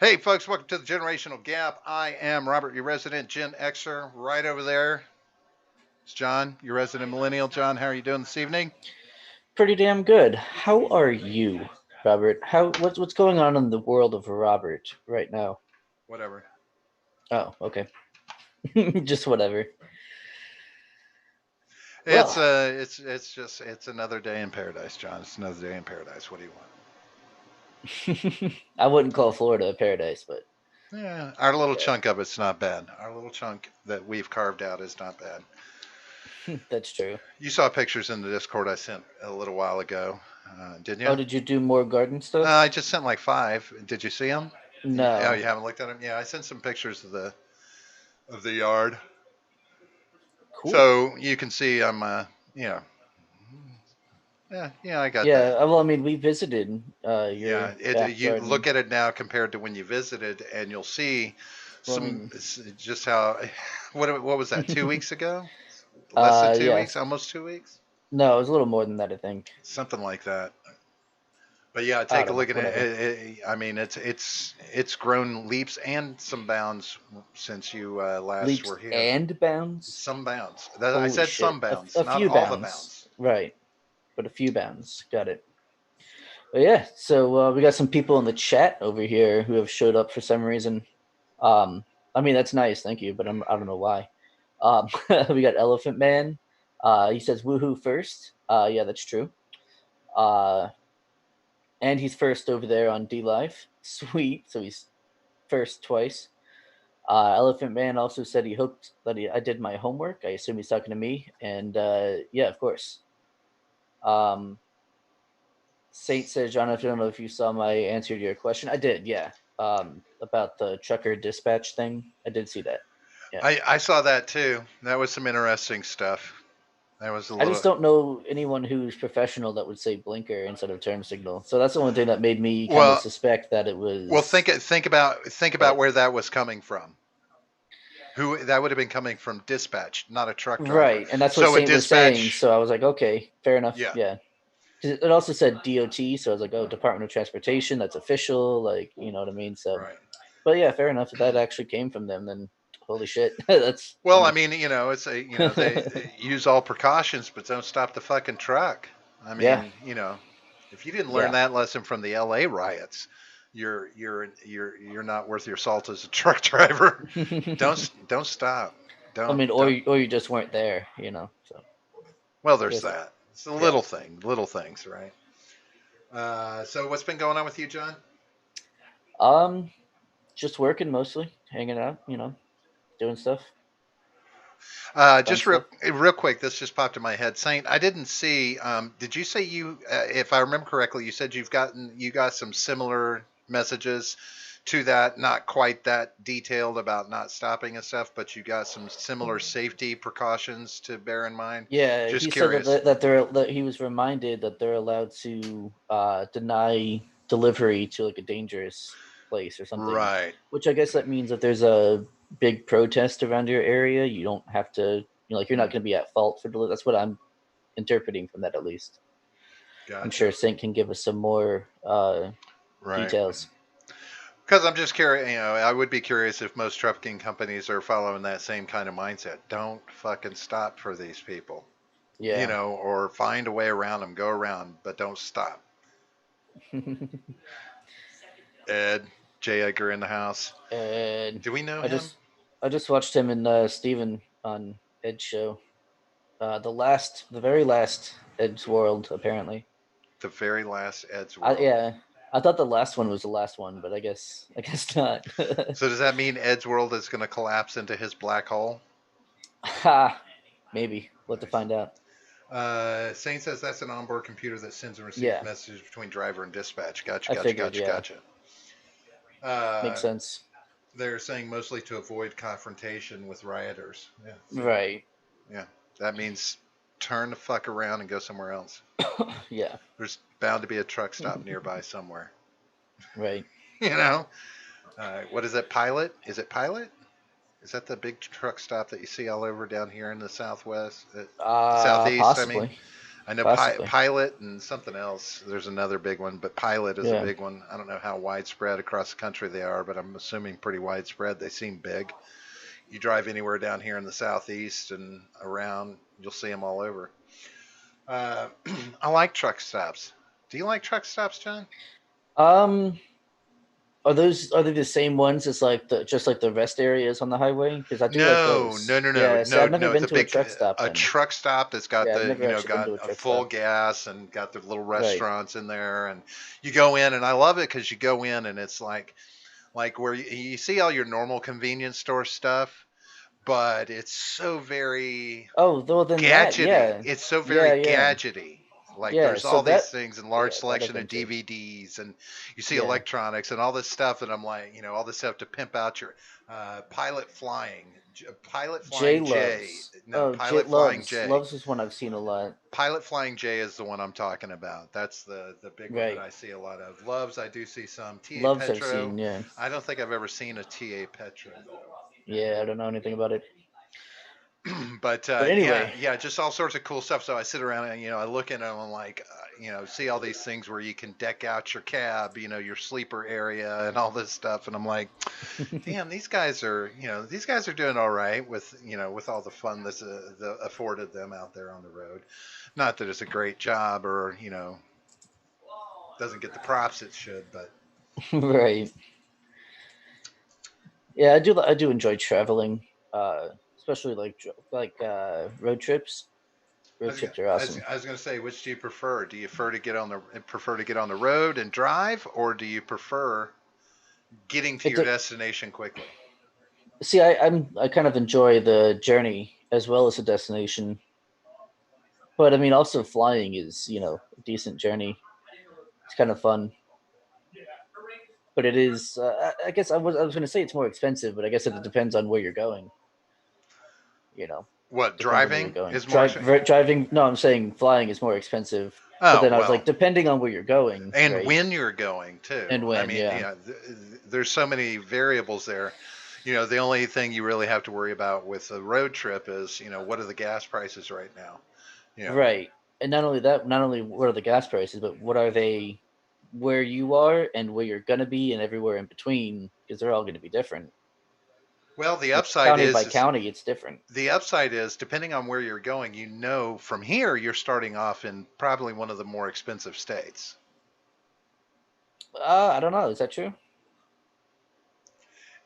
Hey, folks, welcome to the Generational Gap. I am Robert, your resident Gen Xer. Right over there is John, your resident millennial. John, how are you doing this evening? Pretty damn good. How are you, Robert? What's going on in the world of Robert right now? Whatever. Oh, okay. Just whatever. It's Well, uh, it's another day in paradise, John. It's another day in paradise. What do you want? I wouldn't call Florida a paradise, but Yeah, our little yeah, chunk of it's not bad. Our little chunk that we've carved out is not bad. that's true. You saw pictures in the Discord I sent a little while ago, didn't you? Oh, did you do more garden I stuff? just sent like five. Did you see them? Oh, No. you haven't looked at them? Yeah, I sent some pictures of the yard. Cool. So you can see yeah, yeah, I got Yeah. that. Well, I mean, we visited Yeah, your it back you look garden. at it now compared to when you visited, and you'll see Well, I some mean, just how what was that 2 weeks ago? Less than two yeah. weeks, almost 2 weeks, No, it was a little more than that, I think. something like that. But yeah, I take a don't know. look at it. Whatever. I mean, it's grown leaps and some bounds since you last Leaps were here. and bounds. Some bounds. I Holy said shit. some bounds, A not few all the bounds. bounds. Right. But a few bounds. Got it. But yeah, so we got some people in the chat over here who have showed up for some reason. Um, I mean that's nice, thank you, but I don't know why. We got Elephant Man. He says woohoo first. Yeah, that's true. Uh, and he's first over there on D Live. Sweet. So he's first twice. Elephant Man also said he hoped that I did my homework. I assume he's talking to me. And yeah, of course. Um, Saint says, John, I don't know if you saw my answer to your question. I did, yeah. About the trucker dispatch thing. I did see that. Yeah. I saw that too. That was some interesting stuff. That was a I just little. don't know anyone who's professional that would say blinker instead of turn signal. So that's the only thing that made me kind of Well, suspect that it well, was. think about But where that was coming from. Who that would have been coming from dispatch, not a truck driver. right, and that's what So a Saint was saying. dispatch, So I was like, okay, fair enough. yeah, Yeah. 'Cause it also said DOT, so I was like, oh, Department of Transportation, that's official. Like, you know what I mean? So, right. but yeah, fair enough. If that actually came from them, then holy shit, that's Well, I funny. mean, it's a they use all precautions, but don't stop the fucking truck. I Yeah, mean, if you didn't learn yeah. that lesson from the L.A. riots, you're not worth your salt as a truck driver. Don't stop. I mean, Don't. or you just weren't there, you know. So Well, there's there's that. that. It's a Yeah. little things, right? So what's been going on with you, John? Um, just working mostly, hanging out, you know, doing stuff, fun Just real, stuff. real quick, this just popped in my head. Saint, I didn't see. Did you say if I remember correctly, you said you got some similar messages to that, not quite that detailed about not stopping and stuff, but you got some similar safety precautions to bear in mind. Yeah, Just he said that curious. that he was reminded that they're allowed to deny delivery to like a dangerous place or something. Right. Which I guess that means if there's a big protest around your area, you don't have to. You know, like you're not Mm, going to be at fault for delivery. That's what I'm interpreting from that, at least. I'm gotcha. sure Sink can give us some more Right. details. Because I'm just curious, I would be curious if most trucking companies are following that same kind of mindset. Don't fucking stop for these people, Yeah. or find a way around them, go around, but don't stop. Ed, J. Edgar in the house. And Do we know I him? just I just watched him and Steven on Ed's show. The very last Ed's World, apparently. The very last Ed's World. Yeah, I thought the last one was the last one, but I guess not. So does that mean Ed's World is going to collapse into his black hole? Ha, maybe we'll have to Nice. find out. Saint says that's an onboard computer that sends and receives Yeah, messages between driver and dispatch. Gotcha, I gotcha, figured. gotcha, Yeah, gotcha. makes Uh, sense. they're saying mostly to avoid confrontation with rioters. Yeah, see? Right. Yeah, that means turn the fuck around and go somewhere else. Yeah. There's bound to be a truck stop nearby somewhere. Right. you know, what is it? Pilot? Is it Pilot? Is that the big truck stop that you see all over down here in the southwest, southeast? I mean, Possibly. I know possibly. Pilot and something else. There's another big one, but Pilot is a Yeah. big one. I don't know how widespread across the country they are, but I'm assuming pretty widespread. They seem big. You drive anywhere down here in the southeast and around, you'll see them all over. Uh, I like truck stops. Do you like truck stops, John? Um, are they the same ones as like the just like the rest areas on the highway? Because I do like No, no, those. no, no, Yeah. See, no, I've never no. been The to a big truck stop a then. truck stop that's got Yeah, I've the never actually been got to a a truck full stop. gas and got the little Right. restaurants in there, and you go in, and I love it because you go in and it's like where you see all your normal convenience store stuff, but it's so very Oh, though then that, gadgety. yeah, It's so very yeah, yeah, gadgety. Like yeah. there's So all these that, things and large yeah, that I've selection been of to. DVDs, and you see Yeah. electronics and all this stuff, and I'm like, all this stuff to pimp out your Pilot J Flying J. loves. No, Oh, J Pilot Flying loves. J. Loves is one I've seen a lot. Pilot Flying J is the one I'm talking about. That's the big one that Right. I see a lot of. Loves, I do see some. TA Loves I've Petro. seen. Yeah. I don't think I've ever seen a TA Petro. Yeah. I don't know anything about it. But But yeah, anyway. yeah, just all sorts of cool stuff. So I sit around and I look at them and like see all these things where you can deck out your cab, your sleeper area and all this stuff, and I'm like, damn, these guys are doing all right with with all the fun that's afforded them out there on the road. Not that it's a great job or doesn't get the props it should, but Right. Yeah, I do. I do enjoy traveling, especially like road trips. I Road was, gonna- trips are I was, awesome. I was going to say, which do you prefer? Do you prefer to get on the road and drive, or do you prefer getting to It your de- destination quickly? See, I kind of enjoy the journey as well as the destination, but I mean, also flying is a decent journey. It's kind of fun, but it is. I guess I was going to say it's more expensive, but I guess it depends on where you're going. You know, What, depends on where you're driving going. is more expensive? Driving. No, I'm saying flying is more expensive. But Oh, then I was like, well, depending on where you're going, and right? when you're going too. And I when, mean, yeah, there's so many variables there. The only thing you really have to worry about with a road trip is, what are the gas prices right now? You know, right. And not only that, not only what are the gas prices, but what are they where you are and where you're gonna be and everywhere in between, because they're all going to be different. well, County by county, it's different. the upside is depending on where you're going, from here you're starting off in probably one of the more expensive states. I don't know. Is that true?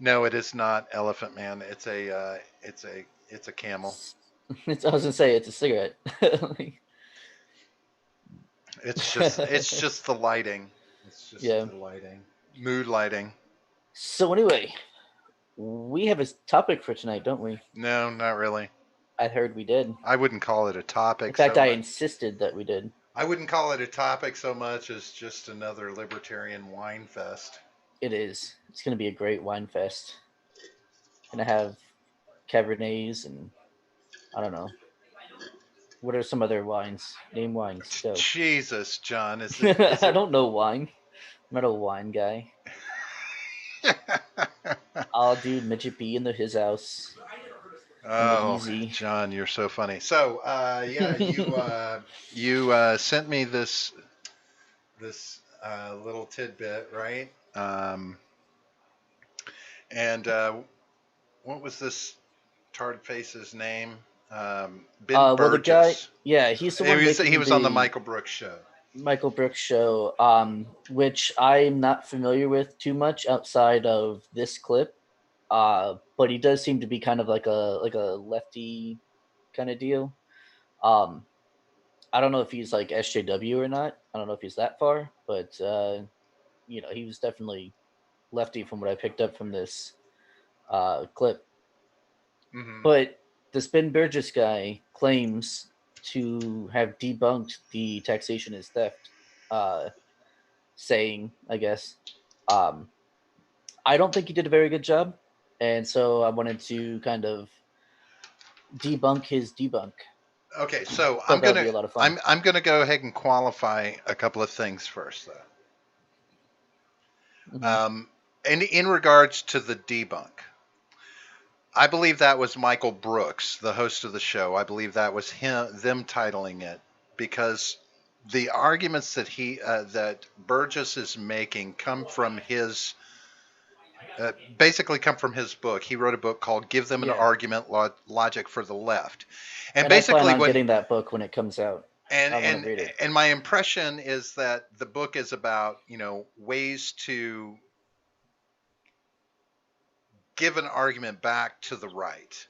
No, it is not Elephant Man. It's a camel. I was gonna say it's a cigarette. It's just the lighting. It's just Yeah. the lighting. Mood lighting. So anyway, we have a topic for tonight, don't we? No, not really. I heard we did. I wouldn't call it a In topic fact, so I much. insisted that we did. I wouldn't call it a topic so much as just another libertarian wine fest. It is. It's gonna be a great wine fest. Gonna have Cabernets and I don't know. What are some other wines? Name wines. Go. Jesus, John, is I it? don't know wine. I'm not a wine guy. I'll do midget B in his house in the Oh, easy. John, you're so funny. So, yeah, you sent me this little tidbit, right? And what was this tard face's name? Ben Well, the guy, Burgess. yeah, he's the He one was he making was on the the Michael Brooks show. Michael Brooks show, which I'm not familiar with too much outside of this clip. But he does seem to be kind of like a lefty kind of deal. Um, I don't know if he's like SJW or not. I don't know if he's that far, but he was definitely lefty from what I picked up from this clip. Hmm. But this Ben Burgess guy claims to have debunked the taxation is theft uh, saying, I guess. Um, I don't think he did a very good job, and so I wanted to kind of debunk his debunk. Okay, so Thought that would be a lot of fun. I'm gonna go ahead and qualify a couple of things first, though. Hmm. In regards to the debunk, I believe that was Michael Brooks, the host of the show. I believe that was them titling it. because the arguments that Burgess is making come from his basically come from his book. He wrote a book called "Give Them an Yeah. Argument: Logic for the Left," and And I plan basically on what getting that book when it comes out. and I want and to read it. and my impression is that the book is about ways to give an argument back to the right.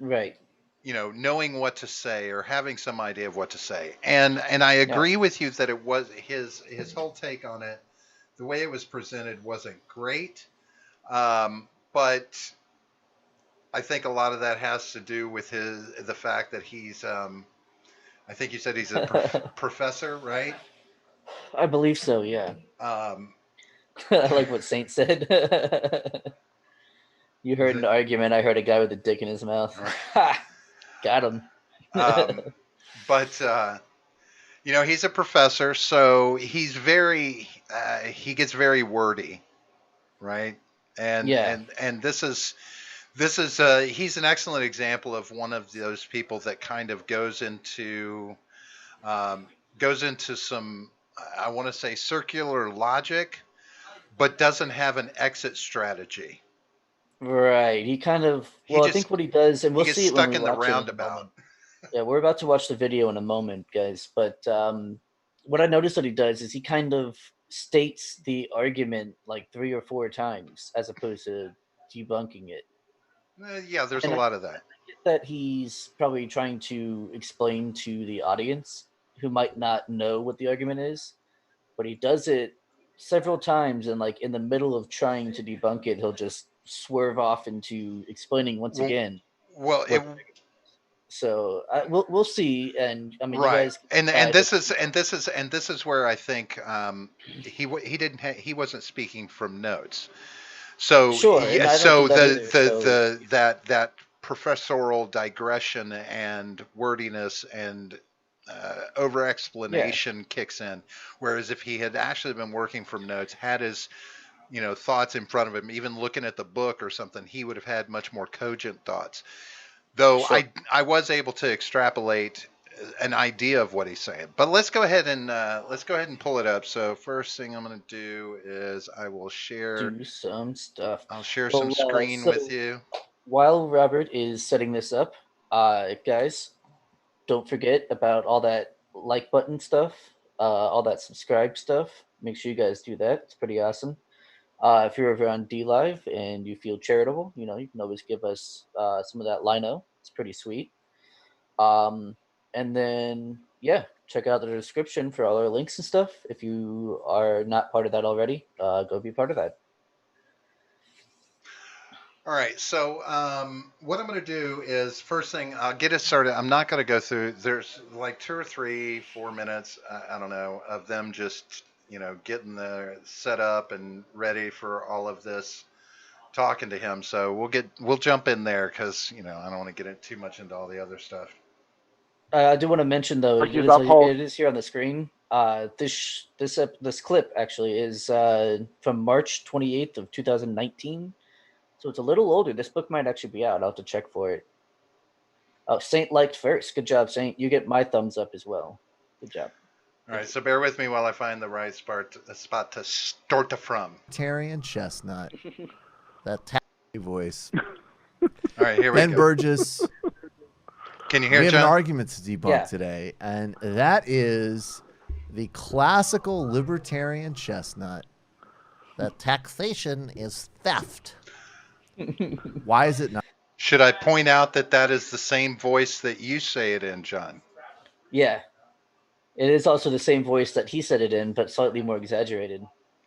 Right. Knowing what to say or having some idea of what to say. And I Yeah. agree with you that it was his whole take on it, the way it was presented wasn't great. But I think a lot of that has to do with the fact that he's I think you said he's a professor, right? I believe so, yeah. Um, I like what Saint said. You is heard an it? argument, I heard a guy with a dick in his mouth. Ha! Got him. But he's a professor, so he gets very wordy, right? And Yeah. and this is he's an excellent example of one of those people that kind of um, goes into some, I want to say, circular logic, but doesn't have an exit strategy. Right. He kind of, He well, I just think what he does, and he we'll gets see it when stuck we in the watch it in a roundabout. moment. Yeah, we're about to watch the video in a moment, guys. But what I noticed that he does is he kind of states the argument like 3 or 4 times as opposed to debunking it. Yeah, there's a And I lot of that. get that he's probably trying to explain to the audience who might not know what the argument is, but he does it several times, and like in the middle of trying to debunk it, he'll just swerve off into explaining once Well, again well, what. So we'll see, and I mean, you right, guys can and decide if this is where I think he wasn't speaking from notes. So sure, and yeah, I don't do so that either. So that professorial digression and wordiness and over yeah, explanation kicks in. Whereas if he had actually been working from notes, had his thoughts in front of him, even looking at the book or something, he would have had much more cogent thoughts. Though sure. I was able to extrapolate an idea of what he's saying. But let's go ahead and pull it up. So first thing I'm going to do is Do some stuff. I'll share some Well, screen with so you. while Robert is setting this up, guys, don't forget about all that like button stuff, all that subscribe stuff. Make sure you guys do that. It's pretty awesome. If you're over on D Live and you feel charitable, you can always give us some of that lino. It's pretty sweet. Um, and then, yeah, check out the description for all our links and stuff. If you are not part of that already, go be part of that. All right. So what I'm going to do is first thing I'll get it started. I'm not going to go through. There's like 2 or 3, 4 minutes. I don't know, of them just getting the set up and ready for all of this, talking to him. So we'll jump in there because I don't want to get too much into all the other stuff. I do want to mention though, it is here on the screen. This clip actually is from March 28th of 2019, so it's a little older. This book might actually be out. I'll have to check for it. Oh, Saint liked first. Good job, Saint. You get my thumbs up as well. Good job. All right, so bear with me while I find the right spot to start from. Libertarian chestnut. That tacky voice. All right, here we Ben go. Burgess. Can you hear We it, have John? an argument to debunk today, and that is the classical libertarian chestnut that taxation is theft. Why is it not? Should I point out that is the same voice that you say it in, John? Yeah. It is also the same voice that he said it in, but slightly more exaggerated.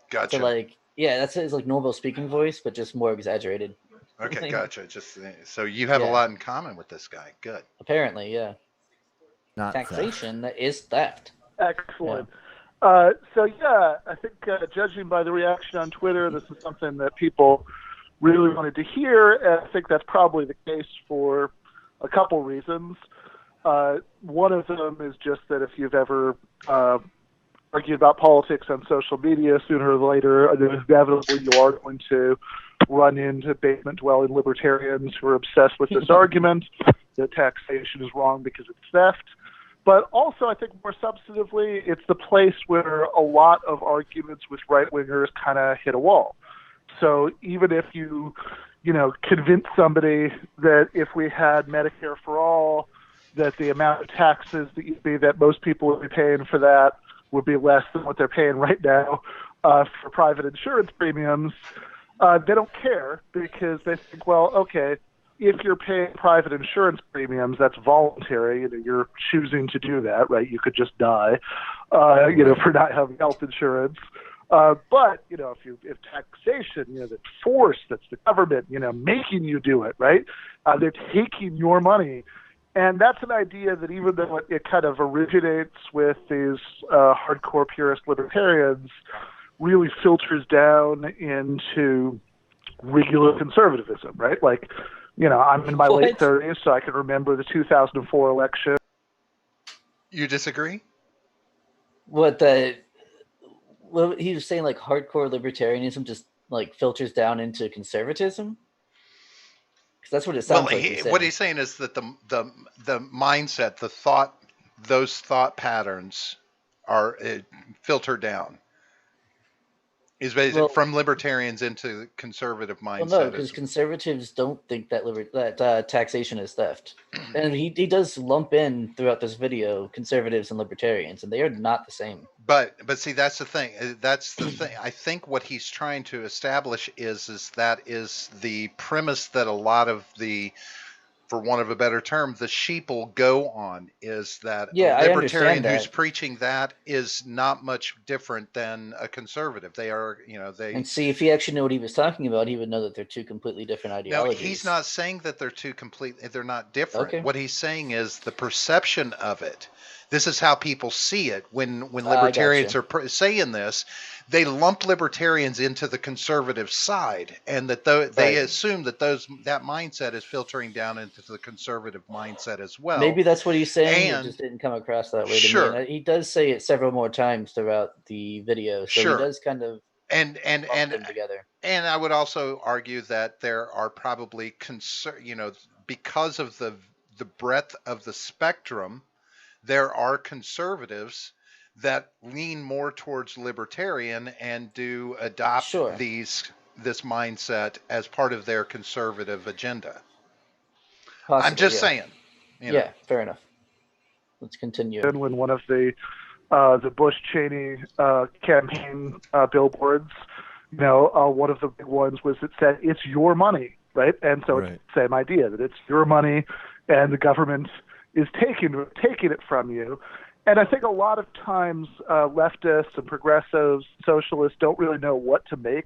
Gotcha. So that's his normal speaking voice, but just more exaggerated. Okay, gotcha. Just so you have a lot in common with this guy. Good. Apparently, yeah. Not taxation is theft. Excellent. I think judging by the reaction on Twitter, this is something that people really wanted to hear, and I think that's probably the case for a couple reasons. One of them is just that if you've ever argued about politics on social media, sooner or later, inevitably you are going to run into basement-dwelling libertarians who are obsessed with this argument that taxation is wrong because it's theft. But also, I think more substantively, it's the place where a lot of arguments with right-wingers kind of hit a wall. So even if you convince somebody that if we had Medicare for all, that the amount of taxes that most people would be paying for that would be less than what they're paying right now for private insurance premiums, they don't care because they think, well, okay, if you're paying private insurance premiums, that's voluntary. You're choosing to do that, right? You could just die, for not having health insurance. But if taxation, that's force, that's the government, making you do it, right? They're taking your money. And that's an idea that even though it kind of originates with these hardcore purist libertarians, really filters down into regular conservatism, right? Like, I'm in my late 30s, so I can remember the 2004 election. You disagree? What he was saying, like hardcore libertarianism just like filters down into conservatism? Because that's what it sounds like he's saying. What he's saying is that the mindset, those thought patterns are filtered down. Is basically from libertarians into conservative mindset. Well, no, because conservatives don't think that taxation is theft, and he does lump in throughout this video conservatives and libertarians, and they are not the same. But see, that's the thing. I think what he's trying to establish is that is the premise that a lot of the, for want of a better term, the sheeple go on, is that a libertarian who's preaching that is not much different than a conservative. They are, And see, if he actually knew what he was talking about, he would know that they're two completely different ideologies. No, he's not saying that they're not different. Okay. What he's saying is the perception of it. This is how people see it when libertarians are saying this. They lump libertarians into the conservative side, and that they assume that that mindset is filtering down into the conservative mindset as well. Maybe that's what he's saying. It just didn't come across that way to me. And he does say it several more times throughout the video, so he does kind of and them together. And I would also argue that there are probably because of the breadth of the spectrum, there are conservatives that lean more towards libertarian and do adopt this mindset as part of their conservative agenda. Possibly, I'm just saying. Yeah, fair enough. Let's continue. When one of the Bush-Cheney campaign billboards, one of the big ones was it said, "It's your money," right? And so it's the same idea, that it's your money and the government is taking it from you. And I think a lot of times leftists and progressives, socialists don't really know what to make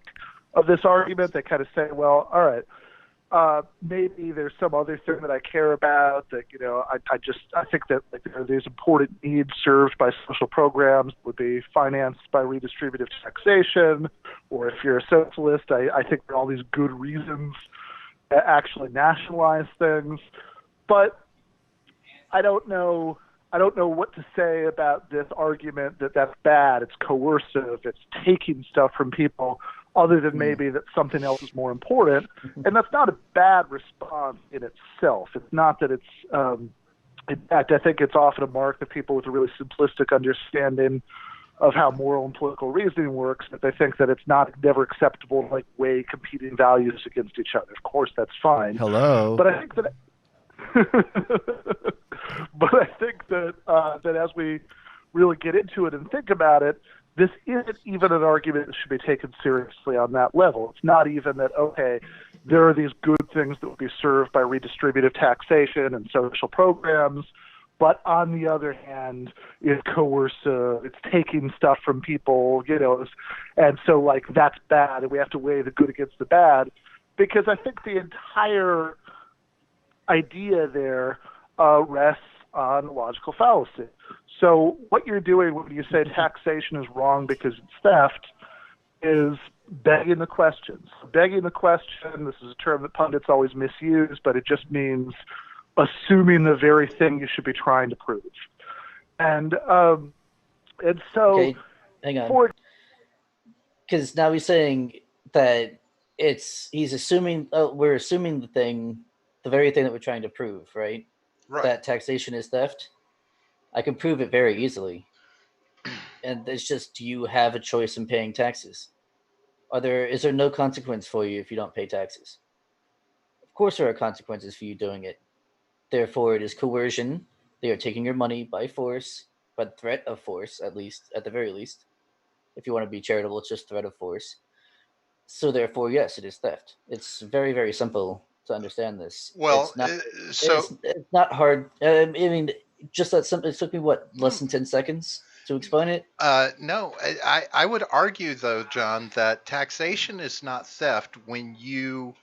of this argument. They kind of say, well, all right, maybe there's some other thing that I care about, that, I think that there are these important needs served by social programs that would be financed by redistributive taxation. Or if you're a socialist, I think there are all these good reasons to actually nationalize things. But I don't know what to say about this argument that that's bad, it's coercive, it's taking stuff from people, other than maybe that something else is more important. And that's not a bad response in itself. It's not that it's in fact, I think it's often a mark of people with a really simplistic understanding of how moral and political reasoning works, that they think that it's never acceptable to weigh competing values against each other. Of course, that's fine. Hello. But I think that that as we really get into it and think about it, this isn't even an argument that should be taken seriously on that level. It's not even that, okay, there are these good things that will be served by redistributive taxation and social programs, but on the other hand, it's coercive, it's taking stuff from people, and so that's bad, and we have to weigh the good against the bad, because I think the entire idea there rests on logical fallacy. So what you're doing when you say taxation is wrong because it's theft is begging the questions. Begging the question, this is a term that pundits always misuse, but it just means assuming the very thing you should be trying to prove. And so... Okay, hang on. Because now he's saying that he's assuming, we're assuming the very thing that we're trying to prove, right? Right. That taxation is theft. I can prove it very easily. And it's just, do you have a choice in paying taxes? Is there no consequence for you if you don't pay taxes? Of course there are consequences for you doing it. Therefore it is coercion. They are taking your money by force, by threat of force, at the very least. If you want to be charitable, it's just threat of force. So therefore, yes, it is theft. It's very, very simple to understand this. Well, so It's not hard. I mean, just that simple. It took me what, less than 10 seconds to explain it. no, I would argue though, John, that taxation is not theft when you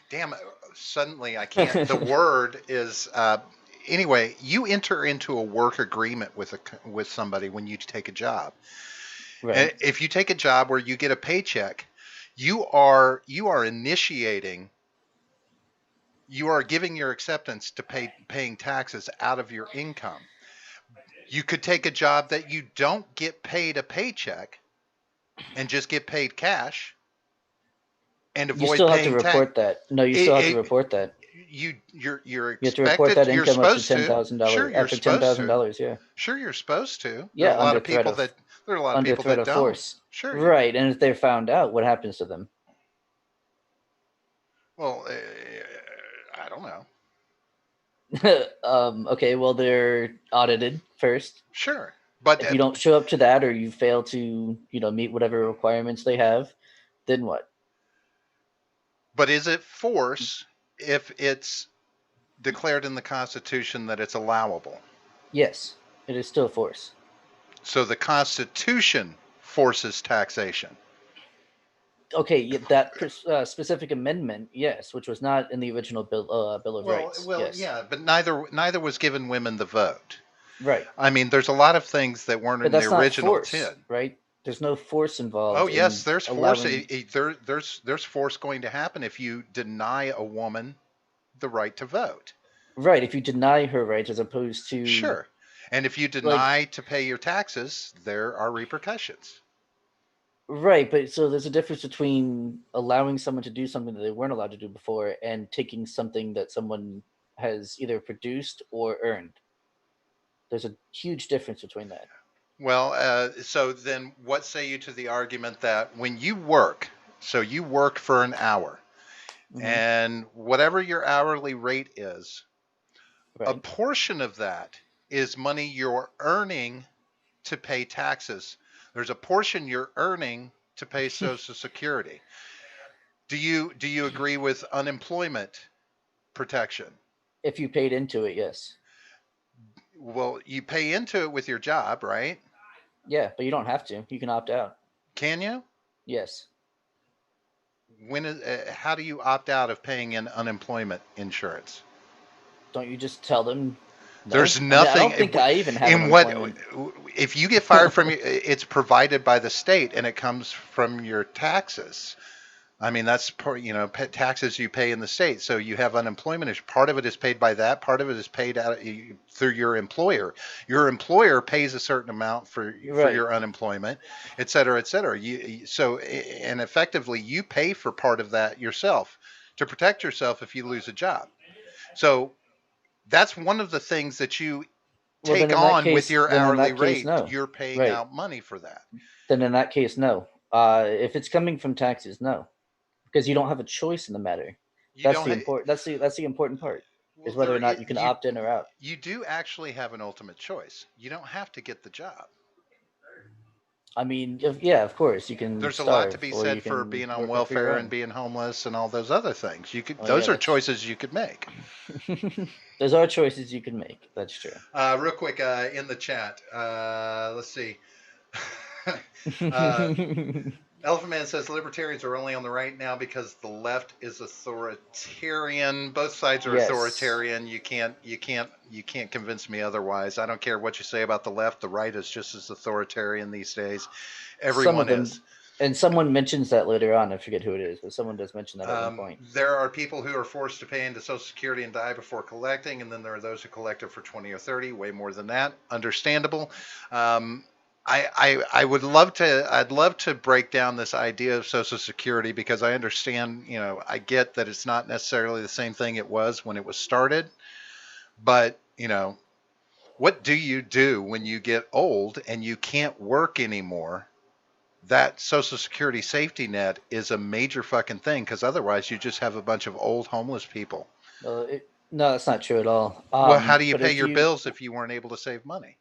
damn it, suddenly I can't. The word is anyway. You enter into a work agreement with somebody when you take a job. And Right. if you take a job where you get a paycheck, you are initiating. You are giving your acceptance to paying taxes out of your income. You could take a job that you don't get paid a paycheck and just get paid cash and You avoid still have to paying tax. report that. No, you still have to It, report that. you're You have to report expected. that You're income up to supposed ten to. thousand Sure, dollars. you're After ten supposed thousand to. dollars, yeah, Sure, you're supposed to. There's yeah, a lot of people that there are a lot of under people threat that of don't. force. Sure, you. Right, and if they're found out, what happens to them? Well, I don't know. Okay, well they're audited first. Sure, but If you don't show up to that, or you fail to, meet whatever requirements they have, then what? is it force if it's declared in the Constitution that it's allowable? Yes, it is still force. So the Constitution forces taxation. Okay, yeah, that specific amendment, yes, which was not in the original Bill of Rights. Yes, Yeah, but neither was giving women the vote. right. I mean, there's a lot of things that weren't But in the that's not original force, 10. right? There's no force Oh involved yes, in there's force. allowing. There's force going to happen if you deny a woman the right to vote. Right, if you deny her rights as opposed to, Sure. And if you like, deny to pay your taxes, there are repercussions. right, but so there's a difference between allowing someone to do something that they weren't allowed to do before and taking something that someone has either produced or earned. There's a huge difference between that. Well, so then what say you to the argument that when you work, so you work for an hour, Hmm. and whatever your hourly rate is, a Right. portion of that is money you're earning to pay taxes. There's a portion you're earning to pay Social Security. Do you agree with unemployment protection? If you paid into it, yes. Well, you pay into it with your job, right? Yeah, but you don't have to. You can opt out. Can you? Yes. How do you opt out of paying in unemployment insurance? Don't you just tell them no? There's I mean, I nothing don't think I even have in what unemployment. if you get fired from it's provided by the state and it comes from your taxes. I mean, that's taxes you pay in the state. So you have unemployment. Part of it is paid by that. Part of it is paid out through your employer. Your employer pays a certain amount for Right. your unemployment, et cetera, et cetera. And effectively you pay for part of that yourself to protect yourself if you lose a job. So that's one of the things that you Well, take on with your then in hourly that case, rate. no. You're paying Right. out money for that. Then in that case, no. If it's coming from taxes, no, because you don't have a choice in the matter. You That's don't. the important. That's the important part, Well, is whether or not you can opt in or out. you do actually have an ultimate choice. You don't have to get the job. I mean, yeah, of course you can There's a lot to starve be or you said for can being on work for your welfare and own. being homeless and all those other things. Oh yeah, Those are that's. choices you could make. Those are choices you can make. That's true. Real quick, in the chat, let's see. uh, Elephant Man says libertarians are only on the right now because the left is authoritarian. Both sides are Yes. authoritarian. You can't convince me otherwise. I don't care what you say about the left. The right is just as authoritarian these days. Everyone is. And someone mentions that later on. I forget who it is, but someone does mention that at one point. There are people who are forced to pay into Social Security and die before collecting, and then there are those who collect it for 20 or 30, way more than that. Understandable. I would love to. I'd love to break down this idea of Social Security because I understand. I get that it's not necessarily the same thing it was when it was started. But what do you do when you get old and you can't work anymore? That Social Security safety net is a major fucking thing because otherwise you just have a bunch of old homeless people. No, that's not true at all. Well, how do you But pay if your you bills if you weren't able to save money?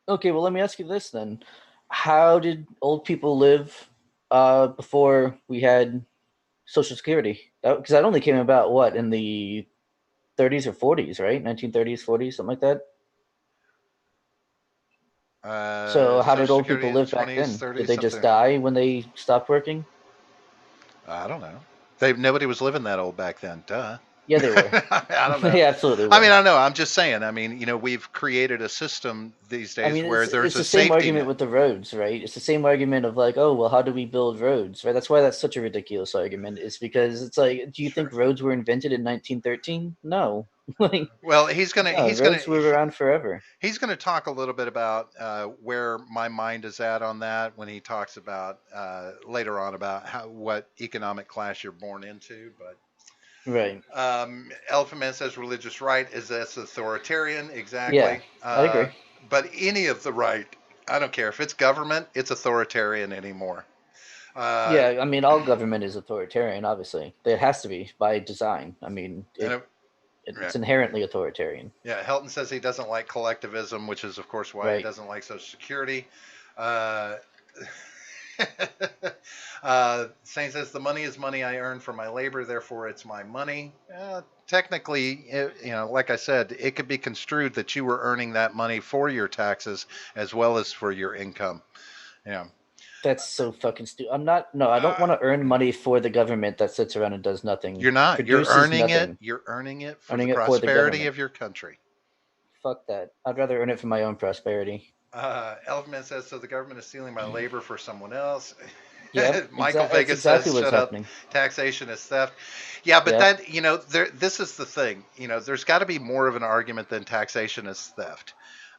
Okay, well, let me ask you this then: how did old people live before we had Social Security? Because that only came about what in the 30s or 40s, right? 1930s, 40s, something like that. So how did Social old people Security in the live back 20s, then? Did 30s, they just something. die when they stopped working? I don't know. Nobody was living that old back then. Duh. Yeah, they were. I don't know. They absolutely I mean, were. I don't know. I'm just saying. I mean, we've created a system these I days mean, where there's it's a the same safety argument net. with the roads, right? It's the same argument of like, oh, well, how do we build roads, right? That's why that's such a ridiculous argument. Is because it's like, do you think Sure. roads were invented in 1913? No, like, Well, he's gonna no, he's gonna roads were around forever. he's gonna talk a little bit about where my mind is at on that when he talks about later on about what economic class you're born into. But Right. Elephant Man says religious right is that's authoritarian, Yeah, exactly. I agree. But any of the right, I don't care if it's government, it's authoritarian anymore. Uh, Yeah, I mean, all government is authoritarian. Obviously, it has to be by design. I mean, and it, yeah, it's inherently authoritarian. yeah, Helton says he doesn't like collectivism, which is of course why he Right. doesn't like Social Security. Uh, Saint says the money is money I earn for my labor, therefore it's my money. Technically, like I said, it could be construed that you were earning that money for your taxes as well as for your income. Yeah. That's so fucking stupid. I'm not. No, I don't Uh, want to earn money for the government that sits around and does nothing, you're not. You're produces earning it. nothing, You're earning it for the earning it for the prosperity government. of your country. Fuck that. I'd rather earn it for my own prosperity. Elfman says, so the government is stealing my labor for someone else. Yep, Michael that's Vegas exactly says, what's shut up. happening. Taxation is theft. Yeah, but Yep. this is the thing. There's got to be more of an argument than taxation is theft.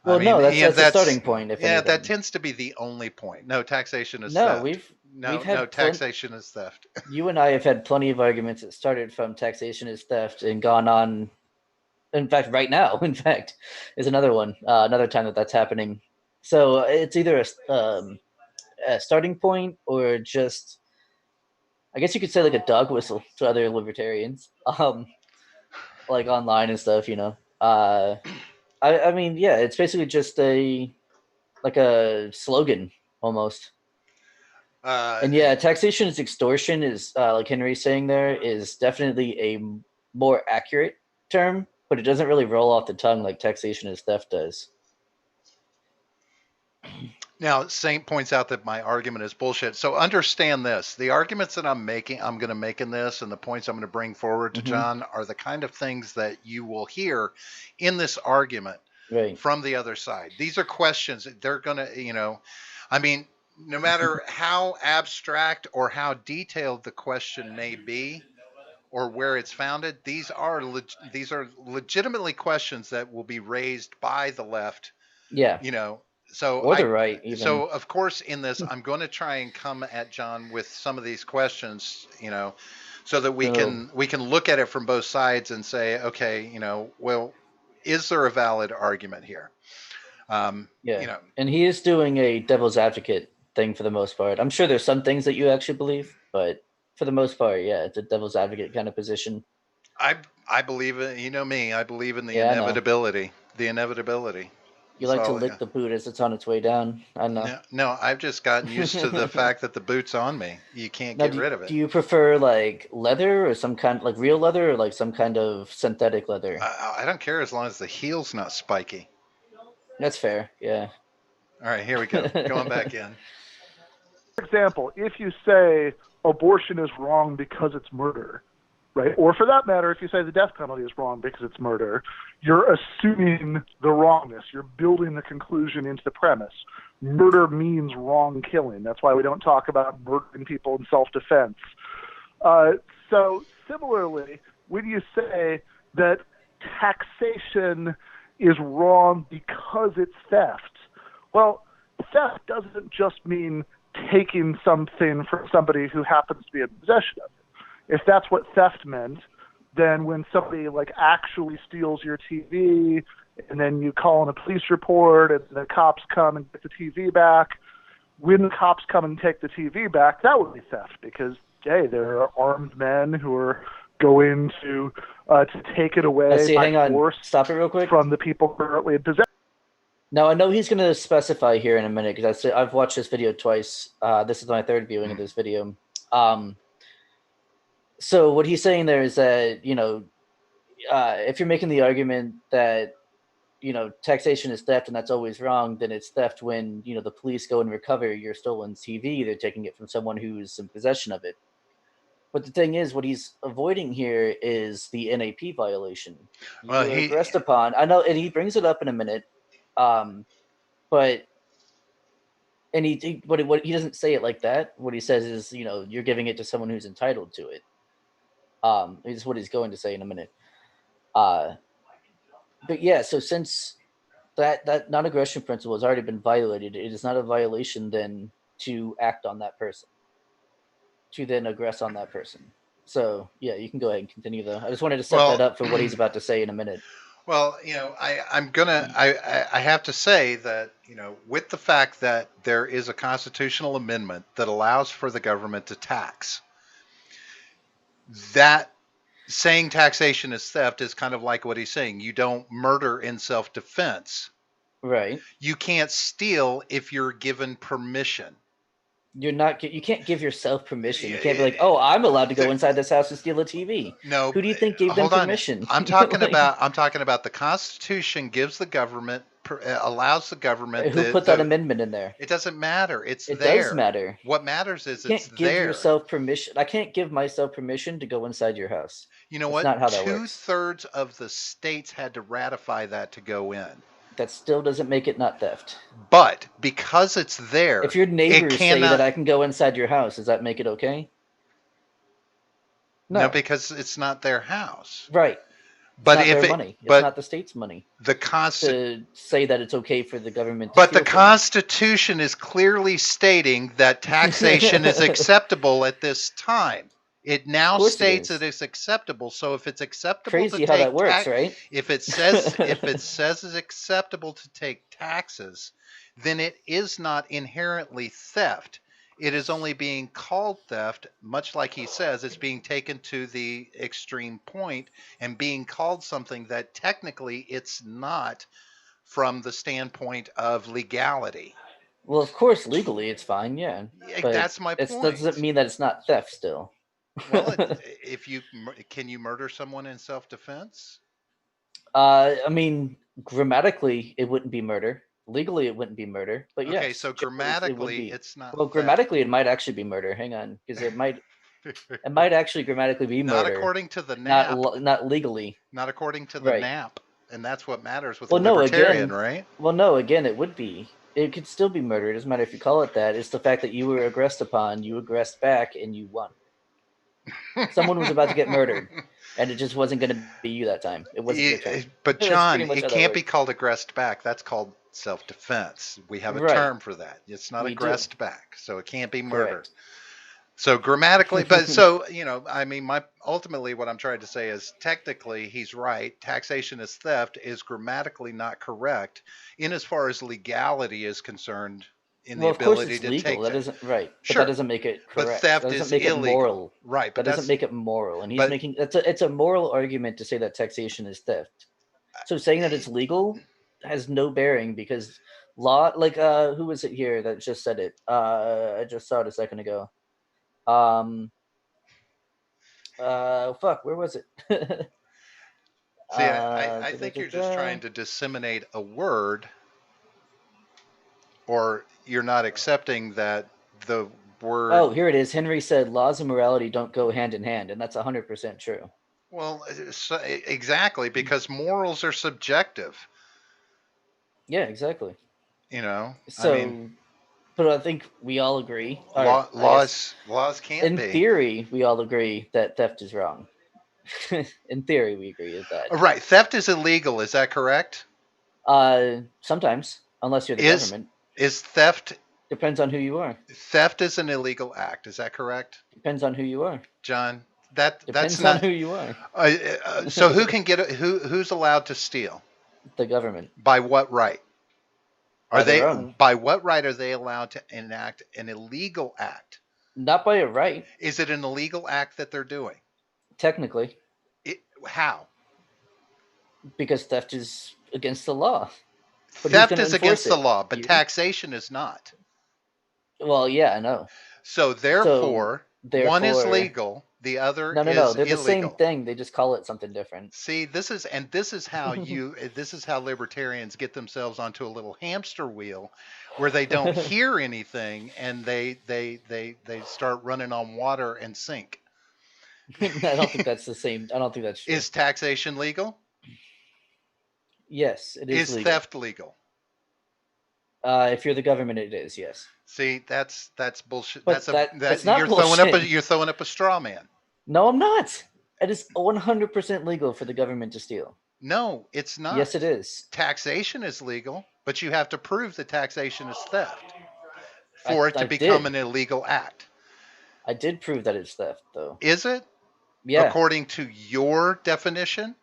I Well, mean, no, and that's a starting point, if yeah, that anything. tends to be the only point. No, taxation is No, theft. we've No, had plenty. taxation is theft. You and I have had plenty of arguments that started from taxation is theft and gone on. In fact, right now, in fact, is another one, another time that that's happening. So it's either a starting point or just, I guess you could say, like a dog whistle to other libertarians, like online and stuff. I mean, yeah, it's basically just a slogan almost. Uh, And yeah, taxation is extortion is like Henry's saying there is definitely a more accurate term, but it doesn't really roll off the tongue like taxation is theft does. Now, Saint points out that my argument is bullshit. So understand this. The arguments that I'm going to make in this, and the points I'm going to bring forward to Hmm. John are the kind of things that you will hear in this argument Right. from the other side. These are questions that they're going to, I mean, no matter how abstract or how detailed the question may be or where it's founded, these are legitimately questions that will be raised by the left, Yeah. you know, so Or the right, even. of course in this I'm going to try and come at John with some of these questions, so that So, we can look at it from both sides and say, okay, well, is there a valid argument here? um, yeah. you know And he is doing a devil's advocate thing for the most part. I'm sure there's some things that you actually believe, but for the most part, yeah, it's a devil's advocate kind of position. I I believe it, me, I believe in the Yeah, I know. inevitability. You That's like to all. Yeah. lick the boot as it's on its way down. I know. No, I've just gotten used to the fact that the boot's on me. You can't Now, get rid of do it. you prefer like leather or some kind like real leather or like some kind of synthetic leather? I don't care as long as the heel's not spiky. That's fair. Yeah. All right, here we go. Going back in. For example, if you say abortion is wrong because it's murder, right? Or for that matter, if you say the death penalty is wrong because it's murder, you're assuming the wrongness. You're building the conclusion into the premise. Murder means wrong killing. That's why we don't talk about murdering people in self-defense. So similarly, when you say that taxation is wrong because it's theft, well, theft doesn't just mean taking something from somebody who happens to be in possession of it. If that's what theft meant, then when somebody like actually steals your TV and then you call in a police report and the cops come and get the TV back, when the cops come and take the TV back, that would be theft because, hey, there are armed men who are going to take it away by hang on. force. Stop it real quick. From the people currently in possession. Now, I know he's going to specify here in a minute because I've watched this video twice. This is my third viewing of this video. So what he's saying there is that, if you're making the argument that, taxation is theft and that's always wrong, then it's theft when, the police go and recover your stolen TV. They're taking it from someone who's in possession of it. But the thing is, what he's avoiding here is the NAP violation. Well, You're aggressed upon. I know, and he brings it up in a minute. But he doesn't say it like that. What he says is, you're giving it to someone who's entitled to it. Is what he's going to say in a minute. But yeah, so since that non-aggression principle has already been violated, it is not a violation then to act on that person, to then aggress on that person. So yeah, you can go ahead and continue though. I just wanted to set that up for what he's about to say in a minute. Well, I have to say that, with the fact that there is a constitutional amendment that allows for the government to tax, that saying taxation is theft is kind of like what he's saying. You don't murder in self-defense. Right. You can't steal if you're given permission. You can't give yourself permission. You can't be like, oh, I'm allowed to go inside this house and steal a TV. No. Who do you think gave them permission? I'm talking about the Constitution gives the government, allows the government. Who put that amendment in there? It doesn't matter. It does matter. What matters is it's there. You can't give yourself permission. I can't give myself permission to go inside your house. You know what? That's not how that works. 2/3 of the states had to ratify that to go in. That still doesn't make it not theft. But because it's there, if your neighbors say that I can go inside your house, does that make it okay? No, because it's not their house. Right. But it's not their money. It's not the state's money. To say that it's okay for the government to But the Constitution is clearly stating that taxation is acceptable at this time. It now states it is acceptable. So if it's acceptable Crazy to how take that works, right? If it says it's acceptable to take taxes, then it is not inherently theft. It is only being called theft, much like he says, it's being taken to the extreme point and being called something that technically it's not from the standpoint of legality. Well, of course, legally it's fine, yeah. But that's my point. It doesn't mean that it's not theft still. Well, can you murder someone in self-defense? I mean, grammatically, it wouldn't be murder. Legally, it wouldn't be murder. But yeah. Okay, so grammatically, it's not. Well, grammatically, it might actually be murder. Hang on, because it might actually grammatically be murder. Not according to the NAP. Not legally. Not according to the NAP, and that's what matters with the libertarian, right? Well, no, again, it would be. It could still be murder. It doesn't matter if you call it that. It's the fact that you were aggressed upon, you aggressed back, and you won. Someone was about to get murdered, and it just wasn't going to be you that time. It wasn't your turn. But John, it can't be called aggressed back. That's called self-defense. We have a term for that. It's not aggressed back, so it can't be murder. Correct. So grammatically, but so I mean, ultimately what I'm trying to say is technically he's right. Taxation is theft is grammatically not correct in as far as legality is concerned. In the ability to legal. Take that isn't right. But sure. That doesn't make it correct. But theft that doesn't is make illegal. It moral. Right. But that doesn't make it moral. And he's making it's a moral argument to say that taxation is theft. So saying that it's legal has no bearing because law, like who was it here that just said it? I just saw it a second ago. Fuck, where was it? See, I think you're just trying to disseminate a word, or you're not accepting that the word. Oh, here it is. Henry said laws and morality don't go hand in hand, and that's 100% true. Well, exactly, because morals are subjective. Yeah, exactly. So, I mean, but I think we all agree. Laws can't be. In theory, we all agree that theft is wrong. In theory, we agree with that. Right. Theft is illegal. Is that correct? Sometimes, unless you're the government. Is theft Depends on who you are. theft is an illegal act? Is that correct, Depends on who you are. John? That's Depends on not. who you are. So who can get who's allowed to steal? The government. By what right? Are By they their own. by what right are they allowed to enact an illegal act? Not by a right, Is it an illegal act that they're doing? technically, How? because theft is against the law. But who's Theft going to is enforce against the it? law, but You? taxation is not. Well, yeah, I know. So therefore, one is Therefore, legal, the other no. is They're the same illegal. thing. They just call it something different. See, this is how libertarians get themselves onto a little hamster wheel where they don't hear anything and they start running on water and sink. I don't think that's the same. I don't think that's true. Is taxation legal? Yes, it is Is legal. theft legal? If you're the government, it is. Yes. See, that's bullshit. But that's not you're bullshit. you're throwing up a straw man. No, I'm not. It is 100% legal for the government to steal. No, it's not. Yes, it is. Taxation is legal, but you have to prove that taxation is theft for it to I become did. an illegal act. I did prove that it's theft, though. Is it? Yeah. According to your definition?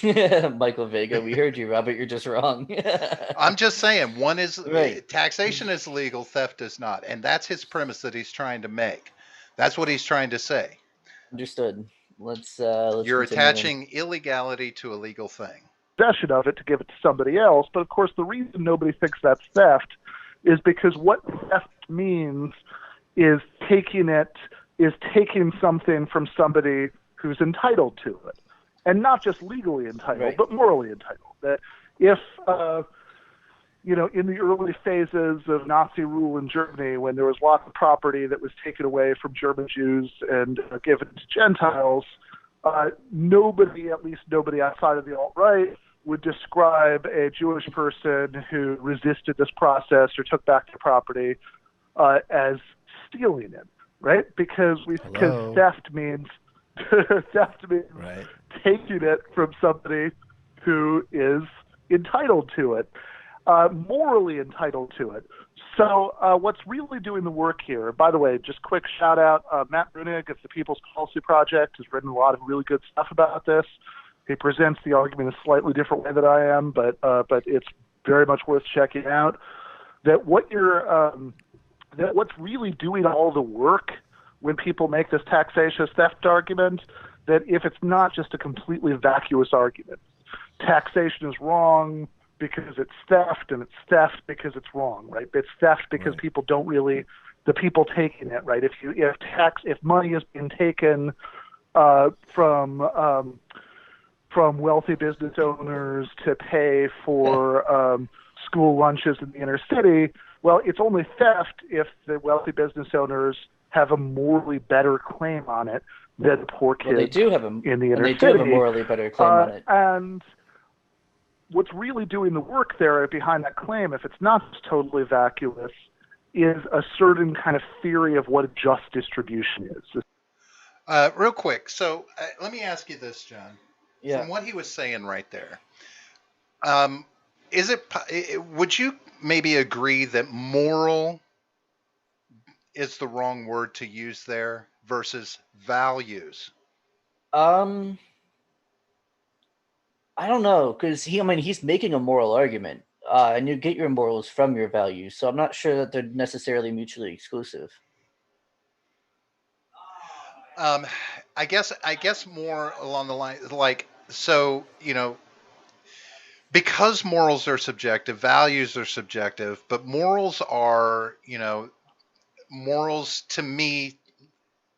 Michael Vega, we heard you, Robert. You're just wrong. I'm just saying, one is Right. taxation is legal, theft is not, and that's his premise that he's trying to make. That's what he's trying to say. Understood. Let's You're continue attaching illegality to a legal thing. Possession of it to give it to somebody else. But of course, the reason nobody thinks that's theft is because what theft means is taking something from somebody who's entitled to it, and not just legally entitled, Right. but morally entitled. That if in the early phases of Nazi rule in Germany, when there was lots of property that was taken away from German Jews and given to Gentiles, nobody, at least nobody outside of the alt-right, would describe a Jewish person who resisted this process or took back their property as stealing it, right? Because theft means Right. taking it from somebody who is entitled to it, morally entitled to it. So what's really doing the work here, by the way, just quick shout out, Matt Brunig of the People's Policy Project has written a lot of really good stuff about this. He presents the argument a slightly different way than I am, but it's very much worth checking out. That what's really doing all the work when people make this taxation theft argument, that if it's not just a completely vacuous argument, taxation is wrong because it's theft, and it's theft because it's wrong, right? It's theft because people don't really, the people taking it, right? If money is being taken from wealthy business owners to pay for school lunches in the inner city, well, it's only theft if the wealthy business owners have a morally better claim on it than the poor kids they do have in the inner they city. do have a morally better claim on it. And what's really doing the work there behind that claim, if it's not just totally vacuous, is a certain kind of theory of what a just distribution is. Real quick, so let me ask you this, John. Yeah. From what he was saying right there, would you maybe agree that moral is the wrong word to use there versus values? I don't know, because he's making a moral argument, and you get your morals from your values. So I'm not sure that they're necessarily mutually exclusive. I guess more along the line, like, so, because morals are subjective, values are subjective, but morals to me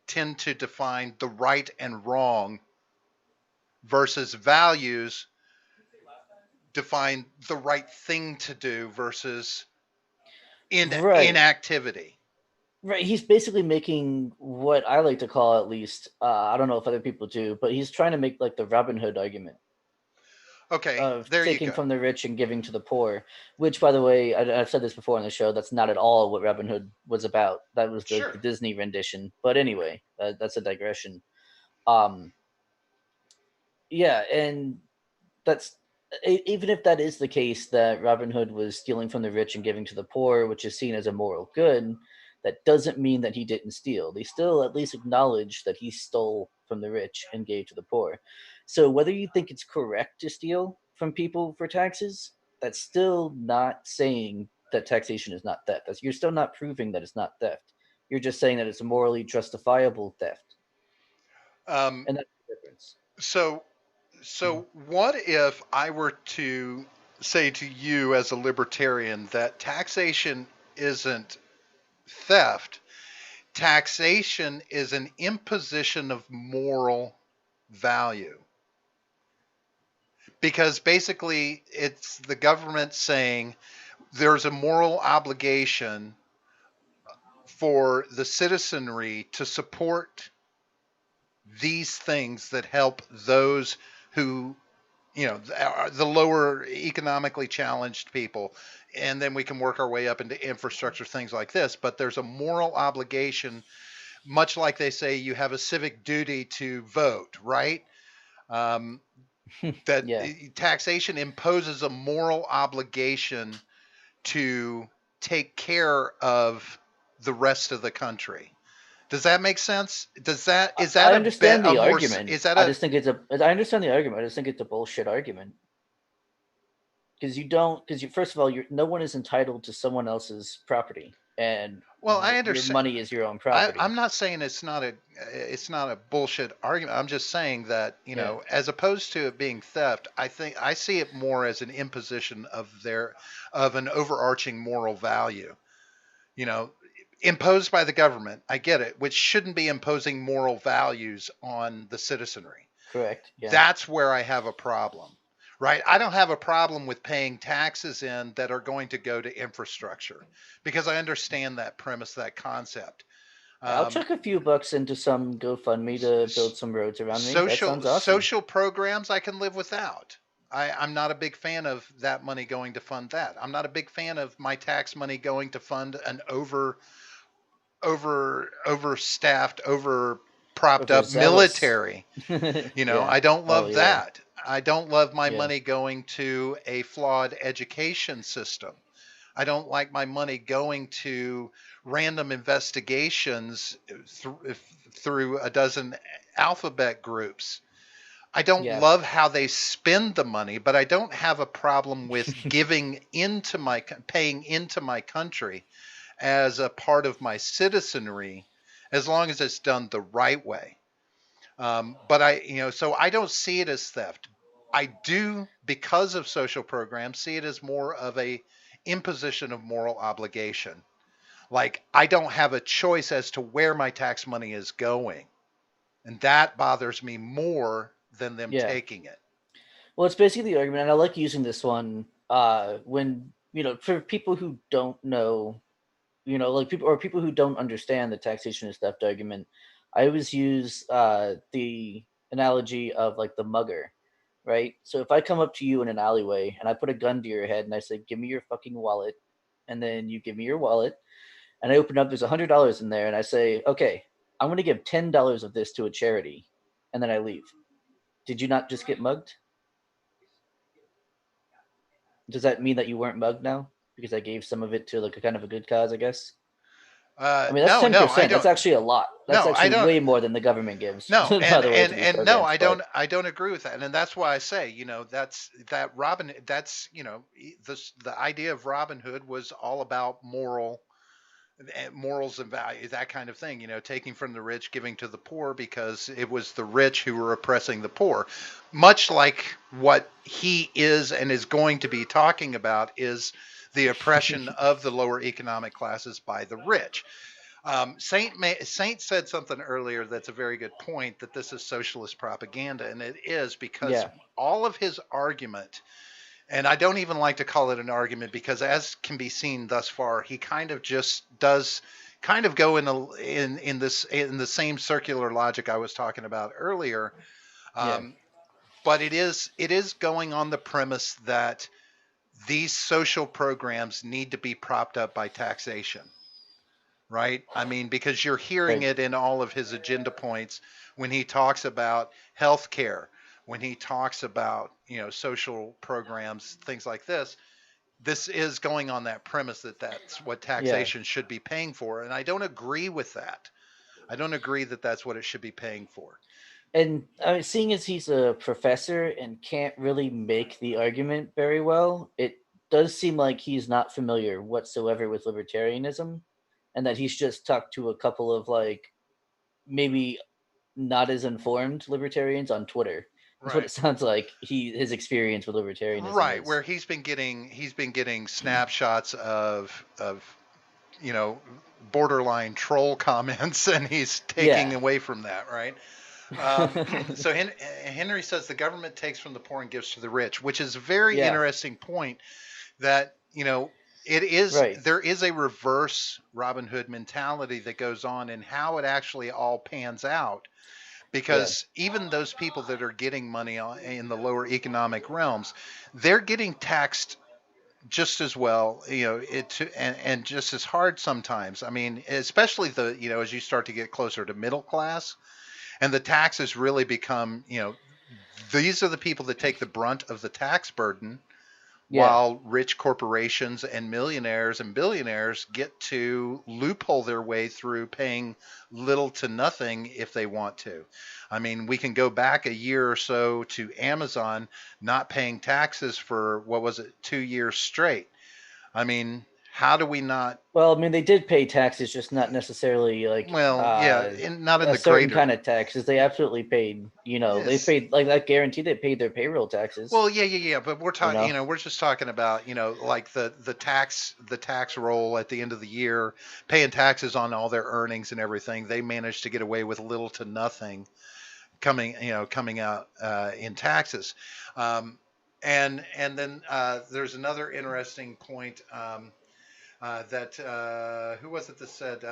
tend to define the right and wrong, versus values define the right thing to do versus inactivity. Right, he's basically making what I like to call, at least, I don't know if other people do, but he's trying to make like the Robin Hood argument. Okay, Of there you taking go. from the rich and giving to the poor, which, by the way, I've said this before on the show, that's not at all what Robin Hood was about. That was the Disney rendition. But anyway, that's a digression. Yeah, and even if that is the case, that Robin Hood was stealing from the rich and giving to the poor, which is seen as a moral good, that doesn't mean that he didn't steal. They still at least acknowledge that he stole from the rich and gave to the poor. So whether you think it's correct to steal from people for taxes, that's still not saying that taxation is not theft. You're still not proving that it's not theft. You're just saying that it's a morally justifiable theft, Um, and that's the difference. so, so what if I were to say to you as a libertarian that taxation isn't theft? Taxation is an imposition of moral value. Because basically, it's the government saying there's a moral obligation for the citizenry to support these things that help those who, are the lower economically challenged people. And then we can work our way up into infrastructure, things like this. But there's a moral obligation, much like they say you have a civic duty to vote, right? Um, that Yeah. taxation imposes a moral obligation to take care of the rest of the country. Does that make sense? Is that I a bit understand a the more argument. is that I a just think it's a. I understand the argument. I just think it's a bullshit argument because you don't. Because you first of all, you're no one is entitled to someone else's property, and well, I your understand. money is your own I'm property. not saying it's not a bullshit argument. I'm just saying that, Yeah. as opposed to it being theft, I think I see it more as an imposition of an overarching moral value. You know, imposed by the government. I get it, which shouldn't be imposing moral values on the citizenry. Correct. Yeah. That's where I have a problem. Right? I don't have a problem with paying taxes in that are going to go to infrastructure because I understand that premise, that concept. I'll Um, chuck a few bucks into some GoFundMe to build some roads around me. That sounds awesome. social programs I can live without. I'm not a big fan of that money going to fund that. I'm not a big fan of my tax money going to fund an overstaffed, over propped up Overzealous. military. Yeah. I don't Oh love yeah. that. I don't love my Yeah. money going to a flawed education system. I don't like my money going to random investigations through a dozen alphabet groups. I don't Yeah. love how they spend the money, but I don't have a problem with paying into my country as a part of my citizenry, as long as it's done the right way. But so I don't see it as theft. I do, because of social programs, see it as more of a imposition of moral obligation. Like I don't have a choice as to where my tax money is going, and that bothers me more than them Yeah. taking it. Well, it's basically the argument, and I like using this one when for people who don't know, like people who don't understand the taxation is theft argument. I always use the analogy of like the mugger, right? So if I come up to you in an alleyway and I put a gun to your head and I say, "Give me your fucking wallet," and then you give me your wallet, and I open up, there's $100 in there, and I say, "Okay, I'm going to give $10 of this to a charity," and then I leave. Did you not just get mugged? Does that mean that you weren't mugged now because I gave some of it to like a kind of a good cause? I guess. I mean, that's No, ten no, I percent. That's don't. actually a lot. That's No, I actually don't. way more than the government gives. No, By and the way, and to these and no, programs. But I don't agree with that, and that's why I say, that's the idea of Robin Hood was all about morals and value, that kind of thing. Taking from the rich, giving to the poor, because it was the rich who were oppressing the poor. Much like what he is and is going to be talking about is the oppression of the lower economic classes by the rich. Saint said something earlier that's a very good point, that this is socialist propaganda, and it is, because yeah, all of his argument, and I don't even like to call it an argument, because as can be seen thus far, he kind of just does kind of go in the same circular logic I was talking about earlier. yeah, Um, but it is going on the premise that these social programs need to be propped up by taxation, right? I mean, because you're hearing right. it in all of his agenda points when he talks about health care. when he talks about, social programs, things like this is going on that premise that that's what Yeah. taxation should be paying for. And I don't agree with that. I don't agree that that's what it should be paying for. And seeing as he's a professor and can't really make the argument very well, it does seem like he's not familiar whatsoever with libertarianism, and that he's just talked to a couple of like maybe not as informed libertarians on Twitter. That's what Right. it sounds like. His experience with libertarianism Right, is. where he's been getting snapshots of you know borderline troll comments, and he's taking Yeah. away from that, right? So Henry says the government takes from the poor and gives to the rich, which is a very Yeah. interesting point. That it is Right. there is a reverse Robin Hood mentality that goes on in how it actually all pans out, Yeah. because even those people that are getting money in the lower economic realms, they're getting taxed just as well, and just as hard sometimes. I mean, especially as you start to get closer to middle class, and the taxes really become, these are the people that take the brunt of the tax burden, Yeah. while rich corporations and millionaires and billionaires get to loophole their way through paying little to nothing if they want to. I mean, we can go back a year or so to Amazon not paying taxes for, what was it, 2 years straight. I mean, how do we not? Well, I mean, they did pay taxes, just not necessarily like Well, yeah, not in a the certain greater. kind of taxes. They absolutely paid. They Yes. paid like that guarantee. They paid their payroll taxes. Well, yeah, but we're You talking, know. we're just talking about, like the tax roll at the end of the year, paying taxes on all their earnings and everything. They managed to get away with little to nothing coming out in taxes. Um, and then there's another interesting point. That Who was it that said?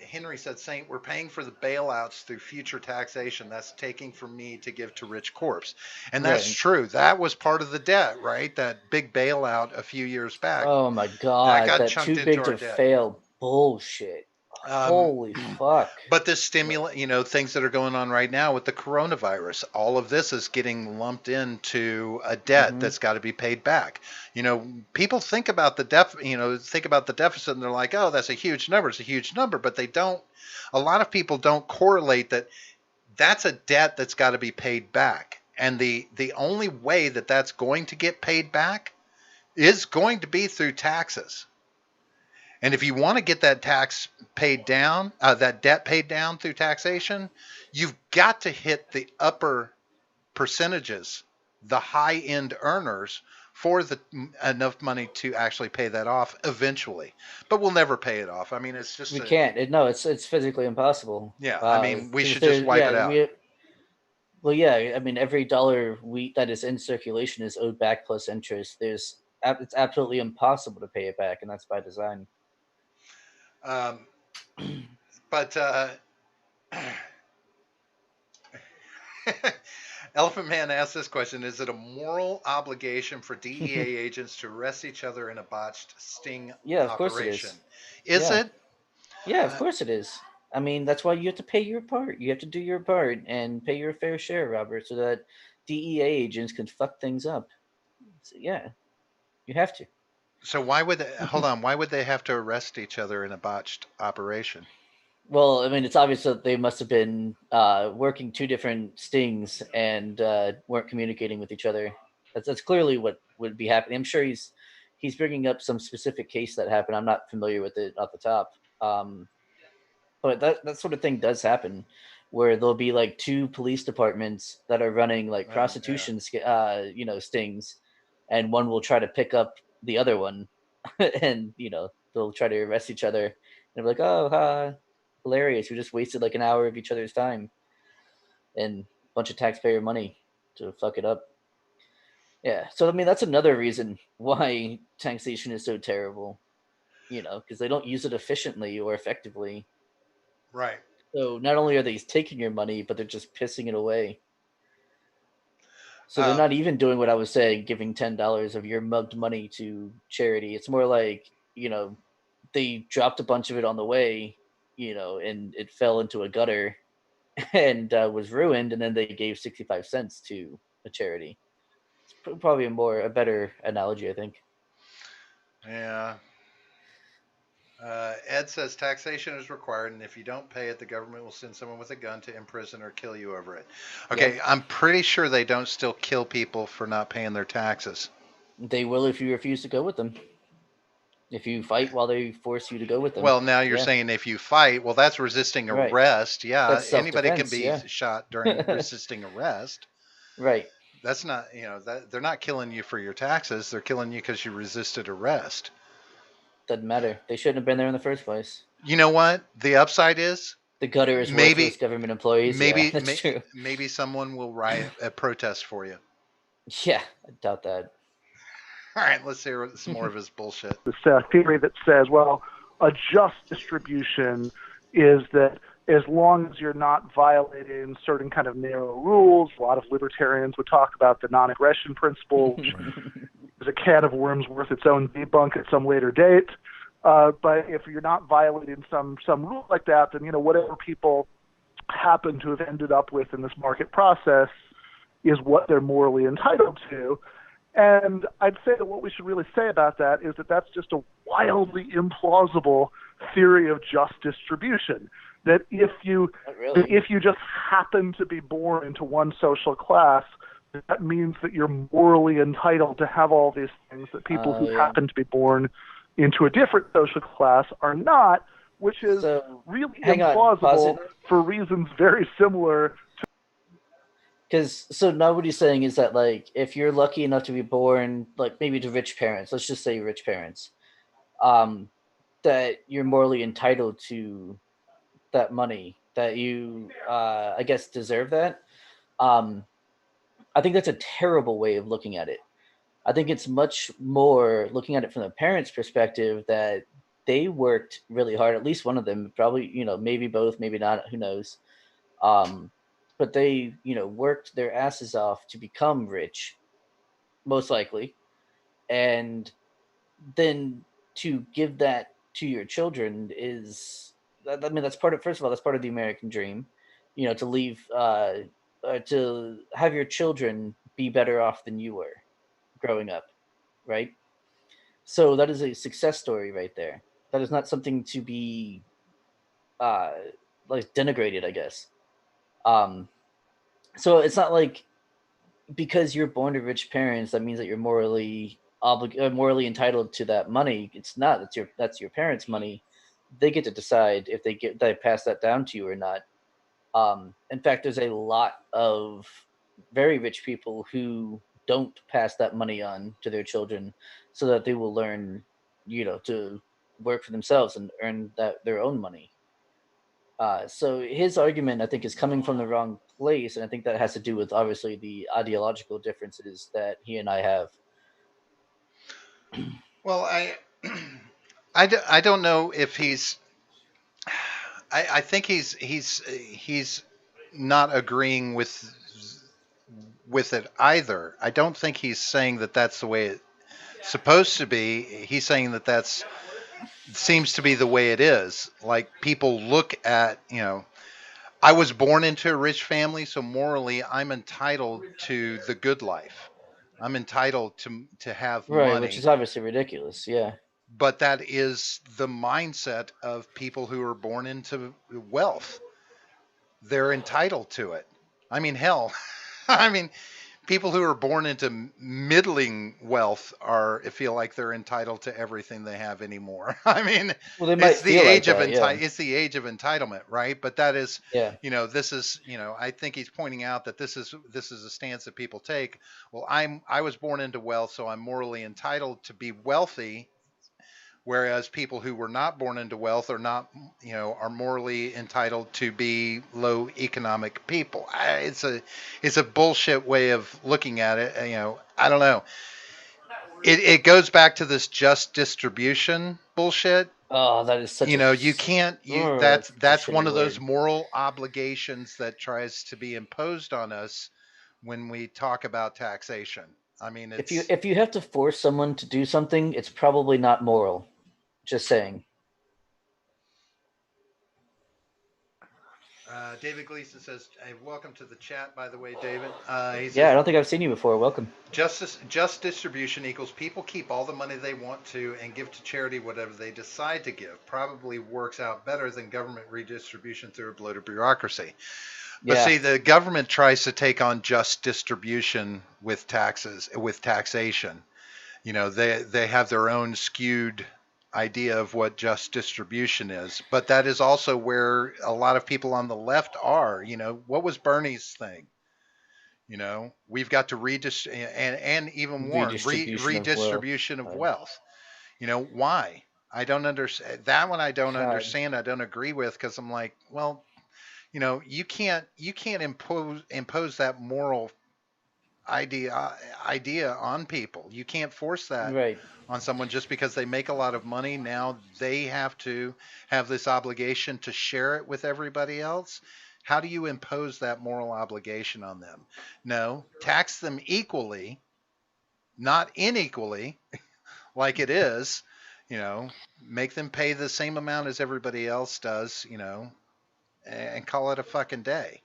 Henry said, "Saint, we're paying for the bailouts through future taxation. That's taking from me to give to rich corps," and that's Right. true. That was part of the debt, right? That big bailout a few years back Oh my that god, got that chunked too into big our to debt. fail bullshit. Um, Holy fuck. But this stimulant, things that are going on right now with the coronavirus, all of this is getting lumped into a debt Mm-hmm. that's got to be paid back. People think about the deficit, and they're like, "Oh, that's a huge number. It's a huge number," but they don't. A lot of people don't correlate that that's a debt that's got to be paid back, and the only way that that's going to get paid back is going to be through taxes. And if you want to get that tax paid down, that debt paid down through taxation, you've got to hit the upper percentages, the high end earners, for enough money to actually pay that off eventually. But we'll never pay it off. I mean, it's just We can't. No, it's physically impossible. yeah. I mean, we Because should just wipe it out. yeah. I mean, every dollar that is in circulation is owed back plus interest. It's absolutely impossible to pay it back, and that's by design. Um, but Elephant Man asked this question: is it a moral obligation for DEA agents to arrest each other in a botched sting Yeah, of course it operation? is. Is Yeah, it? yeah, of Uh, course it is. I mean, that's why you have to pay your part. You have to do your part and pay your fair share, Robert, so that DEA agents can fuck things up. So, yeah, you have to. so why would hold on? Why would they have to arrest each other in a botched operation? Well, I mean, it's obvious that they must have been working two different stings and weren't communicating with each other. That's clearly what would be happening. I'm sure he's bringing up some specific case that happened. I'm not familiar with it off the top, but that sort of thing does happen, where there'll be like two police departments that are running like Oh yeah. prostitution, stings, and one will try to pick up the other one, and they'll try to arrest each other. And they're like, "Oh, hilarious! We just wasted like an hour of each other's time and a bunch of taxpayer money to fuck it up." Yeah, so I mean that's another reason why taxation is so terrible. Because they don't use it efficiently or effectively. Right. So not only are they taking your money, but they're just pissing it away. So they're Uh, not even doing what I was saying, giving $10 of your mugged money to charity. It's more like they dropped a bunch of it on the way, and it fell into a gutter, and was ruined, and then they gave 65 cents to a charity. It's probably a better analogy, I think. Yeah. Ed says taxation is required, and if you don't pay it, the government will send someone with a gun to imprison or kill you over it. Okay, Yep. I'm pretty sure they don't still kill people for not paying their taxes. They will if you refuse to go with them. If you fight while they force you to go with them. Well, now you're Yeah. saying if you fight, well, that's resisting Right. arrest. Yeah, That's anybody can self-defense. be Yeah. shot during resisting arrest. Right. That's not, that they're not killing you for your taxes. They're killing you because you resisted arrest. Doesn't matter. They shouldn't have been there in the first place. You know what? The upside is The gutter is worthless maybe, government employees. Yeah, maybe, that's true. maybe someone will riot a protest for you. Yeah, I doubt that. All right, let's hear some more of his bullshit. This theory that says, well, a just distribution is that as long as you're not violating certain kind of narrow rules, a lot of libertarians would talk about the non-aggression principle, which is a can of worms worth its own debunk at some later date. But if you're not violating some rule like that, then whatever people happen to have ended up with in this market process is what they're morally entitled to. And I'd say that what we should really say about that is that that's just a wildly implausible theory of just distribution. That if you just happen to be born into one social class, that means that you're morally entitled to have all these things that people who happen to be born into a different social class are not, which is really implausible for reasons very similar. Because now what he's saying is that, like, if you're lucky enough to be born, like, maybe to rich parents, let's just say rich parents, that you're morally entitled to that money, that you, I guess, deserve that. I think that's a terrible way of looking at it. I think it's much more looking at it from the parents' perspective that they worked really hard. At least one of them, probably, maybe both, maybe not, who knows. But they, worked their asses off to become rich, most likely. And then to give that to your children is, I mean, that's part of, first of all, that's part of the American dream, to leave, to have your children be better off than you were growing up, right? So that is a success story right there. That is not something to be, uh, like, denigrated, I guess. So it's not like because you're born to rich parents that means that you're morally morally entitled to that money. It's not. That's your parents' money. They get to decide if they pass that down to you or not. In fact, there's a lot of very rich people who don't pass that money on to their children, so that they will learn, to work for themselves and earn their own money. So his argument, I think, is coming from the wrong place, and I think that has to do with obviously the ideological differences that he and I have. Well, I don't know if he's. I think he's not agreeing with it either. I don't think he's saying that that's the way it's supposed to be. He's saying that that's seems to be the way it is. Like people look at, I was born into a rich family, so morally I'm entitled to the good life. I'm entitled to have Right, which money. is obviously ridiculous. Yeah. But that is the mindset of people who are born into wealth. They're entitled to it. I mean, hell, I mean, people who are born into middling wealth feel like they're entitled to everything they have anymore. I mean, well, they might feel like that, yeah. It's the age of entitlement, right? But that is, yeah. This is, I think he's pointing out that this is a stance that people take. Well, I was born into wealth, so I'm morally entitled to be wealthy. Whereas people who were not born into wealth are not, are morally entitled to be low economic people. It's a bullshit way of looking at it. I don't know. It goes back to this just distribution bullshit. Oh, that is such you can't. That's one of those word. moral obligations that tries to be imposed on us when we talk about taxation. I mean, if you have to force someone to do something, it's probably not moral. Just saying. David Gleason says, hey, welcome to the chat, by the way, David. He Yeah, says, I don't think I've seen you before. Welcome. just distribution equals people keep all the money they want to and give to charity whatever they decide to give. Probably works out better than government redistribution through a bloated bureaucracy. But Yeah. see, the government tries to take on just distribution with taxation. You know, they have their own skewed idea of what just distribution is. But that is also where a lot of people on the left are. You know, what was Bernie's thing? You know, we've got to and even Warren Redistribution of wealth. redistribution of wealth. You know, why? I don't understand that one. I don't God. understand. I don't agree with because I'm like, well, you know, you can't impose that moral idea on people. You can't force that Right. on someone just because they make a lot of money. Now they have to have this obligation to share it with everybody else. How do you impose that moral obligation on them? No, tax them equally, not unequally, like it is. You know, make them pay the same amount as everybody else does. You know, and call it a fucking day.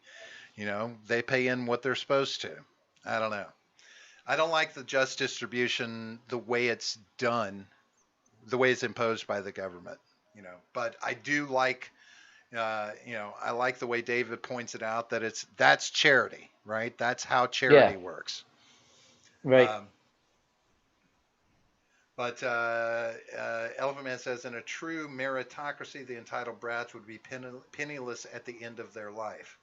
You know, they pay in what they're supposed to. I don't know. I don't like the just distribution the way it's done, the way it's imposed by the government. You know, but I do like, you know, I like the way David points it out that that's charity, right? That's how charity Yeah. works. Right. But Elephant Man says, in a true meritocracy, the entitled brats would be penniless at the end of their life.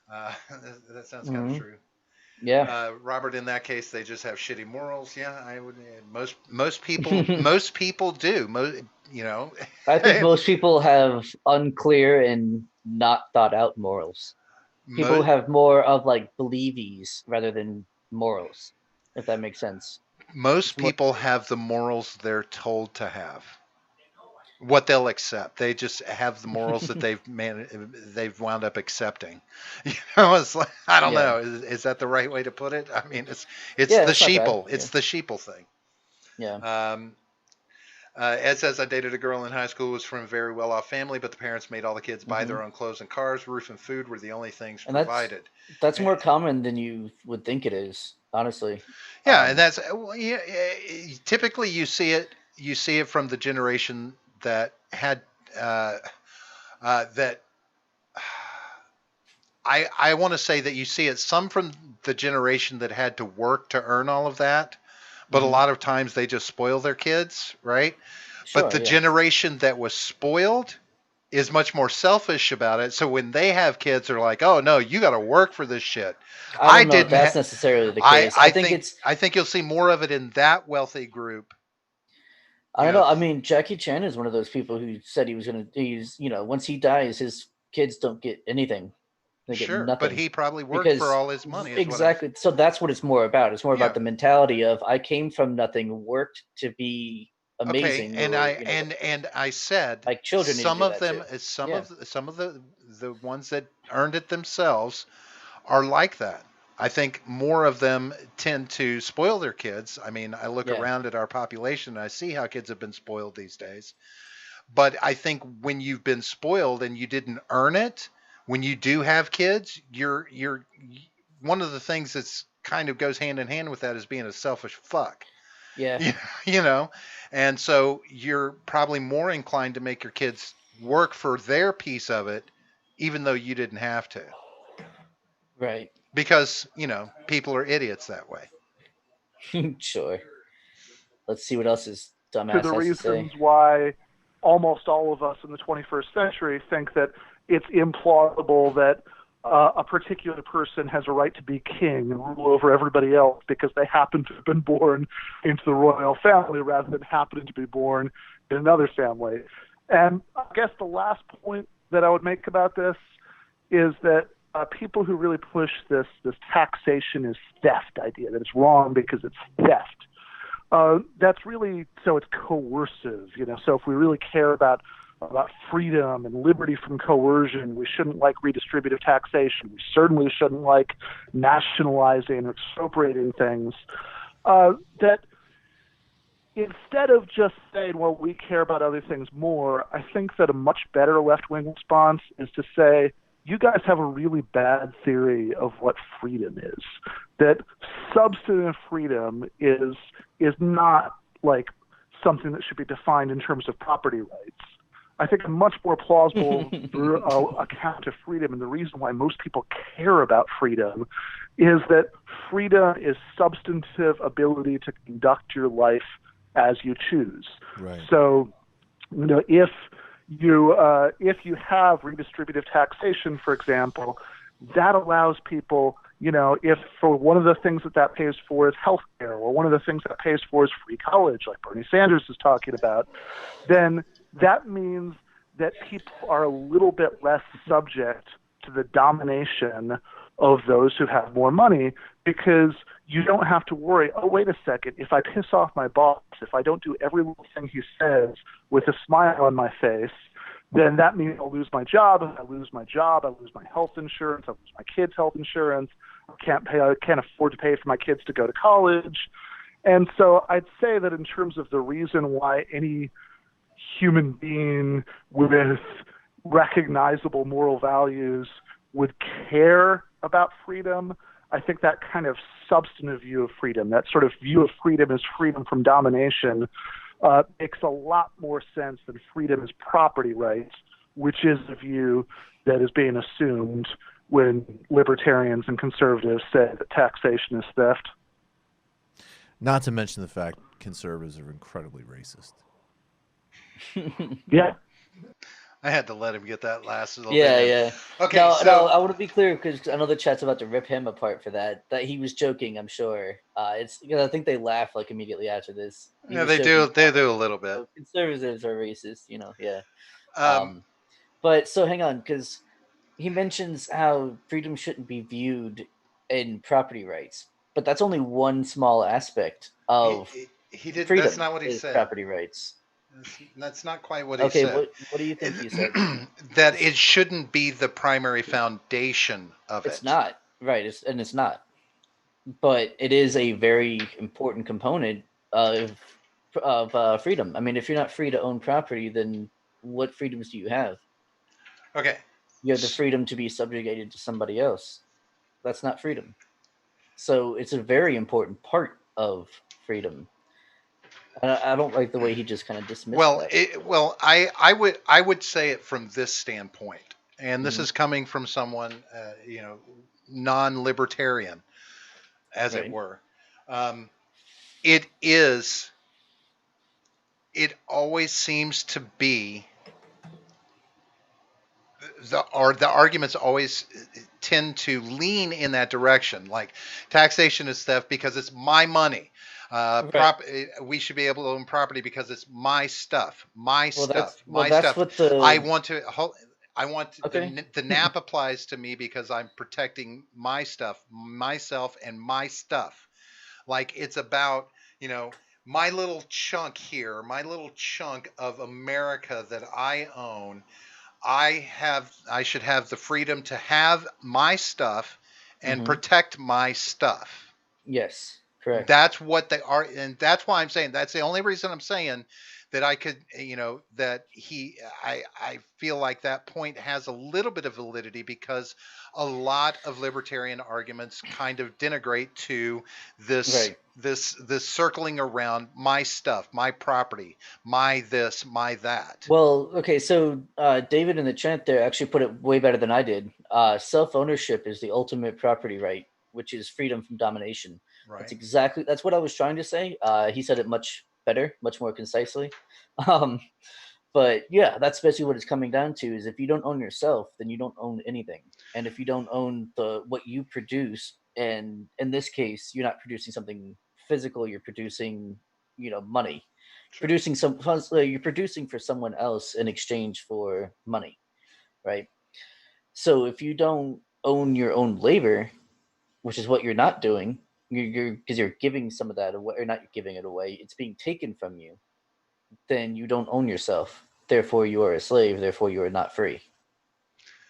That sounds kind of true. Yeah. Robert, in that case, they just have shitty morals. Yeah, I would. Most people do. You know. I think most people have unclear and not thought out morals. People have more of like believies rather than morals, if that makes sense. Most It's more, people have the morals they're told to have. What they'll accept. They just have the morals that they've wound up accepting. You know, it's like, I don't yeah. know. Is that the right way to put it? I mean, it's Yeah, the that's not bad. sheeple. It's the sheeple thing. Yeah. Ed says, I dated a girl in high school who was from a very well-off family, but the parents made all the kids buy their own clothes and cars. Roof and food were the only things And provided. that's more common than you would think it is, honestly. Yeah, and that's typically you see it from the generation that had that. I want to say that you see it some from the generation that had to work to earn all of that, but a lot of times they just spoil their kids, right? Sure, but the yeah. generation that was spoiled is much more selfish about it. So when they have kids, they're like, "Oh no, you got to work for this shit." I don't know if that's necessarily the case. I think you'll see more of it in that wealthy group. I don't know. I mean, Jackie Chan is one of those people who said he was going to. You know, once he dies, his kids don't get anything. They get Sure, nothing. but he probably worked for all his money. Exactly. So that's what it's more about. It's more about the mentality of I came from nothing, worked to be amazing. Okay, and I said like children. Some of them, some of the ones that earned it themselves are like that. I think more of them tend to spoil their kids. I mean, I look around at our population and I see how kids have been spoiled these days. But I think when you've been spoiled and you didn't earn it, when you do have kids, you're one of the things that's kind of goes hand in hand with that is being a selfish fuck. Yeah. You know, and so you're probably more inclined to make your kids work for their piece of it, even though you didn't have to. Right. Because, you know, people are idiots that way. Sure. Let's see what else is dumbass has to say. To the reasons why almost all of us in the 21st century think that it's implausible that a particular person has a right to be king and rule over everybody else because they happen to have been born into the royal family rather than happening to be born in another family. And I guess the last point that I would make about this is that people who really push this taxation is theft idea, that it's wrong because it's theft. That's really, so it's coercive, you know. So if we really care about freedom and liberty from coercion, we shouldn't like redistributive taxation. We certainly shouldn't like nationalizing or expropriating things. That instead of just saying, well, we care about other things more, I think that a much better left-wing response is to say, you guys have a really bad theory of what freedom is. That substantive freedom is not like something that should be defined in terms of property rights. I think a much more plausible account of freedom, and the reason why most people care about freedom, is that freedom is substantive ability to conduct your life as you choose. Right. So, if you have redistributive taxation, for example, that allows people, if for one of the things that pays for is healthcare, or one of the things that pays for is free college, like Bernie Sanders is talking about, then that means that people are a little bit less subject to the domination of those who have more money, because you don't have to worry, oh, wait a second, if I piss off my boss, if I don't do every little thing he says with a smile on my face, then that means I'll lose my job. If I lose my job, I lose my health insurance, I lose my kids' health insurance, I can't afford to pay for my kids to go to college. And so I'd say that in terms of the reason why any human being with recognizable moral values would care about freedom, I think that kind of substantive view of freedom, that sort of view of freedom as freedom from domination, makes a lot more sense than freedom as property rights, which is the view that is being assumed when libertarians and conservatives say that taxation is theft. Not to mention the fact conservatives are incredibly racist. Yeah. I had to let him get that last little Yeah, bit in. yeah. Okay, No, so I want to be clear because I know the chat's about to rip him apart for that. That he was joking, I'm sure. It's because I think they laugh like immediately after this. He yeah, was they do. joking. They do a little bit. So conservatives are racist, yeah. Um, But so hang on, because he mentions how freedom shouldn't be viewed in property rights, but that's only one small aspect of he did. freedom. That's not what he Is said. property rights. That's not quite what he Okay, said. what do you think he said? That it shouldn't be the primary foundation of It's it. not right. It's not. But it is a very important component of freedom. I mean, if you're not free to own property, then what freedoms do you have? Okay. You have the freedom to be subjugated to somebody else. That's not freedom. So it's a very important part of freedom. I don't like the way he just kind of dismissed Well, that. I would say it from this standpoint, and this Mhm. is coming from someone, non-libertarian, as it Right. were. It is. It always seems to be the arguments always tend to lean in that direction. Like taxation is theft because it's my money. Right. We should be able to own property because it's my stuff, my Well, stuff, my that's stuff. what the I want to. I want okay. the NAP applies to me because I'm protecting my stuff, myself, and my stuff. Like it's about my little chunk here, my little chunk of America that I own. I should have the freedom to have my stuff and Hmm. protect my stuff. Yes, correct. That's what they are, and that's why I'm saying that's the only reason I'm saying that I could, that I feel like that point has a little bit of validity because a lot of libertarian arguments kind of denigrate to this Right. this circling around my stuff, my property, my this, my that. Well, okay, so David in the chat there actually put it way better than I did. Self-ownership is the ultimate property right, which is freedom from domination. Right. That's what I was trying to say. He said it much better, much more concisely. Um, but yeah, that's basically what it's coming down to is if you don't own yourself, then you don't own anything. And if you don't own what you produce, and in this case, you're not producing something physical, you're producing, money. Sure. Producing you're producing for someone else in exchange for money, right? So if you don't own your own labor, which is what you're not doing, you're because you're giving some of that away, or not giving it away, it's being taken from you, then you don't own yourself. Therefore, you are a slave. Therefore, you are not free.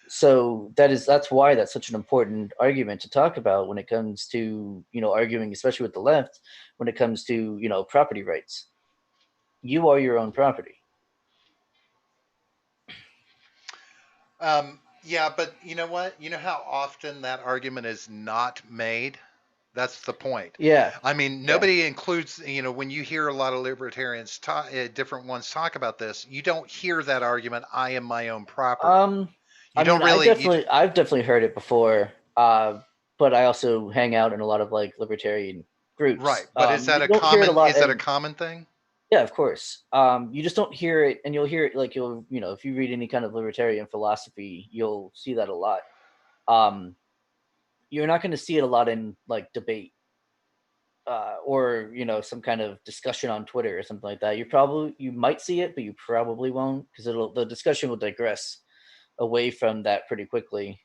So that's why that's such an important argument to talk about when it comes to arguing, especially with the left, when it comes to property rights. You are your own property. Yeah, but you know what? You know how often that argument is not made? That's the point. Yeah, I mean, yeah. nobody includes, when you hear a lot of libertarians talk, different ones talk about this, you don't hear that argument, I am my own property. Um, You I mean, don't really, you, I've definitely heard it before. But I also hang out in a lot of like libertarian right. groups. But is that You don't hear it a lot is that a in. common thing? Yeah, of course. You just don't hear it, and you'll hear it like if you read any kind of libertarian philosophy, you'll see that a lot. Um, you're not going to see it a lot in like debate, or some kind of discussion on Twitter or something like that. You might see it, but you probably won't because the discussion will digress away from that pretty quickly.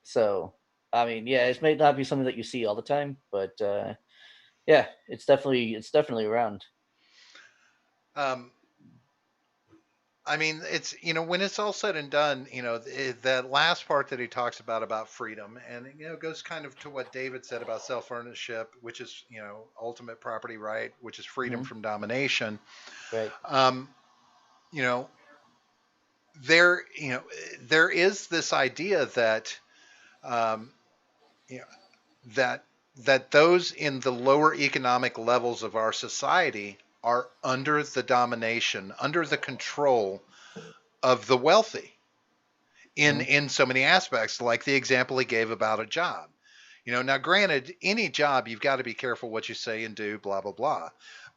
So, I mean, yeah, it may not be something that you see all the time, but yeah, it's definitely around. Um, I mean, it's, when it's all said and done, that last part that he talks about freedom, and, goes kind of to what David said about self ownership, which is, ultimate property right, which is freedom Hmm. from domination. Right. Um, you know, there is this idea that, um, you know, that those in the lower economic levels of our society are under the domination, under the control of the wealthy in Hmm. so many aspects, like the example he gave about a job. Now granted, any job you've got to be careful what you say and do, blah blah blah.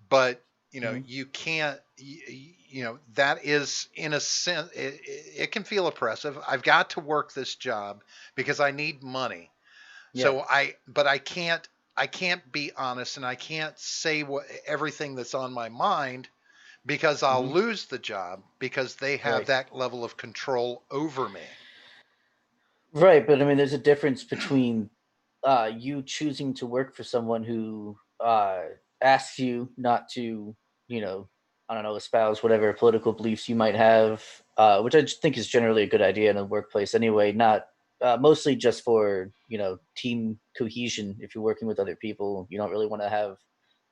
But Hmm. you can't. That is in a sense, it can feel oppressive. I've got to work this job because I need money. Yeah. But I can't be honest, and I can't say everything that's on my mind because I'll Hmm. lose the job because they have Right. that level of control over me. Right, but I mean, there's a difference between you choosing to work for someone who asks you not to, you know, I don't know, espouse whatever political beliefs you might have, which I just think is generally a good idea in a workplace anyway. Not mostly just for team cohesion. If you're working with other people, you don't really want to have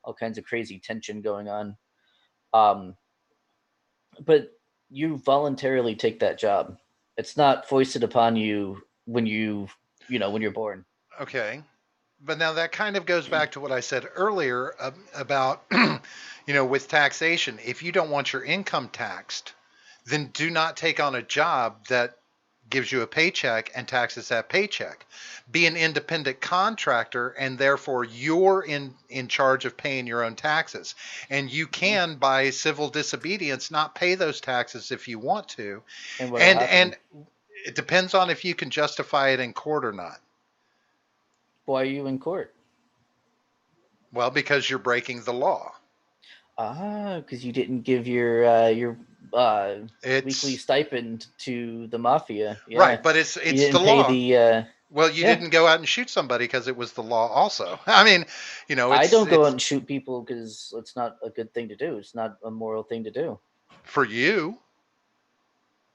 all kinds of crazy tension going on. Um, but you voluntarily take that job. It's not foisted upon you when you're born. Okay. But now that kind of goes back to what I said earlier about, with taxation. If you don't want your income taxed, then do not take on a job that gives you a paycheck and taxes that paycheck. Be an independent contractor, and therefore you're in charge of paying your own taxes. And you Mhm. can, by civil disobedience, not pay those taxes if you want to. And what'll And happen? it depends on if you can justify it in court or not. Why are you in court? Well, because you're breaking the law. Because you didn't give your uh, weekly It's stipend to the mafia. right, Yeah, but it's you it's the didn't pay law. the. Well, you Yeah, didn't go out and shoot somebody because it was the law also. I mean, I it's don't go out it's and shoot people because it's not a good thing to do. It's not a moral thing to do. for you,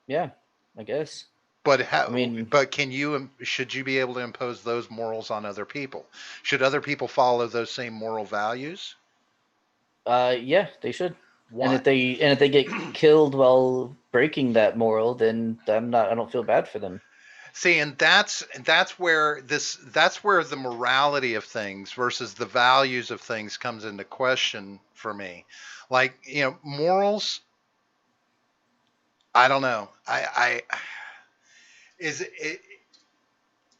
Yeah, I guess. but I how, mean, but should you be able to impose those morals on other people? Should other people follow those same moral values? yeah, they should. And Why? if they get killed while breaking that moral, then I don't feel bad for them. See, and that's where the morality of things versus the values of things comes into question for me. Like, morals, I don't know. I is it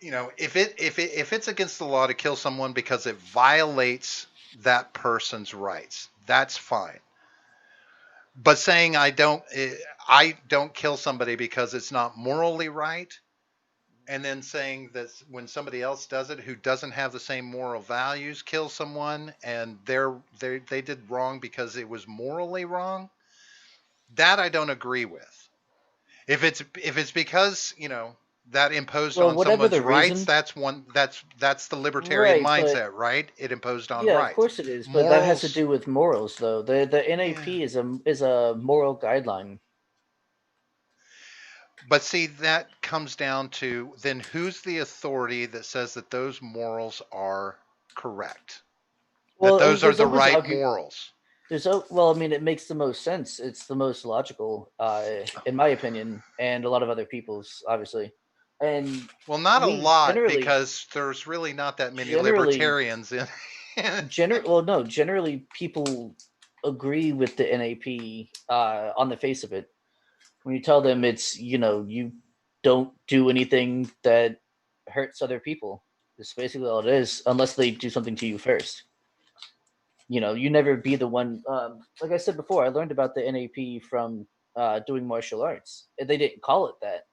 if it's against the law to kill someone because it violates that person's rights, that's fine. But saying I don't kill somebody because it's not morally right, and then saying that when somebody else does it who doesn't have the same moral values kills someone and they did wrong because it was morally wrong, that I don't agree with. If it's because that imposed Well, on whatever someone's the rights, reason, that's the libertarian right? But mindset, right? It imposed on yeah, of rights. course it is. But that has to Morals, do with morals, though. The yeah. NAP is a moral guideline. But see, that comes down to then who's the authority that says that those morals are correct, that Well, I mean, those are the right morals. well, I mean, it makes the most sense. It's the most logical, in my opinion, and a lot of other people's, obviously. And Well, not a we lot generally, because there's really not that many generally, libertarians in. well, no, generally people agree with the NAP on the face of it. When you tell them it's, you don't do anything that hurts other people. It's basically all it is, unless they do something to you first. You never be the one. Like I said before, I learned about the NAP from doing martial arts. They didn't call it that,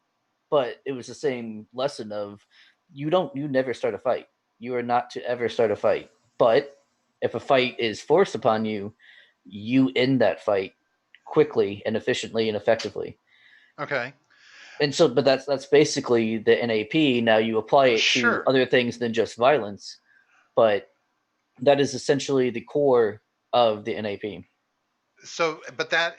but it was the same lesson of you never start a fight. You are not to ever start a fight. But if a fight is forced upon you, you end that fight quickly and efficiently and effectively. Okay. And so, but that's basically the NAP. Now you apply it to Sure. other things than just violence, but that is essentially the core of the NAP. So, but that,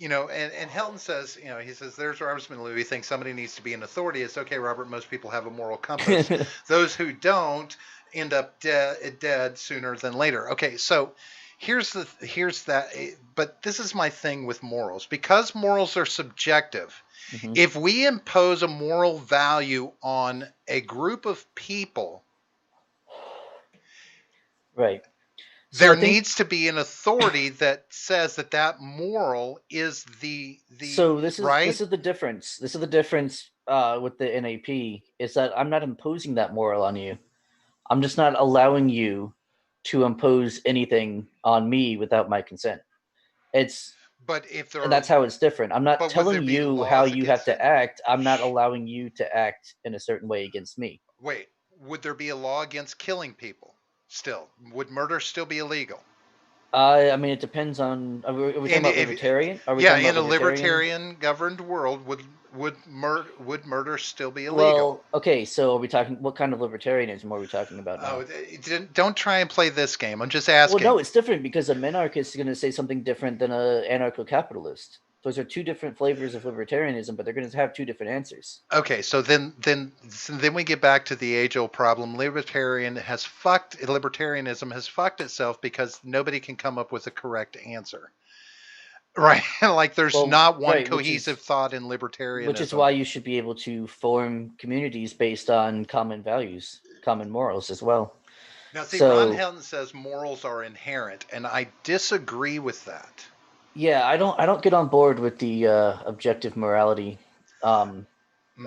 and Helton says, he says, there's Robert Smith He thinks somebody needs to be an authority. It's okay, Robert. Most people have a moral compass. Those who don't end up dead sooner than later. Okay, so here's that. But this is my thing with morals. Because morals are subjective, Mhm. if we impose a moral value on a group of people, Right. So there I think needs to be an authority that says that moral is the so. This is right. this is the difference. This is the difference with the NAP is that I'm not imposing that moral on you. I'm just not allowing you to impose anything on me without my consent. It's But if there And are, that's how it's different. I'm not but would there telling be you how laws you have against to it? act. I'm not Shh. allowing you to act in a certain way against me. Wait, would there be a law against killing people? Still, would murder still be illegal? I mean, it depends on. Are we talking And about if, libertarian? Are we yeah, talking in about a libertarian? libertarian governed world, would murder still be illegal? Well, okay. So, are we talking? What kind of libertarianism are we talking about Oh, now? don't try and play this game. I'm just Well, asking. no, it's different because a minarchist is going to say something different than a anarcho-capitalist. Those are two different flavors of libertarianism, but they're going to have two different answers. Okay, so then we get back to the age-old problem. Libertarianism has fucked itself because nobody can come up with a correct answer. Right? Like there's Well, not one right, cohesive thought in which is libertarianism. why you should be able to form communities based on common values, common morals as well. Now, see, Ron So, Helton says morals are inherent, and I disagree with that. yeah, I don't get on board with the objective morality. Um,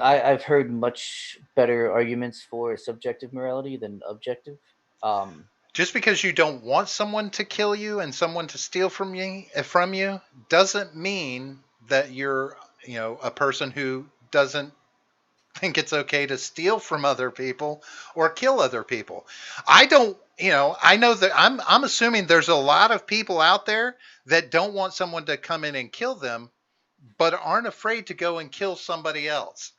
I've heard much better arguments for subjective morality than objective. Um, Just because you don't want someone to kill you and someone to steal from you doesn't mean that you're, a person who doesn't think it's okay to steal from other people or kill other people. I don't, I know that I'm assuming there's a lot of people out there that don't want someone to come in and kill them, but aren't afraid to go and kill somebody else.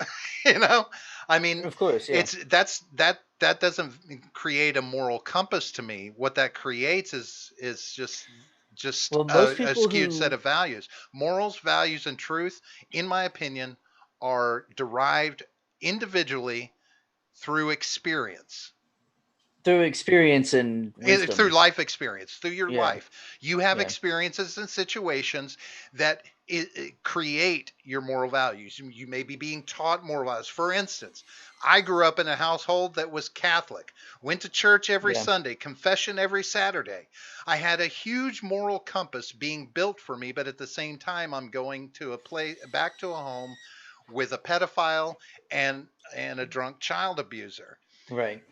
you know, I mean, of course, yeah. that doesn't create a moral compass to me. What that creates is just Well, most a people skewed set who of values. Morals, values, and truth, in my opinion, are derived individually through experience. through experience and Through wisdom, life experience, through your yeah, life, you have yeah, experiences and situations that create your moral values. You may be being taught moral values. For instance, I grew up in a household that was Catholic, went to church every yeah, Sunday, confession every Saturday. I had a huge moral compass being built for me, but at the same time, I'm going to back to a home with a pedophile and a drunk child abuser. right,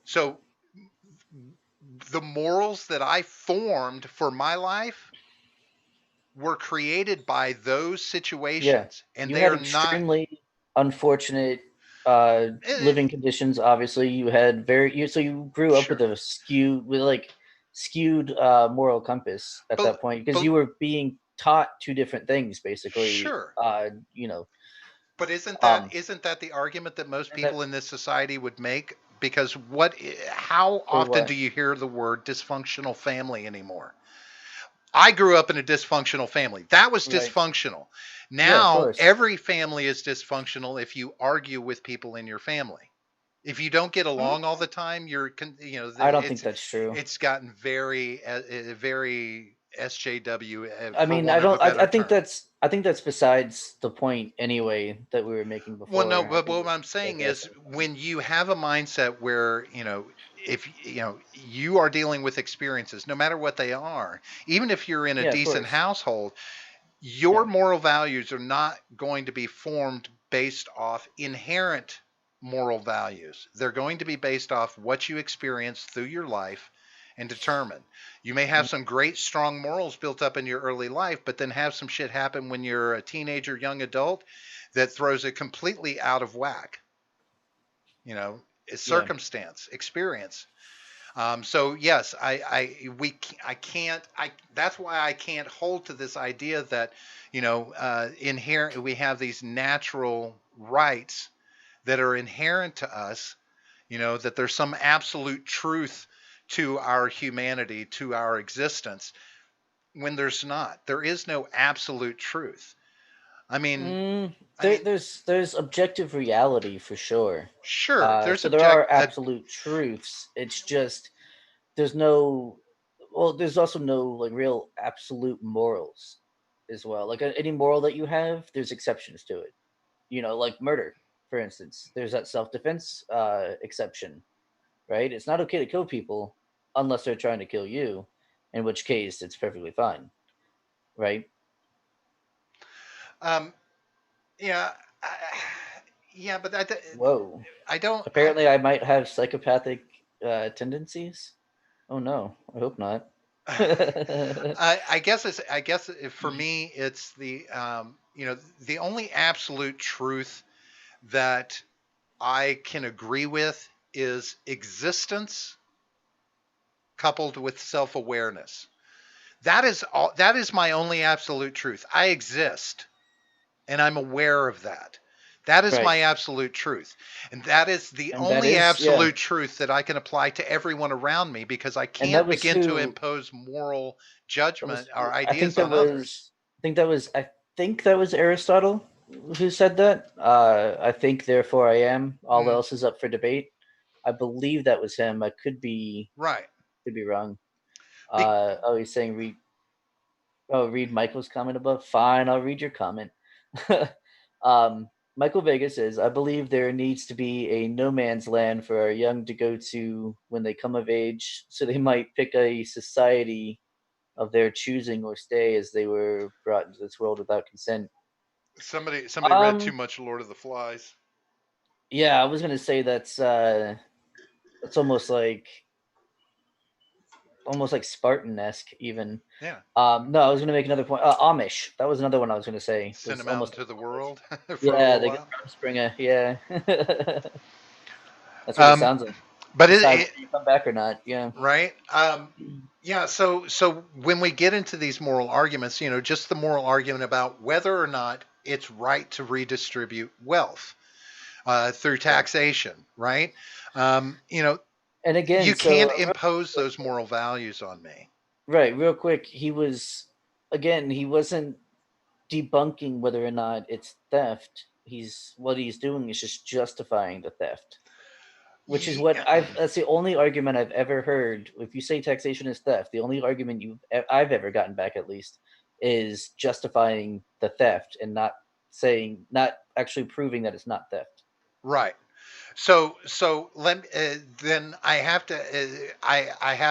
So the morals that I formed for my life were created by those yeah. situations, and You they had are not. extremely unfortunate eh, living conditions. Obviously, you had so you grew up with sure, a skewed moral compass at but that point because but you were being taught two different things basically. sure. But isn't that Um, isn't that the argument that most and that people in this society would make? Because how for often do what? you hear the word dysfunctional family anymore? I grew up in a dysfunctional family. That was Right. dysfunctional. Yeah, of Now course. every family is dysfunctional if you argue with people in your family. If you don't get Mm, along all the time, I don't think it's that's true. gotten very SJW I for mean, I want of a don't. better term. I think that's besides the point anyway that we were making Well, no, before. I but think what we're I'm saying is digressing. when you have a mindset where, if you are dealing with experiences, no matter what they are, even if you're in a Yeah, of decent course. household, your Yeah. moral values are not going to be formed based off inherent moral values. They're going to be based off what you experience through your life and determine. You may have Mm. some great, strong morals built up in your early life, but then have some shit happen when you're a teenager, young adult that throws it completely out of whack. You know, it's Yeah. circumstance, experience. So yes, I can't. That's why I can't hold to this idea that, inherent. We have these natural rights that are inherent to us. That there's some absolute truth to our humanity, to our existence, when there's not. There is no absolute truth. I mean, Mm, I mean, there's objective reality for sure. sure, there's So there are object. absolute truths. It's just there's no. Well, there's also no like real absolute morals as well. Like any moral that you have, there's exceptions to it. Like murder, for instance. There's that self defense exception, right? It's not okay to kill people unless they're trying to kill you, in which case it's perfectly fine, right? Um, yeah, I, yeah, but Whoa. I don't. Apparently, I might have psychopathic tendencies. Oh no, I hope not. For me, it's the only absolute truth that I can agree with is existence coupled with self-awareness. That is all. That is my only absolute truth. I exist, and I'm aware of that. That is Right, my absolute truth. And that is the and that only is yeah, absolute truth that I can apply to everyone around me, because I and that can't was begin to who impose moral that judgment was. or I think ideas that on others. was. I think that was. I think that was Aristotle who said that. I think therefore I am. All Mm, else is up for debate. I believe that was him. I right. could be wrong. Be- Oh, he's saying read. Oh, read Michael's comment above. Fine, I'll read your comment. Michael Vega says, I believe there needs to be a no man's land for our young to go to when they come of age, so they might pick a society of their choosing or stay as they were brought into this world without consent. somebody read too Um, much Lord of the Flies. yeah, I was gonna say that's almost like Spartan esque even. Yeah. No, I was gonna make another point. Amish. That was another one I was gonna say. Send Was them out almost into like the Amish. world for a Yeah, little they get while. Springer. Yeah, that's what it Um, sounds like. but Decide whether you come back or not. Yeah. right. Yeah. So when we get into these moral arguments, just the moral argument about whether or not it's right to redistribute wealth through Yeah. taxation, right? Um, you know, And again, you so can't real impose quick, those moral values on me. right, real quick, he wasn't debunking whether or not it's theft. What he's doing is just justifying the theft, which is what Yeah, that's the only argument I've ever heard. If you say taxation is theft, the only argument I've ever gotten back at least is justifying the theft and not actually proving that it's not theft. right. So then I have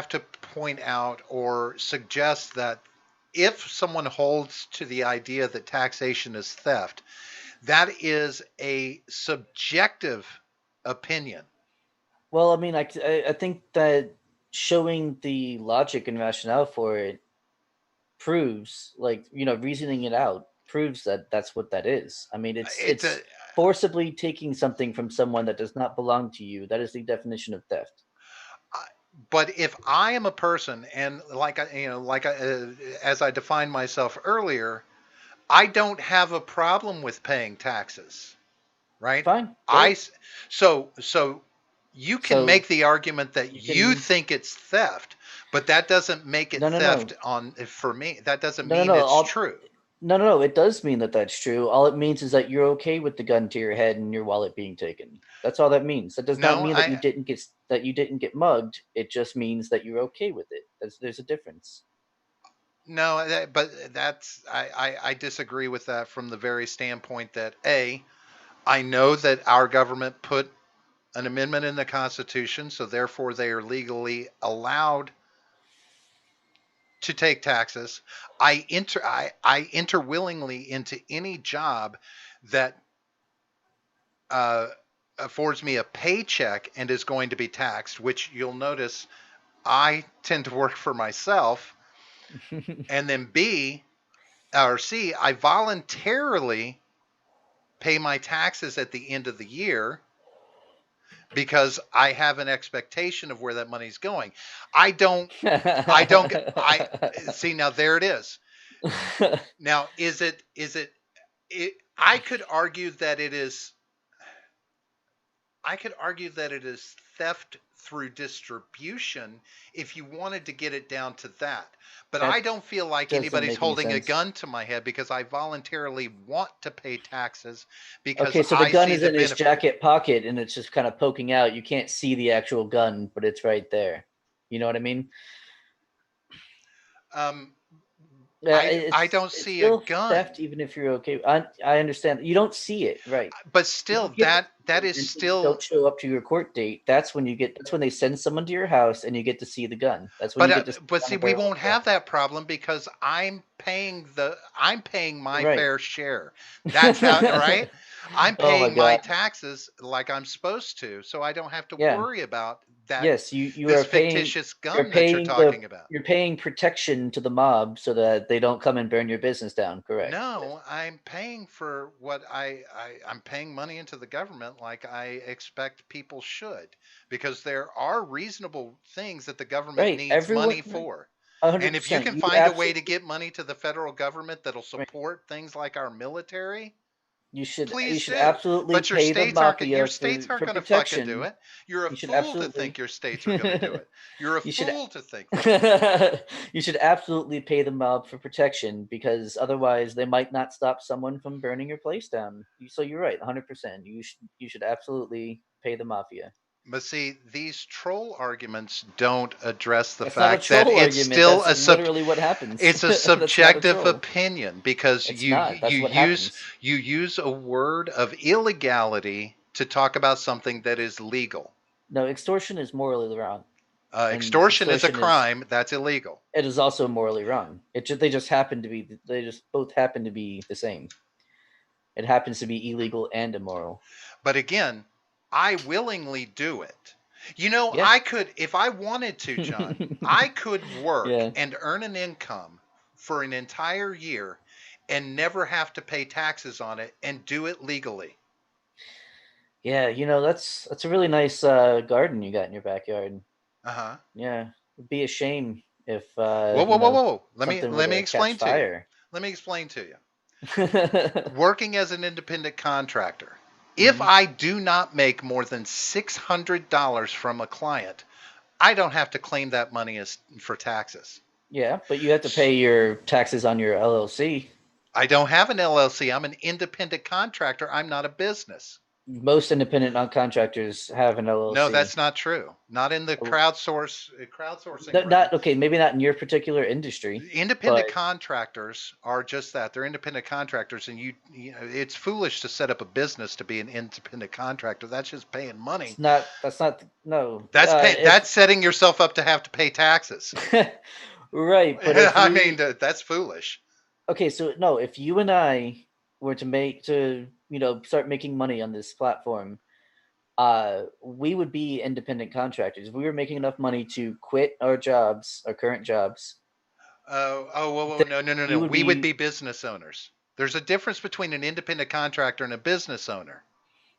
to point out or suggest that if someone holds to the idea that taxation is theft, that is a subjective opinion. Well, I mean, I think that showing the logic and rationale for it proves, like, reasoning it out proves that that's what that is. I mean, It's a it's forcibly taking something from someone that does not belong to you. That is the definition of theft. but if I am a person, and as I defined myself earlier, I don't have a problem with paying taxes, right? Fine, I great. s- so you can So make the argument that you you can think it's theft, but that doesn't make it no, no, theft no, on for me. That doesn't no, no, mean no. it's true. No, no, no. It does mean that that's true. All it means is that you're okay with the gun to your head and your wallet being taken. That's all that means. That does not No, mean that I you didn't get mugged. It just means that you're okay with it. There's a difference. No, but I disagree with that from the very standpoint that I know that our government put an amendment in the Constitution, so therefore they are legally allowed to take taxes. I enter willingly into any job that uh, affords me a paycheck and is going to be taxed, which you'll notice I tend to work for myself. And then B or C, I voluntarily pay my taxes at the end of the year because I have an expectation of where that money's going. I don't I see now there it is. Now it I could argue that it is I could argue that it is theft through distribution if you wanted to get it down to that. But I That don't feel like doesn't anybody's make any holding a sense. gun to my head because I voluntarily want to pay taxes because Okay, so the I gun see is the in his benefit. jacket pocket and it's just kind of poking out. You can't see the actual gun, but it's right there. You know what I mean? Um, Yeah, I don't it's see a still gun, theft, even if you're okay. I understand you don't see it, right? but You still don't get that is until you still. don't show up to your court date. That's when you get. That's when they send someone to your house and you get to see the gun. That's when But you get to see but the see, gun we barrel of won't the gun. have that problem because I'm paying my Right. fair share. That's how right. I'm Oh my paying my god. taxes like I'm supposed to, so I don't have to Yeah. worry about that Yes, you this are paying. fictitious You're gun that you're paying the. talking about. You're paying protection to the mob so that they don't come and burn your business down. Correct. Yes. No, I'm paying for what I'm paying money into the government like I expect people should because there are reasonable things that the government Right. needs Everyone. money Right. for. And if you 100%. can You find a way to absolutely. get money to the federal government that'll Right. support things like our military, You please should do. absolutely But pay the your mafia states aren't for going to fucking do protection. it. You're a You should fool to absolutely think your states are going to do it. You're a you should fool to think that. you should absolutely pay the mob for protection because otherwise they might not stop someone from burning your place down. So you're right, 100%. You should absolutely pay the mafia. But see, these troll arguments don't address the That's not a fact that troll it's argument. still That's literally what happens. it's a That's not a subjective troll. opinion because It's not. That's what happens. you use a word of illegality to talk about something that is legal. No, extortion is morally wrong, and Extortion is a extortion is crime that's illegal. it is also morally wrong. They just happen to be they just both happen to be the same. It happens to be illegal and immoral. But again, I willingly do it. You know, Yeah. I could, if I wanted to, John, I could work Yeah. and earn an income for an entire year and never have to pay taxes on it and do it legally. Yeah, that's a really nice garden you got in your backyard. Uh huh. Yeah. It'd be a shame if Whoa, whoa, whoa, whoa, whoa. something were Let me to catch explain to you. fire. Let me explain to you. Working as an independent contractor, if Mhm. I do not make more than $600 from a client, I don't have to claim that money as for taxes. Yeah, but you have to pay your taxes on your LLC. I don't have an LLC. I'm an independent contractor. I'm not a business. Most independent non-contractors have an No, LLC. that's not true. Not in the Oh, crowdsourcing realm. not okay, maybe not in your particular industry, Independent but contractors are just that. They're independent contractors, and you know, it's foolish to set up a business to be an independent contractor. That's just paying money. that's not no. That's setting yourself up to have to pay taxes. Right, but if I we mean, that's foolish. okay, so no, if you and I were to start making money on this platform, we would be independent contractors. If we were making enough money to quit our jobs, our current jobs, Whoa, whoa, then no, no, no, we no. would We would be be business owners. There's a difference between an independent contractor and a business owner.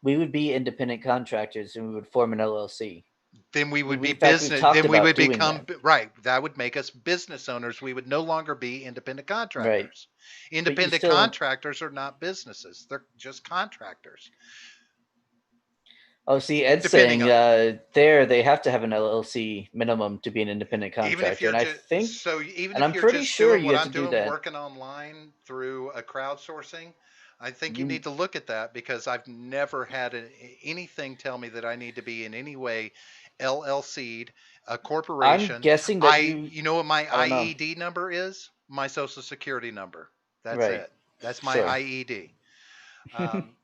we would be independent contractors and we would form an LLC. Then we would be In fact, we've business. talked Then we about would doing become that. right. That would make us business owners. We would no longer be independent Right. contractors. But you Independent still contractors are not businesses. They're just contractors. Oh, see, Ed's Depending saying on they have to have an LLC minimum to be an independent even if contractor, you're and I just think, so even and if I'm you're pretty just sure doing you what have to I'm do doing, that. working online through a crowdsourcing, I think you You, need to look at that because I've never had anything tell me that I need to be in any way LLC'd, a I'm corporation. guessing that You know what my I don't know. IED number is? my social security number. That's Right. it. That's my Sure. IED. Um,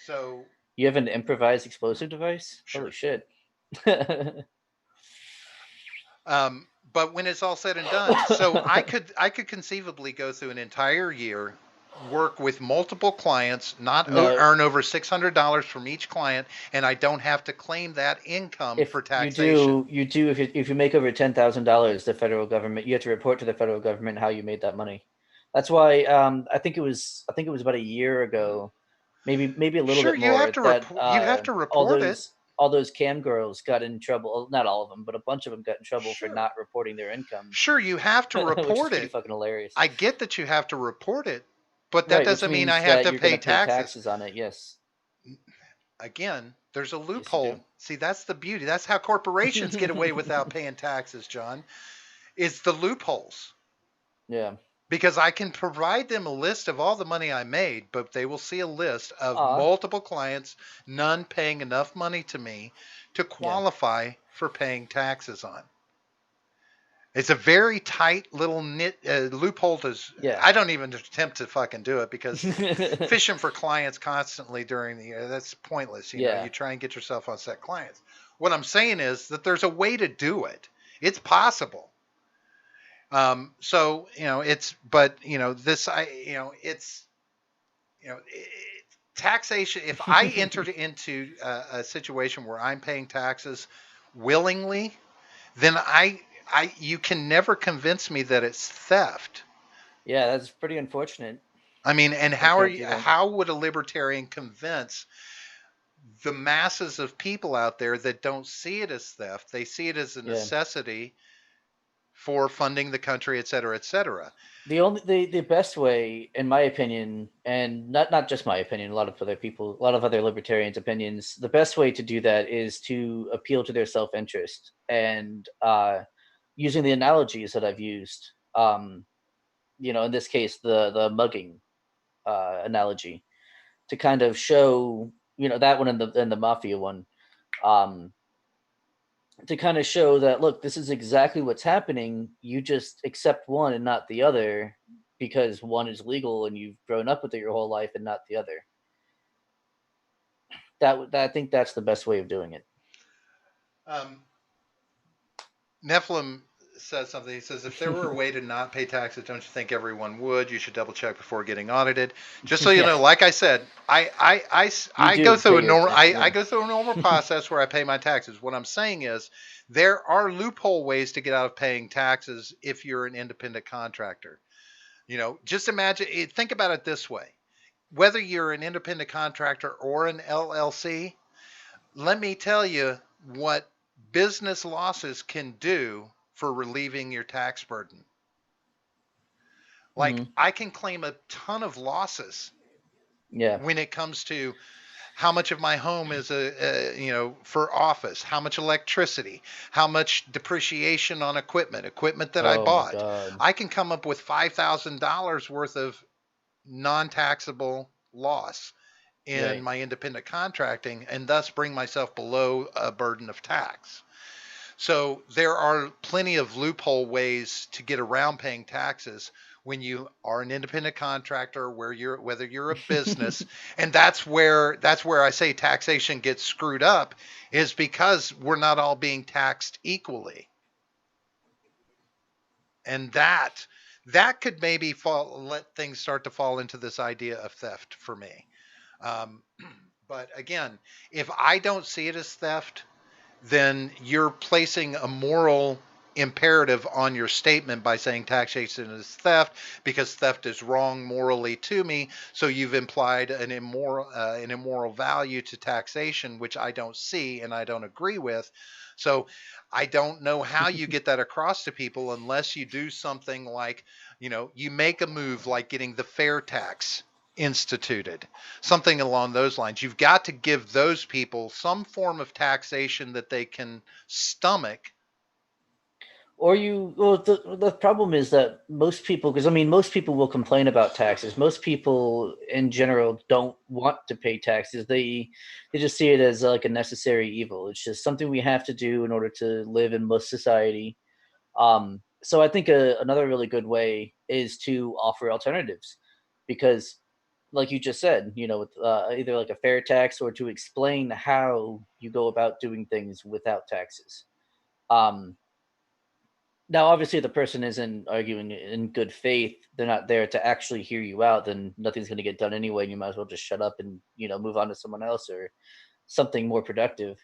so You have an improvised explosive device? Holy sure. shit. But when it's all said and done, so I could conceivably go through an entire year, work with multiple clients, not No, earn over $600 from each client, and I don't have to claim that income if for you taxation. do, if you make over $10,000, the federal government, you have to report to the federal government how you made that money. That's why I think it was about a year ago, maybe a little Sure, bit more, that you have to all report it. those cam girls got in trouble. Not all of them, but a bunch of them got in trouble for Sure. not reporting their income, Sure, you have to which is report pretty it. fucking hilarious. I get that you have to report it, but that Right, which doesn't mean I means have that to you're going pay to pay taxes. taxes on it. Yes, Again, there's a yes, you do. loophole. See, that's the beauty. That's how corporations get away without paying taxes, John, is the loopholes. Yeah. Because I can provide them a list of all the money I made, but they will see a list of Ah, multiple clients, none paying enough money to me to yeah, qualify for paying taxes on. It's a very tight little loophole. yeah. I don't even attempt to fucking do it because fishing for clients constantly during the year, that's pointless. Yeah. You try and get yourself on set clients. What I'm saying is that there's a way to do it. It's possible. So but this, it's, taxation. If I entered into a situation where I'm paying taxes willingly, then you can never convince me that it's theft. Yeah, that's pretty unfortunate. I mean, and You how are can't you? do that. How would a libertarian convince the masses of people out there that don't see it as theft? They see it as a Yeah. necessity for funding the country, et cetera, et cetera. The best way, in my opinion, and not just my opinion, a lot of other people, a lot of other libertarians' opinions, the best way to do that is to appeal to their self interest and using the analogies that I've used. In this case, the mugging analogy, to kind of show, that one and the mafia one, um, to kind of show that, look, this is exactly what's happening. You just accept one and not the other because one is legal and you've grown up with it your whole life and not the other. I think that's the best way of doing it. Um, Nephilim says something. He says, if there were a way to not pay taxes, don't you think everyone would? You should double check before getting audited. Just so you Yeah, know, like I said, you I go do through pay a your normal tax. I Yeah. go through a normal process where I pay my taxes. What I'm saying is there are loophole ways to get out of paying taxes if you're an independent contractor. Just imagine, think about it this way. Whether you're an independent contractor or an LLC, let me tell you what business losses can do for relieving your tax burden. Like, Hmm. I can claim a ton of losses Yeah. when it comes to how much of my home is for office, how much electricity, how much depreciation on equipment that I Oh my bought. god. I can come up with $5,000 worth of non-taxable loss in Right. my independent contracting and thus bring myself below a burden of tax. So there are plenty of loophole ways to get around paying taxes when you are an independent contractor, whether you're a business, and that's where I say taxation gets screwed up, is because we're not all being taxed equally. And that could maybe let things start to fall into this idea of theft for me. Um, but again, if I don't see it as theft, then you're placing a moral imperative on your statement by saying taxation is theft because theft is wrong morally to me. So you've implied an immoral value to taxation, which I don't see and I don't agree with. So I don't know how you get that across to people unless you do something like, you make a move like getting the fair tax instituted, something along those lines. You've got to give those people some form of taxation that they can stomach. Well, the problem is that most people, because I mean, most people will complain about taxes. Most people in general don't want to pay taxes. They just see it as like a necessary evil. It's just something we have to do in order to live in most society. So I think another really good way. is to offer alternatives, because, like you just said, with either like a fair tax or to explain how you go about doing things without taxes. Um, Now, obviously, the person isn't arguing in good faith. They're not there to actually hear you out. Then nothing's going to get done anyway. And you might as well just shut up and move on to someone else or something more productive.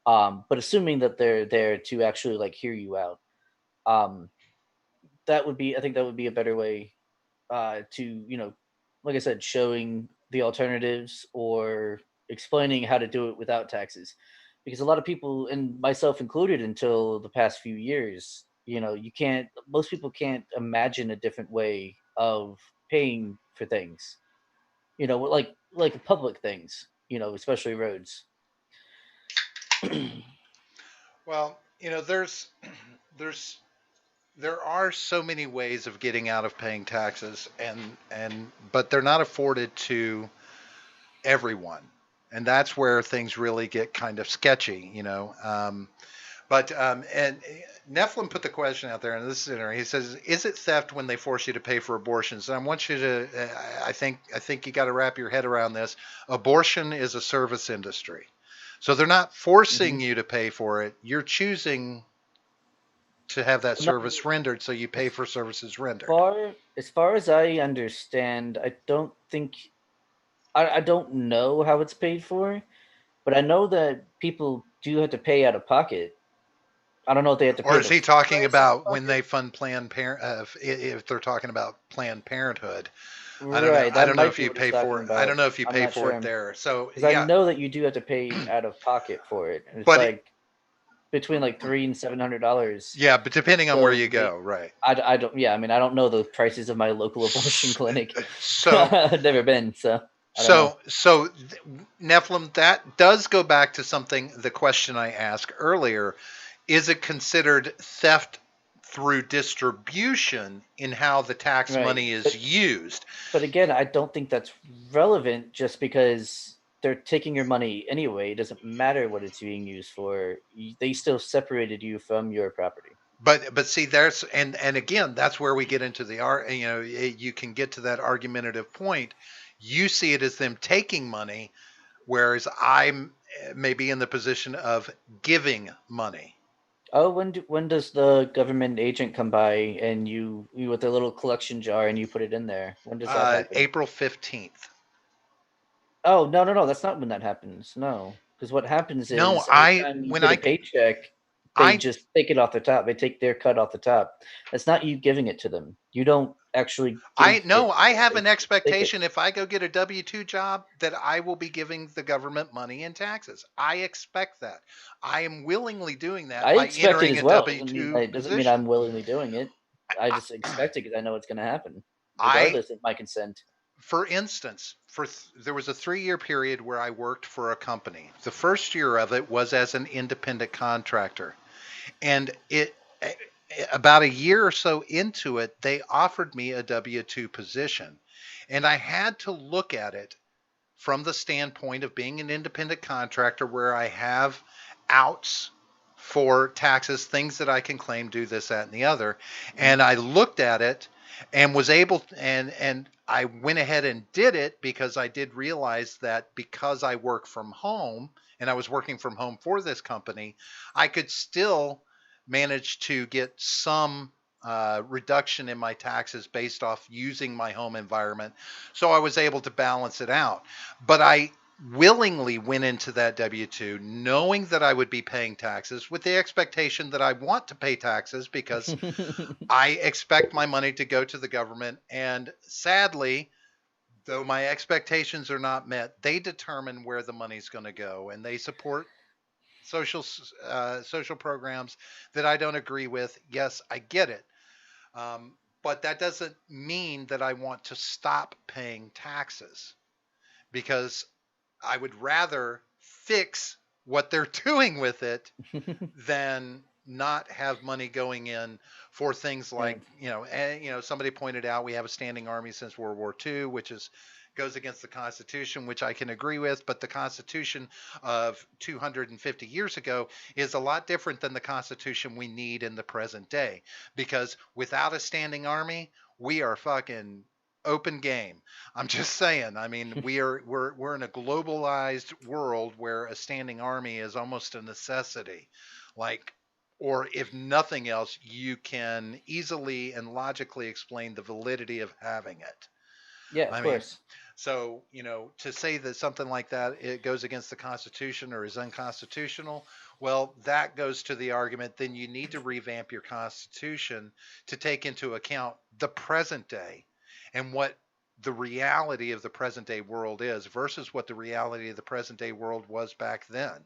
But assuming that they're there to actually like hear you out, um, I think that would be a better way to like I said, showing the alternatives or explaining how to do it without taxes, because a lot of people, and myself included, until the past few years, you can't most people can't imagine a different way of paying for things, like public things, especially roads. Well, there's there are so many ways of getting out of paying taxes, and but they're not afforded to everyone, and that's where things really get kind of sketchy. And Nephilim put the question out there, and this is interesting. He says, "Is it theft when they force you to pay for abortions?" And I want you to, I think you got to wrap your head around this. Abortion is a service industry, so they're not Hmm. forcing you to pay for it. You're choosing to have that No, service rendered, so you pay as for services rendered. far as I understand, I don't know how it's paid for, but I know that people do have to pay out of pocket. I don't know if they have to Or pay is the he full talking price out of about when pocket. they fund Planned Parent? If they're talking about Planned Parenthood, I don't know. Right, I that don't know might if be you what he's pay talking for it. I don't about. know if you I'm pay not for sure, it there. So because I yeah, know that you do have to pay out of pocket for it, and it's but like between like $300 and $700. yeah, but depending on where So you go, right? I don't. Yeah, I mean, I don't know the prices of my local abortion clinic. So I've never been, so I don't know. so Nephilim, that does go back to something. The question I asked earlier: is it considered theft through distribution in how the tax Right, money is used? but again, I don't think that's relevant, just because they're taking your money anyway. It doesn't matter what it's being used for. They still separated you from your property. But see, there's and again, that's where we get into the art. You can get to that argumentative point. You see it as them taking money, whereas I'm maybe in the position of giving money. Oh, when does the government agent come by and you with a little collection jar and you put it in there? When does that happen? April 15th. Oh, no, no, no, that's not when that happens. No, because what happens No, is every time you when get a paycheck, they I just take it off the top. They take their cut off the top. That's not you giving it to them. You don't actually I give no, it to I them. have They an just take it. expectation if I go get a W-2 job that I will be giving the government money in taxes. I expect that. I am willingly doing that I by expect it entering as a well. It doesn't mean W-2 position. I'm willingly doing it. I I, just expect it because I know it's going to happen, I regardless of my consent. for instance, there was a 3-year period where I worked for a company. The first year of it was as an independent contractor, and about a year or so into it, they offered me a W-2 position, and I had to look at it from the standpoint of being an independent contractor where I have outs for taxes, things that I can claim, do this, that, and the other. Mhm. And I looked at it and was able and I went ahead and did it because I did realize that because I work from home and I was working from home for this company, I could still manage to get some reduction in my taxes based off using my home environment. So I was able to balance it out. But I willingly went into that W 2 knowing that I would be paying taxes with the expectation that I want to pay taxes because I expect my money to go to the government. And sadly, though my expectations are not met, they determine where the money's going to go and they support social programs that I don't agree with. Yes, I get it. But that doesn't mean that I want to stop paying taxes because I would rather fix what they're doing with it than not have money going in for things like, Right. somebody pointed out we have a standing army since World War II, which is goes against the Constitution, which I can agree with, but the Constitution of 250 years ago is a lot different than the Constitution we need in the present day. Because without a standing army, we are fucking open game. I'm just saying. I mean, we're in a globalized world where a standing army is almost a necessity. Like, or if nothing else, you can easily and logically explain the validity of having it. Yeah, of I mean, course. so, to say that something like that it goes against the Constitution or is unconstitutional, well, that goes to the argument then you need to revamp your Constitution to take into account the present day and what the reality of the present day world is versus what the reality of the present day world was back then.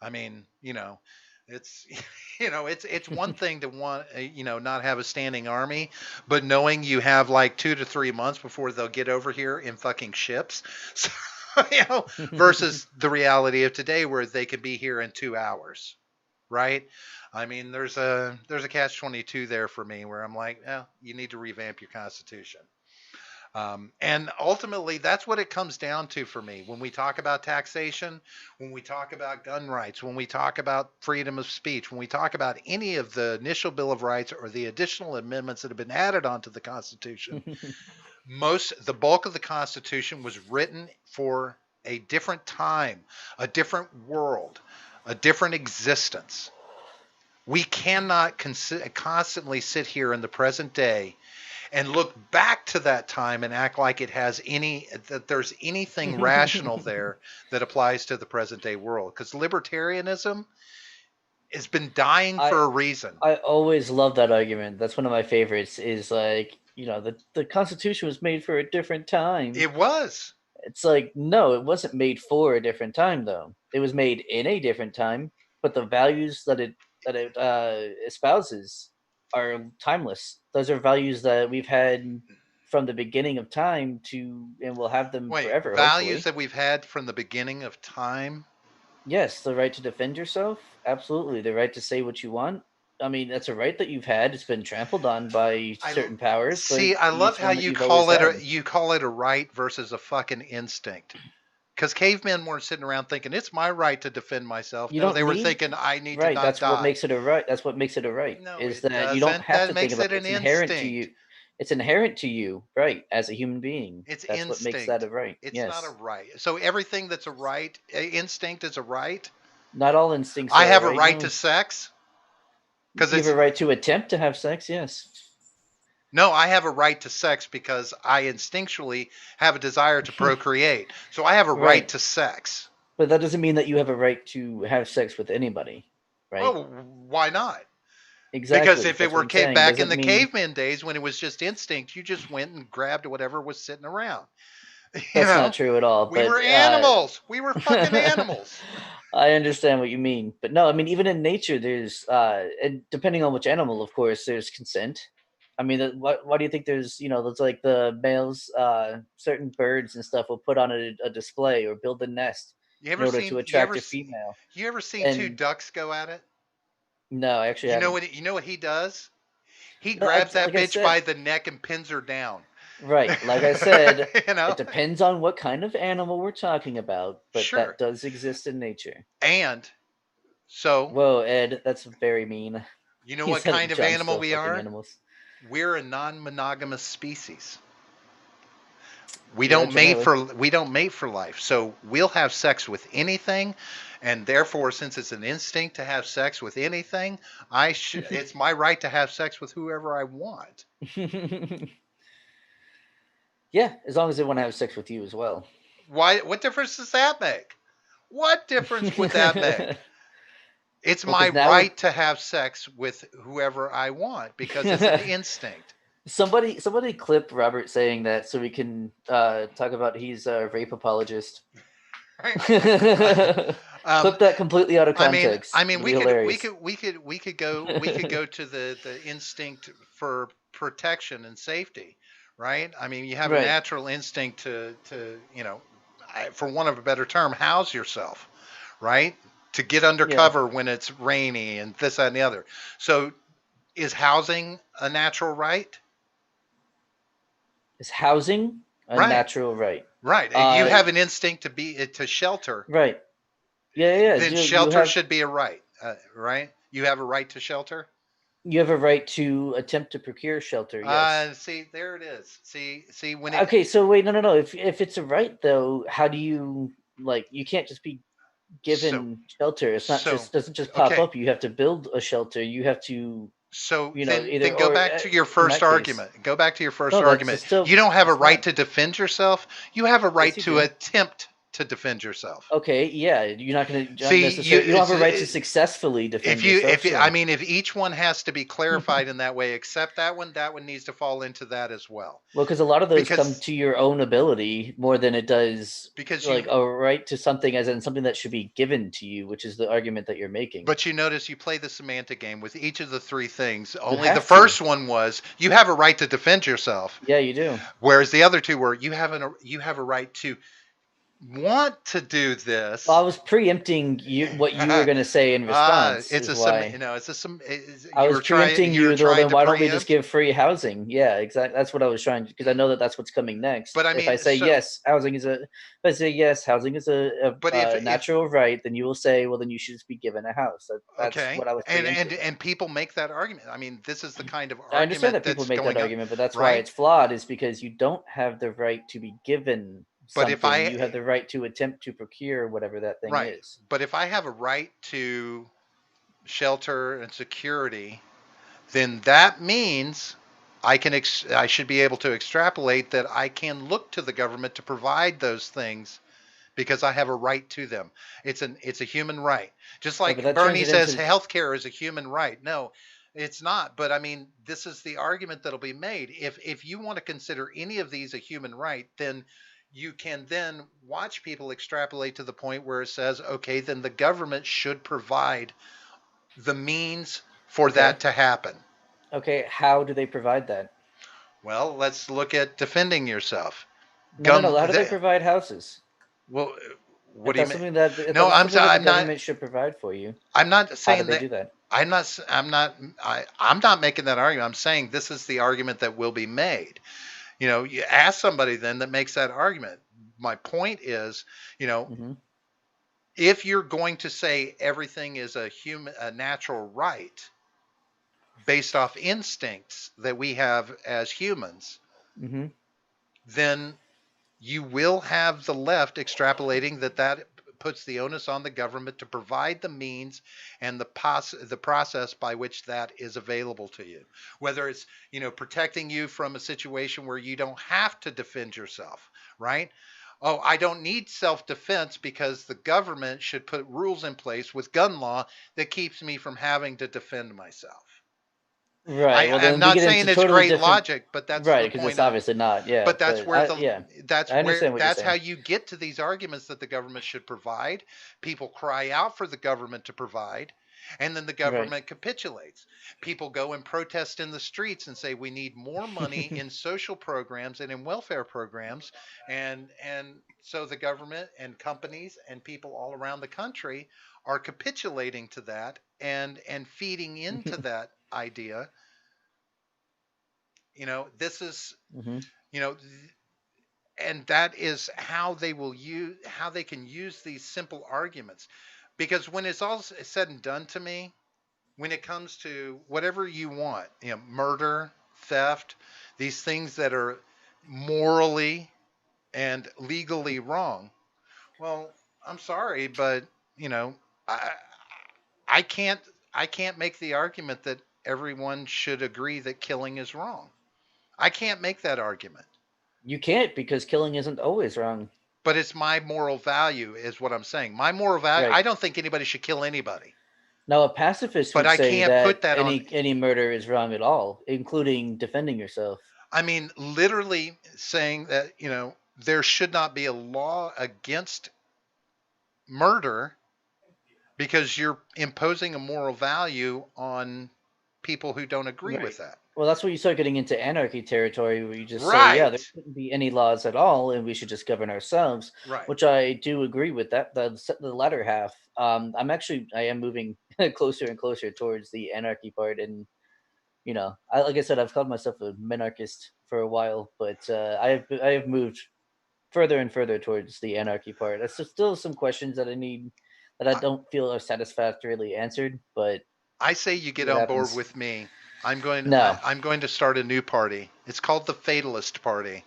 I mean, it's it's one thing to want not have a standing army, but knowing you have like 2 to 3 months before they'll get over here in fucking ships, so, versus the reality of today where they could be here in 2 hours, right? I mean, there's a catch 22 there for me where I'm like, you need to revamp your constitution. And ultimately, that's what it comes down to for me. When we talk about taxation, when we talk about gun rights, when we talk about freedom of speech, when we talk about any of the initial Bill of Rights or the additional amendments that have been added onto the Constitution, the bulk of the Constitution was written for a different time, a different world, a different existence. We cannot constantly sit here in the present day and look back to that time and act like that there's anything rational there that applies to the present day world, because libertarianism has been dying for a reason. I always love that argument. That's one of my favorites, is like, the Constitution was made for a different time. It was. It's like, no, it wasn't made for a different time, though. It was made in a different time, but the values that it espouses are timeless. Those are values that we've had from the beginning of time and we'll have them forever. Values hopefully. that we've had from the beginning of time. Yes, the right to defend yourself. Absolutely. The right to say what you want. I mean, that's a right that you've had. It's been trampled on by certain powers. See, I love how you call it a right versus a fucking instinct. Because cavemen weren't sitting around thinking it's my right to defend myself. They were thinking I need to not that's die. What makes it a right. That's what makes it a right. No, is it that you don't have to think about it. It's inherent to you. It's inherent to you, right, as a human being. That's instinct. What makes that a right. It's not a right. So everything that's a right, instinct is a right. Not all instincts. I have a right to sex. Because you have a right to attempt to have sex. Yes. No, I have a right to sex because I instinctually have a desire to procreate. So I have a right to sex. But that doesn't mean that you have a right to have sex with anybody, right? Oh, why not? Exactly. Because if it were back in the caveman days when it was just instinct, you just went and grabbed whatever was sitting around. That's not true at all. We were animals. We were fucking animals. I understand what you mean. But no, I mean, even in nature, there's, and depending on which animal, of course, there's consent. I mean, why do you think there's, there's like the males, certain birds and stuff will put on a display or build a nest in order to attract a female. You ever seen two ducks go at it? No, actually, you know what he does? He grabs that bitch by the neck and pins her down. Right, like I said, it depends on what kind of animal we're talking about, but that does exist in nature. And so, whoa, Ed, that's very mean. You know what kind of animal we are? We're a non-monogamous species. We don't mate for life. So we'll have sex with anything, and therefore, since it's an instinct to have sex with anything, it's my right to have sex with whoever I want. Yeah, as long as they want to have sex with you as well. Why? What difference does that make? What difference would that make? It's my right to have sex with whoever I want because it's an instinct. Somebody clip Robert saying that so we can talk about he's a rape apologist. Clip that completely out of context. I mean, we could go to the instinct for protection and safety, right? I mean, you have a natural instinct to for want of a better term, house yourself, right? To get under cover when it's rainy and this, that, and the other. So is housing a natural right? Is housing a natural right? Right. You have an instinct to shelter. Right. Yeah. Then shelter should be a right, right? You have a right to shelter? You have a right to attempt to procure shelter. Yes. See, there it is. See, when it Okay, so wait, no. If it's a right though, how do you like? You can't just be so given shelter. It's not so just doesn't just pop okay. up. You have to build a shelter. You have to, So either then go or. back to your In first that case, argument. Go back to your first no, that's argument. just still. You don't have a It's right not. to defend yourself. You have a Yes, right you to do. attempt to defend yourself. Okay, yeah, you're not gonna not See, necessarily. You don't have a right to successfully defend yourself. I Sure. mean, if each one has to be clarified in that way, except that one needs to fall into that as well. Well, because a lot of those come Because to your own ability more than it does because like you a right to something, as in something that should be given to you, which is the argument that you're making. But you notice you play the semantic game with each of the three things. You Only the have to. first one was you have a right to defend yourself, Yeah, you do. whereas the other two were you have a right to want to do Well, I this. was preempting what you were going to say in response, It's is a some why. it's a some I was preempting you were you, though. trying Then to why don't we just preempt. give free housing? Yeah, exactly. That's what I was trying to, because I know that that's what's coming next. But I If I mean, say yes, housing is a. If I say yes, housing is but a if natural right, then you will say, well, then you should just be given a house. That's okay, what I was preempting. and people make that argument. I mean, this is the kind of I understand argument that people that's make that going on, argument, but that's why right? it's flawed. Is because you don't have the right to be given But if something. I You have the right to attempt to procure whatever that thing right, is. but if I have a right to shelter and security, then that means I should be able to extrapolate that I can look to the government to provide those things because I have a right to them. It's a human right. Just Right, but like that turns Bernie it says into. healthcare is a human right. No, it's not. But I mean, this is the argument that'll be made. If you want to consider any of these a human right, then you can then watch people extrapolate to the point where it says, okay, then the government should provide the means for Okay. that to happen. Okay. How do they provide that? Well, let's look at defending yourself. No, no, Gun. no. How do they provide houses? Well, what If do you that's mean? something that if No, that's something that the I'm not. government should provide for you, I'm not how do saying they that. do that? I'm not. I'm not. I'm not making that argument. I'm saying this is the argument that will be made. You ask somebody then that makes that argument. My point is, you know, Hmm. if you're going to say everything is a natural right based off instincts that we have as humans, Hmm. then you will have the left extrapolating that puts the onus on the government to provide the means and the process by which that is available to you, whether it's protecting you from a situation where you don't have to defend yourself, right? Oh, I don't need self-defense because the government should put rules in place with gun law that keeps me from having to defend myself. Right. Well, I'm then we not get saying into it's totally great different. logic, but that's Right, the because it's point of, obviously not. Yeah, but that's but where yeah, that's I where understand what you're that's how saying. you get to these arguments that the government should provide. People cry out for the government to provide, and then the Right. government capitulates. People go and protest in the streets and say we need more money in social programs and in welfare programs, and so the government and companies and people all around the country are capitulating to that and feeding into that idea. This is Hmm. you know and that is how they can use these simple arguments, because when it's all said and done, to me, when it comes to whatever you want, murder, theft, these things that are morally and legally wrong, well, I'm sorry, but you know i I can't I can't make the argument that everyone should agree that killing is wrong. I can't make that argument. You can't, because killing isn't always wrong. But it's my moral value, is what I'm saying. My moral value. Right. I don't think anybody should kill anybody, Now, a pacifist but would I say can't put that that on. any murder is wrong at all, including defending yourself. I mean, literally saying that there should not be a law against murder because you're imposing a moral value on people who don't agree with Right. that. Well, that's where you start getting into anarchy territory, where you just say, yeah, there Right. shouldn't be any laws at all, and we should just govern ourselves. Right. Which I do agree with that. The latter half. I am moving closer and closer towards the anarchy part, and like I said, I've called myself a minarchist for a while, but I have moved further and further towards the anarchy part. There's still some questions that I I, don't feel are satisfactorily answered, but I say you see get what on board happens. with me No. I'm going to start a new party. It's called the Fatalist Party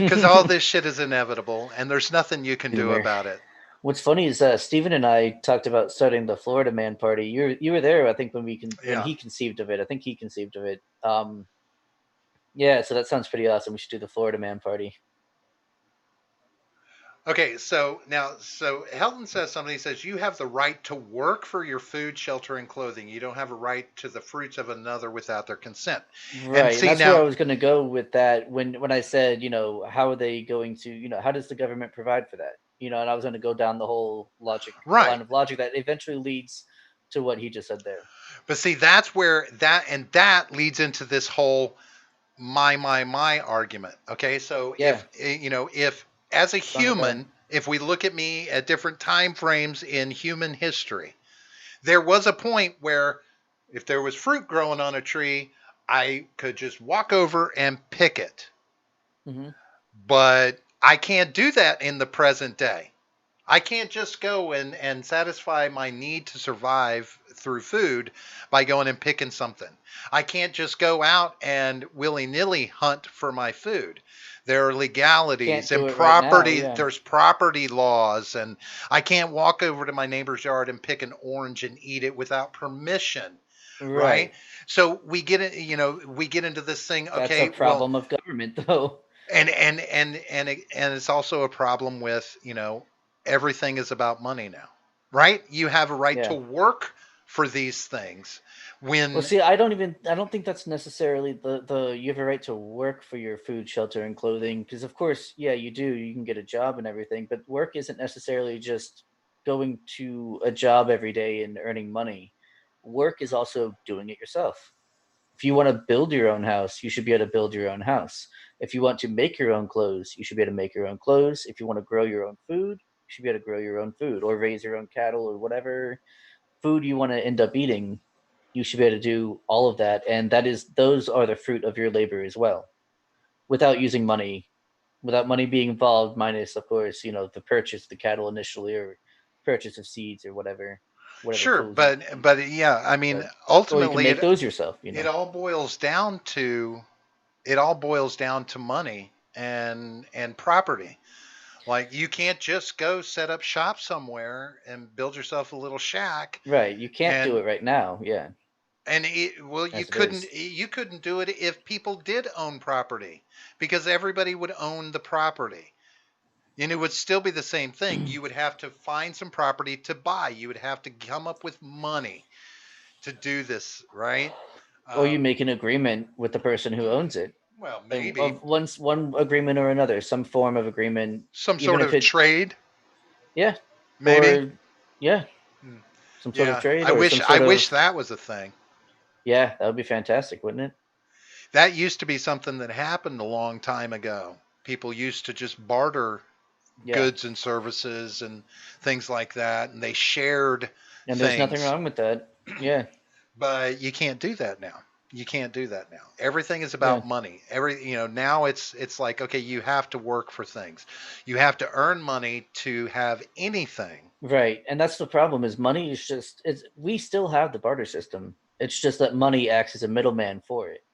because all this shit is inevitable and there's nothing you can do Boomer. about it. What's funny is Stephen and I talked about starting the Florida Man Party. You were there, I think, when Yeah. he conceived of it. I think he conceived of it. Yeah, so that sounds pretty awesome. We should do the Florida Man Party. Okay, so Helton says something. He says you have the right to work for your food, shelter, and clothing. You don't have a right to the fruits of another without their consent. And Right, and see that's where I now, was going to go with that when I said, how are they going to, how does the government provide for that? And I was going to go down the whole right? line of logic that eventually leads to what he just said there. But see, that's where that leads into this whole my argument. Okay, so Yeah, if as a it's not bad. human, if we look at me at different time frames in human history, there was a point where if there was fruit growing on a tree, I could just walk over and pick it. Hmm. But I can't do that in the present day. I can't just go and satisfy my need to survive through food by going and picking something. I can't just go out and willy nilly hunt for my food. There are Can't legalities do and it right now. property, Yeah, there's property laws, and I can't walk over to my neighbor's yard and pick an orange and eat it without permission, right? right. So we get into this thing, That's a okay, well, problem of government, though. and it's also a problem with everything is about money now, right? You have a right to Yeah. work for these things Well, when see, I don't think that's necessarily the you have a right to work for your food, shelter, and clothing. Because of course, yeah, you do. You can get a job and everything, but work isn't necessarily just going to a job every day and earning money. Work is also doing it yourself. If you want to build your own house, you should be able to build your own house. If you want to make your own clothes, you should be able to make your own clothes. If you want to grow your own food, you should be able to grow your own food or raise your own cattle or whatever food you want to end up eating. You should be able to do all of that, and those are the fruit of your labor as well, without using money, without money being involved, minus of course the purchase of the cattle initially or purchase of seeds or whatever sure, tools you need. but yeah, I mean, But or you can ultimately make those yourself. it all boils down to money and property. Like you can't just go set up shop somewhere and build yourself a little shack Right, you can't do and it right now. Yeah, well, as it is. you couldn't do it if people did own property because everybody would own the property. And it would still be the same thing. You would have to find some property to buy. You would have to come up with money to do this, right? Or you Um, make an agreement with the person who owns it, well, of maybe one agreement or another, some form of agreement, some even sort if of it, trade, yeah, maybe. or yeah, Hmm. some sort of Yeah, trade or some I sort wish of, that was a thing. yeah, that would be fantastic, wouldn't it? That used to be something that happened a long time ago. People used to just barter Yeah, goods and services and things like that, and they shared and there's nothing things. wrong with that. Yeah, But you can't do that now. You can't do that now. Everything is yeah, about money. Now it's like, okay, you have to work for things. You have to earn money to have anything. right. And that's the problem is money is just it's we still have the barter system. It's just that money acts as a middleman for it.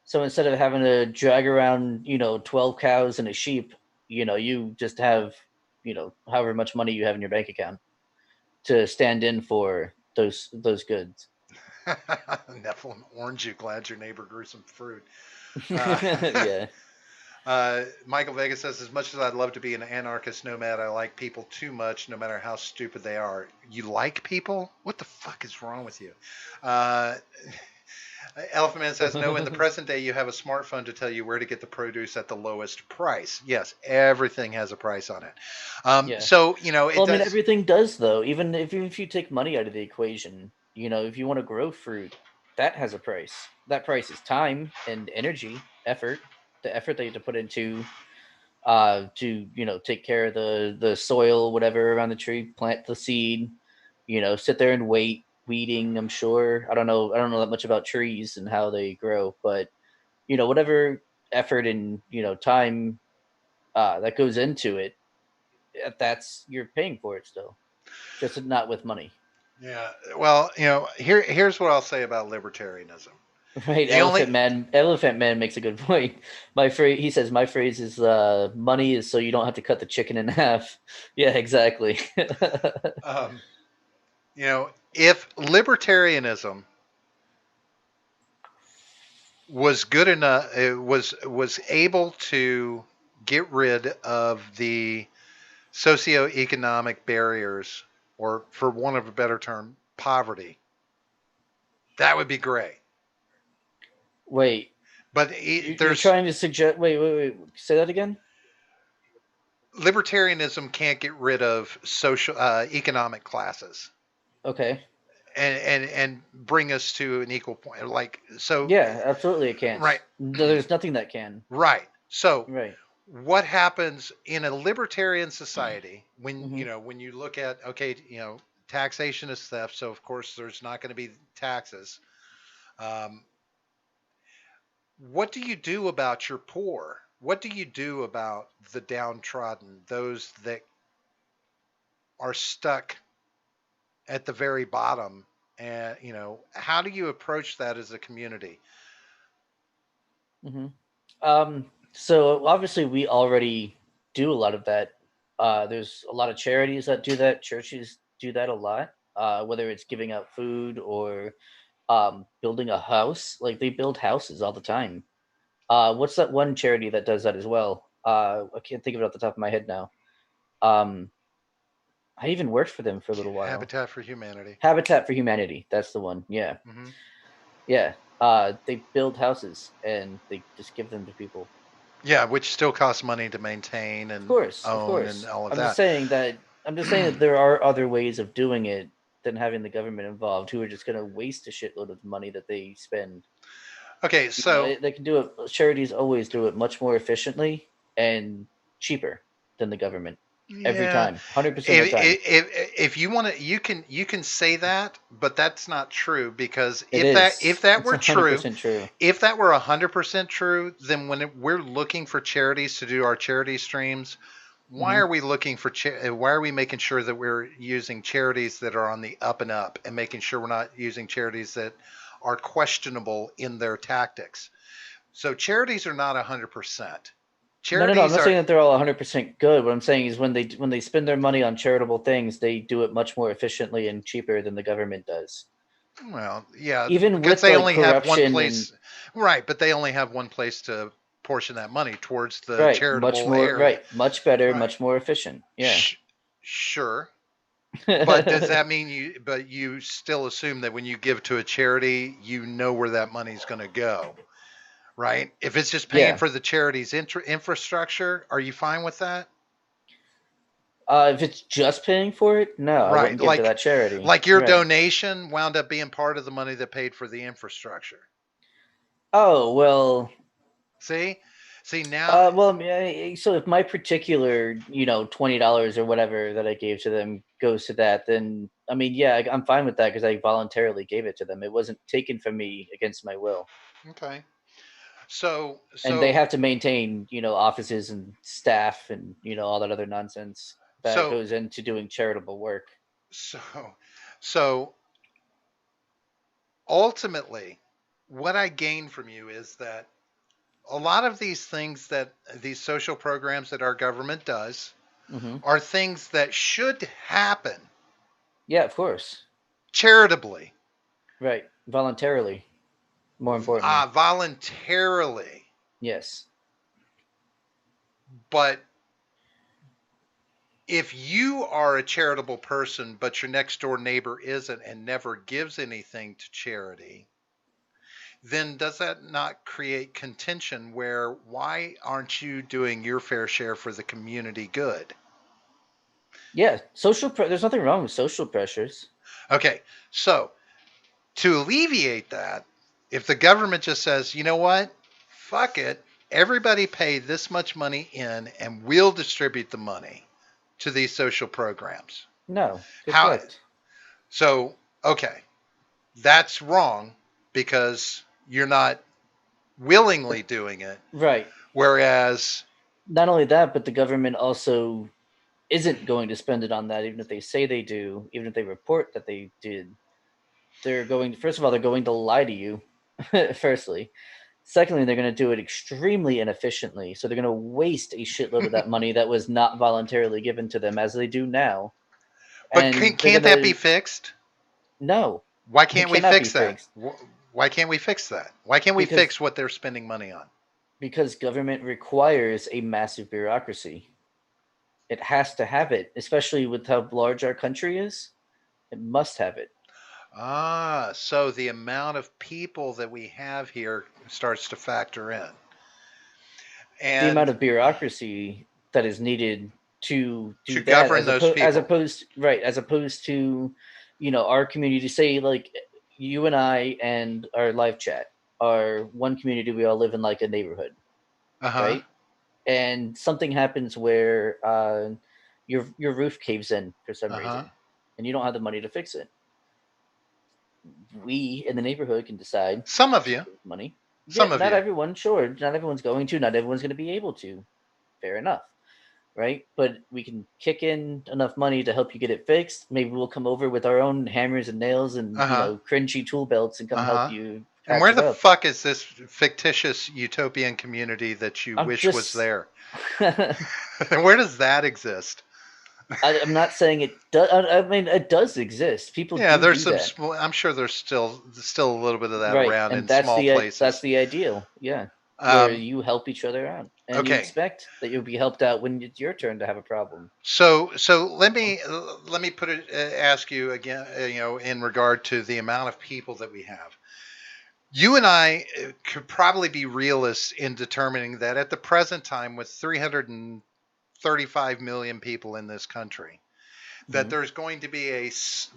So instead of having to drag around, 12 cows and a sheep, you just have, however much money you have in your bank account to stand in for those goods. Nephilim orange, you glad your neighbor grew some fruit. Uh, Yeah. Michael Vega says, as much as I'd love to be an anarchist nomad, I like people too much, no matter how stupid they are. You like people? What the fuck is wrong with you? Uh, Elephant Man says, no, in the present day, you have a smartphone to tell you where to get the produce at the lowest price. Yes, everything has a price on it. Yeah. So, it Well, I mean, does. everything does though. Even if you take money out of the equation, if you want to grow fruit, that has a price. That price is time and energy, effort, the effort that you have to put into to take care of the soil, whatever around the tree, plant the seed, sit there and wait, weeding. I'm sure. I don't know that much about trees and how they grow, but whatever effort and time that goes into it, that's you're paying for it still, just not with money. Yeah. Well, here's what I'll say about libertarianism. Right, The only Elephant Man makes a good point. He says my phrase is money is so you don't have to cut the chicken in half. Yeah, exactly. um, if libertarianism was good enough, it was able to get rid of the socioeconomic barriers, or for want of a better term, poverty, that would be great. Wait, But you're there's trying to suggest? Wait. Say that again. libertarianism can't get rid of social economic classes Okay. and bring us to an equal point. Like so, Yeah, absolutely, it can't. right, No, there's nothing that can. right. So Right. what happens in a libertarian society when Hmm. when you look at, okay, taxation is theft, so of course there's not going to be taxes. um, what do you do about your poor? What do you do about the downtrodden, those that are stuck at the very bottom? And how do you approach that as a community? Hmm. So obviously we already do a lot of that. There's a lot of charities that do that. Churches do that a lot. Whether it's giving out food or building a house, like they build houses all the time. What's that one charity that does that as well? I can't think of it off the top of my head now. Um, I even worked for them for a little while. Habitat for Humanity. Habitat for Humanity. That's the one. Yeah, Hmm. yeah. They build houses and they just give them to people. Yeah, which still costs money to maintain Of and course, of own and course. all of I'm just that. saying that. I'm just saying that there are other ways of doing it than having the government involved, who are just going to waste a shitload of money that they spend. Okay, so They can do it. Charities always do it much more efficiently and cheaper than the government every yeah, time, 100% of if the time. if you want to, you can say that, but that's not true, because It if is. that It's were true, 100% true. if that were 100% true, then we're looking for charities to do our charity streams, why Hmm. are we looking for why are we making sure that we're using charities that are on the up and up, and making sure we're not using charities that are questionable in their tactics? So charities are not 100%. No. I'm Charities not are, saying that they're all 100% good. What I'm saying is when they spend their money on charitable things, they do it much more efficiently and cheaper than the government does. well, yeah, Even because with they like only have one corruption and place, right? But they only have one place to portion that money towards the right, much charitable more area, right, much better, right? much more efficient. Yeah. Sh- sure, but does that mean you? But you still assume that when you give to a charity, you know where that money's going to go, right? If it's just paying Yeah. for the charity's infrastructure, are you fine with that? If it's just paying for it, no, I Right, wouldn't give to that charity. like your Right. donation wound up being part of the money that paid for the infrastructure. Oh well. See, see now, So if my particular, $20 or whatever that I gave to them goes to that, then I mean, yeah, I'm fine with that because I voluntarily gave it to them. It wasn't taken from me against my will, okay. So, and they so, have to maintain, offices and staff and all that other nonsense that so, goes into doing charitable work. so, so ultimately, what I gain from you is that a lot of these things, that these social programs that our government does, Hmm. are things that should happen Yeah, of course. charitably, Right, voluntarily. More importantly, voluntarily. yes. But if you are a charitable person, but your next door neighbor isn't and never gives anything to charity, then does that not create contention, where why aren't you doing your fair share for the community good? Yeah, there's nothing wrong with social pressures. Okay, so to alleviate that, if the government just says, you know what, fuck it, everybody pay this much money in and we'll distribute the money to these social programs. No, How? correct. So, okay, that's wrong, because you're not willingly doing it. Right. Whereas, Not only that, but the government also isn't going to spend it on that, even if they say they do, even if they report that they did. They're going. First of all, they're going to lie to you. Firstly. Secondly, they're going to do it extremely inefficiently. So they're going to waste a shitload of that money that was not voluntarily given to them, as they do now. But And they're can't going that be to, fixed? no, Why it can't we cannot be fix that? fixed Why can't we fix that? Why can't we because fix what they're spending money on? government requires a massive bureaucracy. It has to have it, especially with how large our country is. It must have it. Ah, so the amount of people that we have here starts to factor in. The amount And of bureaucracy that is needed to to do that, govern those as people. opposed right, as opposed to, our community. Say like you and I and our live chat are one community. We all live in like a neighborhood, Uh-huh. right? And something happens where your roof caves in for some Uh-huh. reason, and you don't have the money to fix it. We in the neighborhood can decide Some of to you. give money. Yeah, Some of not you. everyone, sure. Not everyone's going to. Not everyone's going to be able to. Fair enough, right? But we can kick in enough money to help you get it fixed. Maybe we'll come over with our own hammers and nails and Uh-huh. cringy tool belts and come help Uh-huh. you And patch where it the up. fuck is this fictitious utopian community that you I'm wish was just. there? Where does that exist? I'm not saying it does. I mean, it does exist. People Yeah, do there's do some. that, I'm sure there's still a little bit of that right? around And in small that's places. the ideal, yeah, where Um, you help each other out, and you okay, expect that you'll be helped out when it's your turn to have a problem. so let me put it ask you again. In regard to the amount of people that we have, you and I could probably be realists in determining that at the present time, with 335 million people in this country, that Mm-hmm. there's going to be it's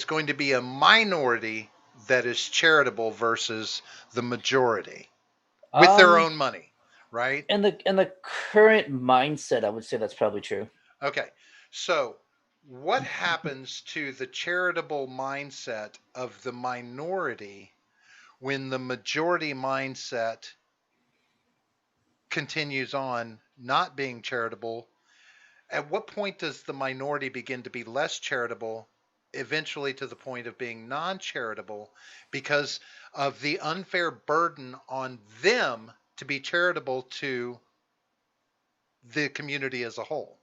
going to be a minority that is charitable versus the majority with their Um, own money, right? and the current mindset, I would say that's probably true. Okay. So, what happens to the charitable mindset of the minority when the majority mindset continues on not being charitable? At what point does the minority begin to be less charitable, eventually to the point of being non charitable because of the unfair burden on them to be charitable to the community as a whole?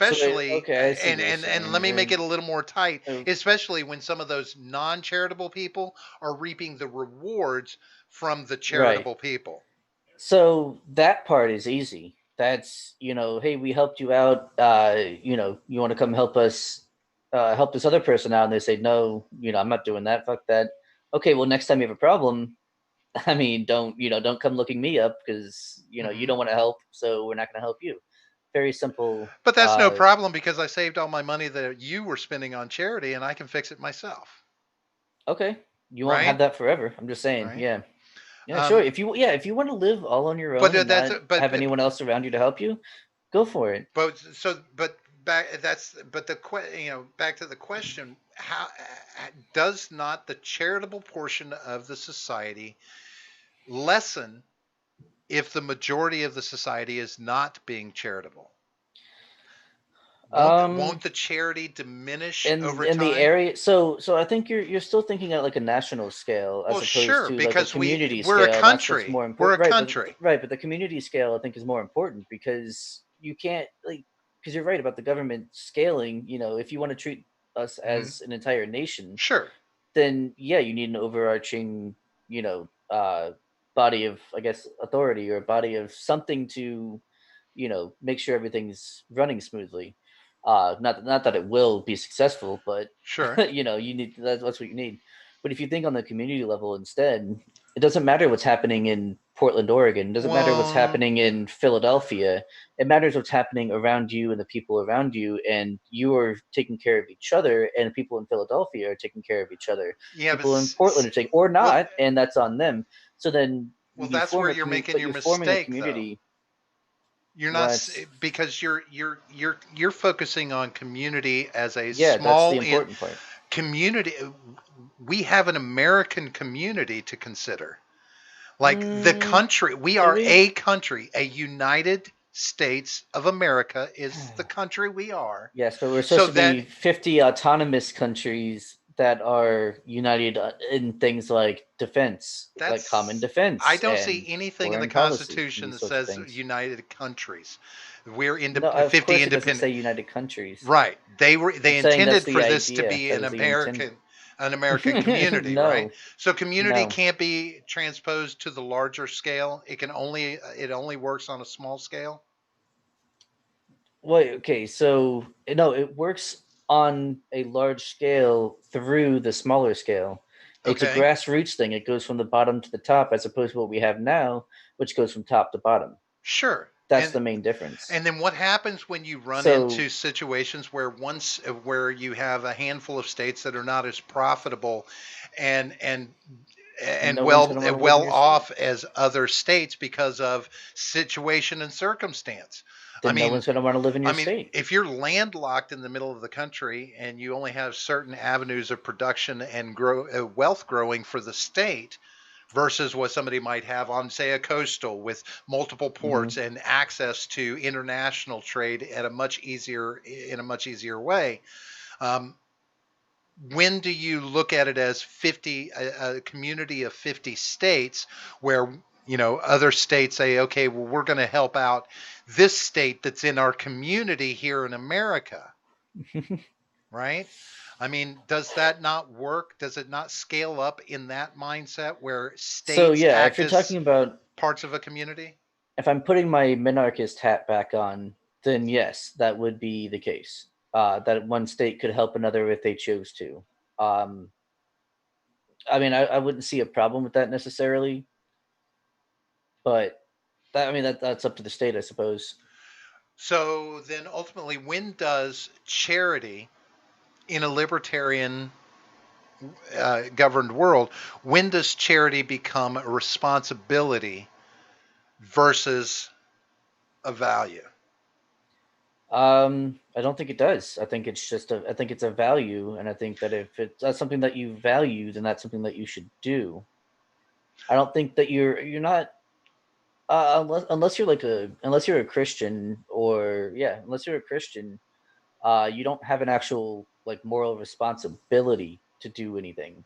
So Especially, okay, I see and, what you're and let saying. me make it a little more tight, Uh, especially when some of those non charitable people are reaping the rewards from the right. charitable people. So that part is easy. That's, hey, we helped you out. You want to come help us, help this other person out, and they say no. I'm not doing that. Fuck that. Okay, well, next time you have a problem, I mean, don't come looking me up because you Hmm. don't want to help, so we're not going to help you. Very simple. But that's no problem because I saved all my money that you were spending on charity and I can fix it myself. Okay, you won't have Right? that forever. I'm just saying. Right? Yeah, yeah, sure. Um, If you want to live all on your but own and that's not but have anyone else around you to help you, go for it. but back that's but back to the question: how does not the charitable portion of the society lessen if the majority of the society is not being charitable? Won't Um, the charity diminish in over in the time? area, so I think you're still thinking at like a national scale Well, as opposed sure, to like a because community we're a scale, and that's what's country. more We're important, a right? country. But the community scale I think is more important because you can't, like, because you're right about the government scaling. If you want to treat us Hmm. as an entire nation, Sure. then yeah, you need an overarching, you know, uh, body of, I guess, authority, or a body of something to, make sure everything's running smoothly. Not that it will be successful, but Sure. you need that's what you need. But if you think on the community level instead, it doesn't matter what's happening in Portland, Oregon. It doesn't matter what's Well, happening in Philadelphia. It matters what's happening around you and the people around you, and you are taking care of each other, and people in Philadelphia are taking care of each other. yeah, but People in Portland are taking, or well, not, and that's on them. So then well, when you that's form where a you're community, making but your you're forming a mistake, though. community. You're not What? because you're focusing on community as a Yeah, that's the small in important part. community. We have an American community to consider. Like the Mm, country, we do are we? a country. A United States of America is the country we are. Yes, but we're supposed So to that be 50 autonomous countries that are united in things like defense, like common That's I defense don't see and anything in the foreign policy, Constitution these that sorts of says things. United Countries. We're No, of 50 course it doesn't say independent. United Countries. Right. I'm They saying that's intended the for this to idea. be That was the intent. An American community, right? No, So community no. can't be transposed to the larger scale. It only works on a small scale. Wait, okay, so no, it works on a large scale through the smaller scale. It's a Okay. grassroots thing. It goes from the bottom to the top, as opposed to what we have now, which goes from top to bottom. Sure. That's the main difference. And then what happens when you run So into situations where where you have a handful of states that are not as profitable and no one's going to want to live in well your state. off as other states because of situation and circumstance? I Then no mean, one's going to want to live in your state. if you're landlocked in the middle of the country and you only have certain avenues of production and wealth growing for the state versus what somebody might have on, say, a coastal with multiple Hmm. ports and access to international trade at a much easier way. Um, when do you look at it as a community of 50 states where other states say, okay, well, we're going to help out this state that's in our community here in America, right? I mean, does that not work? Does it not scale up in that mindset where So states yeah, if act you're as talking about, parts of a community? if I'm putting my minarchist hat back on, then yes, that would be the case. That one state could help another if they chose to. Um, I mean, I wouldn't see a problem with that necessarily, but I mean that's up to the state, I suppose. So then ultimately, when does charity in a libertarian governed world, when does charity become a responsibility versus a value? I don't think it does. I think it's just I think it's a value, and I think that if that's something that you value, then that's something that you should do. I don't think that you're not unless you're like unless you're a Christian, or yeah, unless you're a Christian, you don't have an actual like moral responsibility to do anything.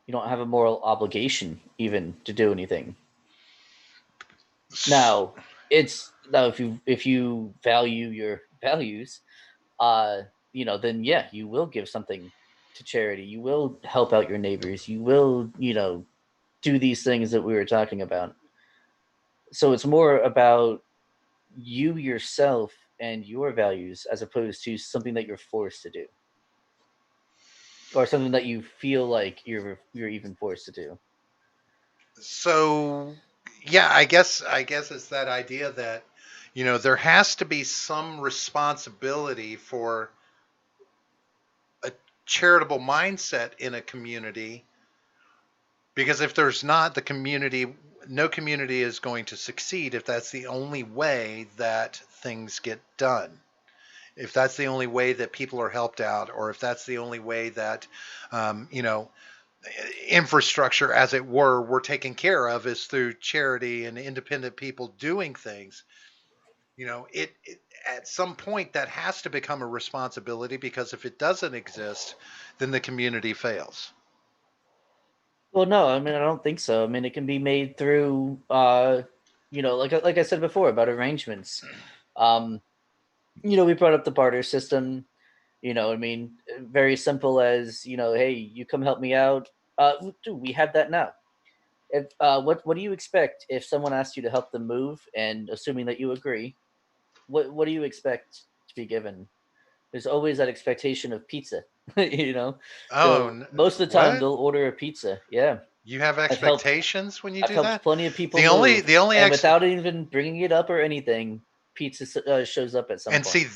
You don't have a moral obligation even to do anything. Now, it's now if you value your values, uh, then yeah, you will give something to charity. You will help out your neighbors. You will, do these things that we were talking about. So it's more about you yourself and your values as opposed to something that you're forced to do, or something that you feel like you're even forced to do. So yeah, I guess it's that idea that there has to be some responsibility for a charitable mindset in a community, because if there's not, no community is going to succeed if that's the only way that things get done. If that's the only way that people are helped out, or if that's the only way that um, you know infrastructure, as it were taken care of, is through charity and independent people doing things. It at some point that has to become a responsibility, because if it doesn't exist, then the community fails. Well, no, I mean I don't think so. I mean it can be made through, like I said before about arrangements. Um, we brought up the barter system. I mean, very simple as, hey, you come help me out. Dude, we have that now. If what do you expect if someone asks you to help them move, and assuming that you agree, what do you expect to be given? There's always that expectation of pizza. you know, Oh, they'll most of the time what? they'll order a pizza. Yeah, You have I've helped expectations when you I've do helped that? plenty of people The only move, the only and ex without even bringing it up or anything, pizza shows up at some and see point.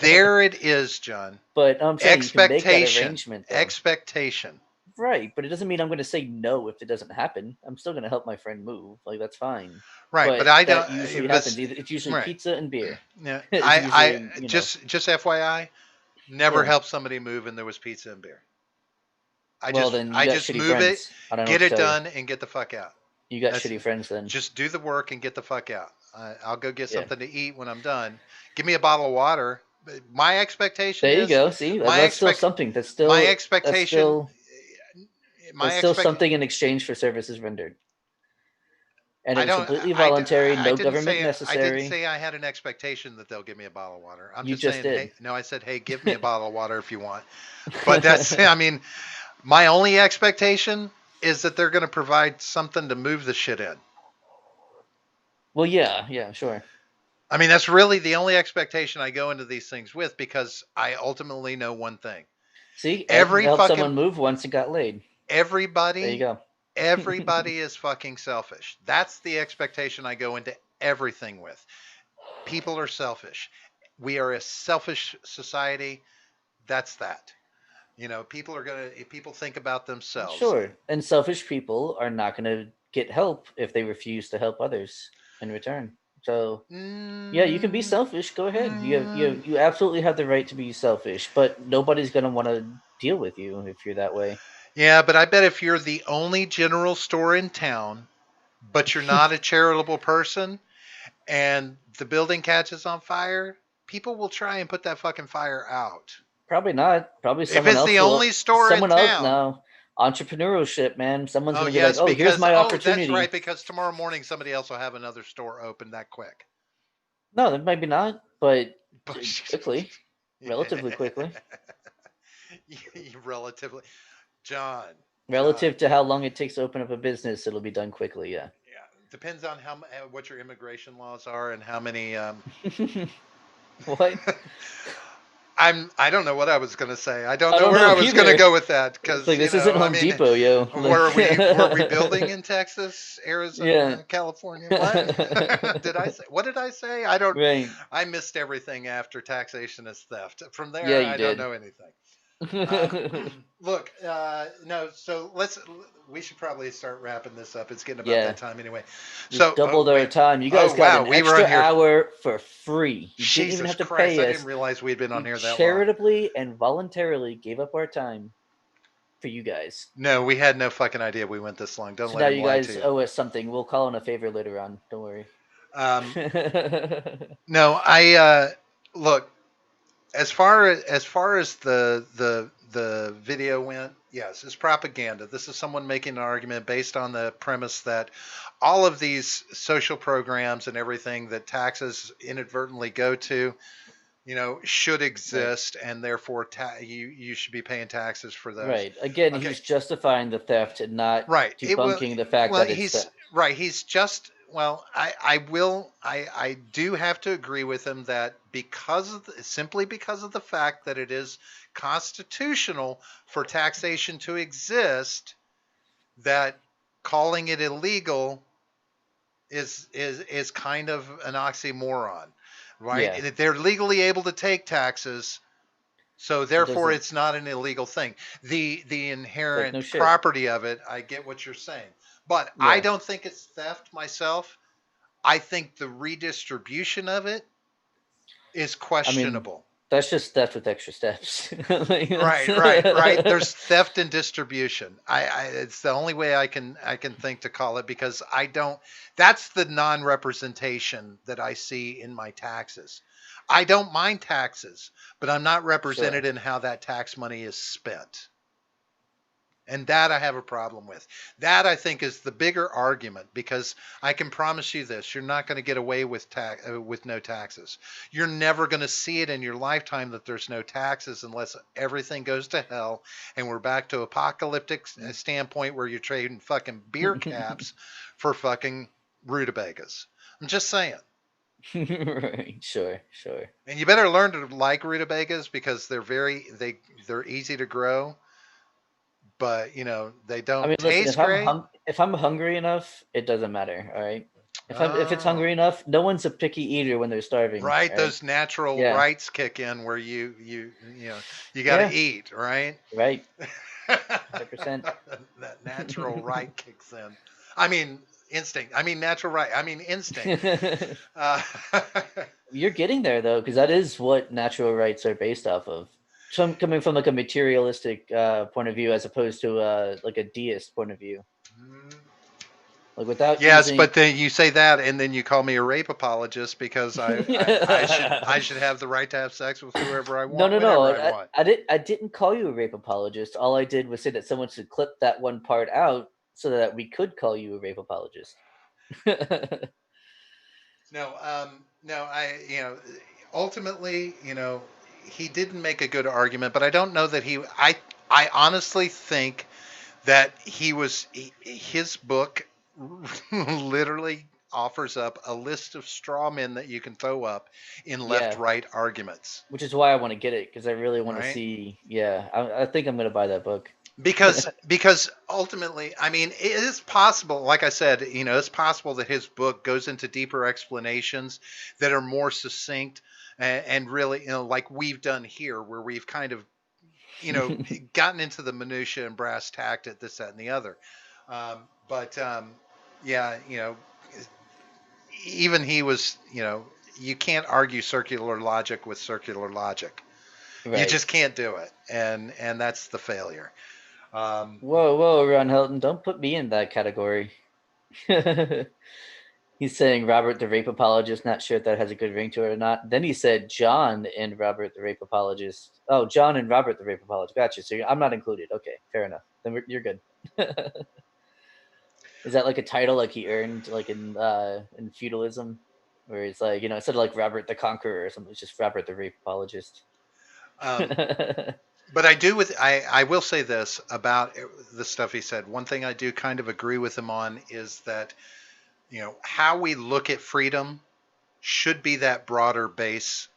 there it is, John. But I'm saying you can make that Expectation. arrangement though. Expectation. Right, but it doesn't mean I'm going to say no if it doesn't happen. I'm still going to help my friend move. Like that's fine. Right, but But I don't. that usually But happens. It's usually right, pizza and beer. yeah. It's usually, Just FYI, never yeah. helped somebody move and there was pizza and beer. Well, then you I got just shitty move it, friends. I don't know what get to it tell you. done, and get the fuck out. You got That's shitty friends then. Just do the work and get the fuck out. I'll go get Yeah. something to eat when I'm done. Give me a bottle of water. my expectation There you is go. See, my that's still expect something. That's still my that's expectation still my that's still expect something in exchange for services rendered. And it I was don't completely voluntary, I no didn't government say necessary. I had an expectation that they'll give me a bottle of water. I'm You just just saying, did. hey, no, I said, hey, give me a bottle of water if you want. But that's, I mean, my only expectation is that they're going to provide something to move the shit in. Well, yeah, sure. I mean, that's really the only expectation I go into these things with, because I ultimately know one thing. See, Ed Every helped fucking someone move once and got laid. There you everybody go. everybody is fucking selfish. That's the expectation I go into everything with. People are selfish. We are a selfish society. That's that. You know, people think about themselves. Sure. And selfish people are not going to get help if they refuse to help others in return. So, yeah, you can be Mm, selfish. Go ahead. mm. You absolutely have the right to be selfish, but nobody's going to want to deal with you if you're that way. Yeah, but I bet if you're the only general store in town, but you're not a charitable person, and the building catches on fire, people will try and put that fucking fire out. Probably not. Probably If someone it's else the will. only store in Someone else town. now. Entrepreneurship, man. Someone's Oh going to be like, yes, "Oh, here's because my oh, that's opportunity." right, because tomorrow morning somebody else will have another store open that quick. No, that maybe not, but quickly, Yeah. relatively quickly, Relatively, John. John. relative to how long it takes to open up a business, it'll be done quickly. Yeah. Yeah, depends on what your immigration laws are and how many. What? I don't know what I was going to say. I don't I know don't where know I was going to either. go with that, It's because like this isn't I Home mean, Depot, yo. were we building in Texas, Yeah. Arizona, California? What did I say? What did I say? I don't. Right. I missed everything after taxation is theft. From Yeah, there, you I don't did. know anything. Look, no. So we should probably start wrapping this up. It's getting about Yeah. that time anyway. We've So, oh doubled our wait. time. You guys Oh got wow, an we were on extra here. hour for free. You didn't even Jesus have to Christ, I pay didn't us. realize we had been on We here that long. charitably and voluntarily gave up our time for you guys. No, we had no fucking idea we went this long. Don't So let now him you lie to guys you. owe us something. We'll call in a favor later on. Don't worry. Um, no, look, as far as the video went, yes, it's propaganda. This is someone making an argument based on the premise that all of these social programs and everything that taxes inadvertently go to, should Right. exist, and therefore you should be paying taxes for those. Right. Again, Okay, he's justifying the theft and not right. It will. debunking the fact Well, that it's he's theft. right. He's just. Well, I do have to agree with him that simply because of the fact that it is constitutional for taxation to exist, that calling it illegal is kind of an oxymoron, Yeah. right? They're legally able to take taxes, so It therefore doesn't. it's not an illegal thing. The It's like no inherent shit. property of it, I get what you're saying. But I Yeah. don't think it's theft myself. I think the redistribution of it is I mean, questionable. that's just theft with extra steps. Like, Right. There's theft in distribution. It's the only way I can think to call it, because I don't. That's the non-representation that I see in my taxes. I don't mind taxes, but I'm not Sure. represented in how that tax money is spent. And that I have a problem with. That I think is the bigger argument, because I can promise you this: you're not going to get away with no taxes. You're never going to see it in your lifetime that there's no taxes, unless everything goes to hell and we're back to apocalyptic standpoint where you're trading fucking beer caps for fucking rutabagas. I'm just saying. Right. Sure. Sure. And you better learn to like rutabagas, because they're easy to grow, but they I don't mean, listen. taste great. If I'm hungry enough, it doesn't matter. All right. If it's Oh, hungry enough, no one's a picky eater when they're starving. right. All right. Those natural Yeah. rights kick in where you got to Yeah. eat, right? Right. That 100%. natural right kicks in. I mean instinct. I mean natural right. I mean instinct. Uh, You're getting there though, because that is what natural rights are based off of. Some coming from like a materialistic point of view, as opposed to like a deist point of view. Like without Yes, using. but then you say that, and then you call me a rape apologist because I should have the right to have sex with whoever I No, want, no, no. whenever I want. I didn't call you a rape apologist. All I did was say that someone should clip that one part out so that we could call you a rape apologist. No, no, ultimately, he didn't make a good argument, but I don't know that I honestly think that his book literally offers up a list of straw men that you can throw up in Yeah, left-right arguments, which is why I want to get it because I really want to right? see. Yeah, I think I'm gonna buy that book. Because ultimately, I mean, it is possible, like I said, it's possible that his book goes into deeper explanations that are more succinct and really, like we've done here, where we've kind of, gotten into the minutia and brass tacked at this, that, and the other. But yeah, even he was, you can't argue circular logic with circular logic. You Right. just can't do it, and that's the failure. Um, Whoa, whoa, Ron Helton, don't put me in that category. He's saying Robert the rape apologist, not sure if that has a good ring to it or not. Then he said John and Robert the rape apologist. Oh, John and Robert the rape apologist. Gotcha. So I'm not included. Okay, fair enough. Then you're good. Is that like a title like he earned like in feudalism, where it's like instead of like Robert the Conqueror or something, it's just Robert the rape apologist. um, but I will say this about the stuff he said. One thing I do kind of agree with him on is that how we look at freedom should be that broader base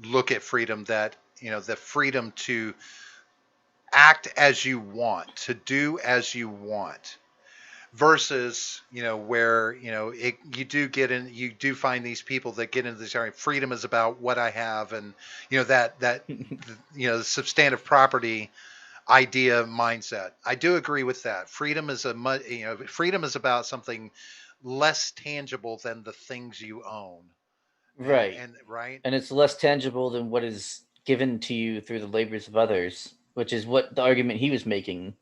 look at freedom, that the freedom to act as you want, to do as you want, versus where you do find these people that get into this area. Freedom is about what I have, and that the substantive property idea mindset. I do agree with that. Freedom is freedom is about something less tangible than the things you own. Right. And right. And it's less tangible than what is given to you through the labors of others, which is what the argument he was making.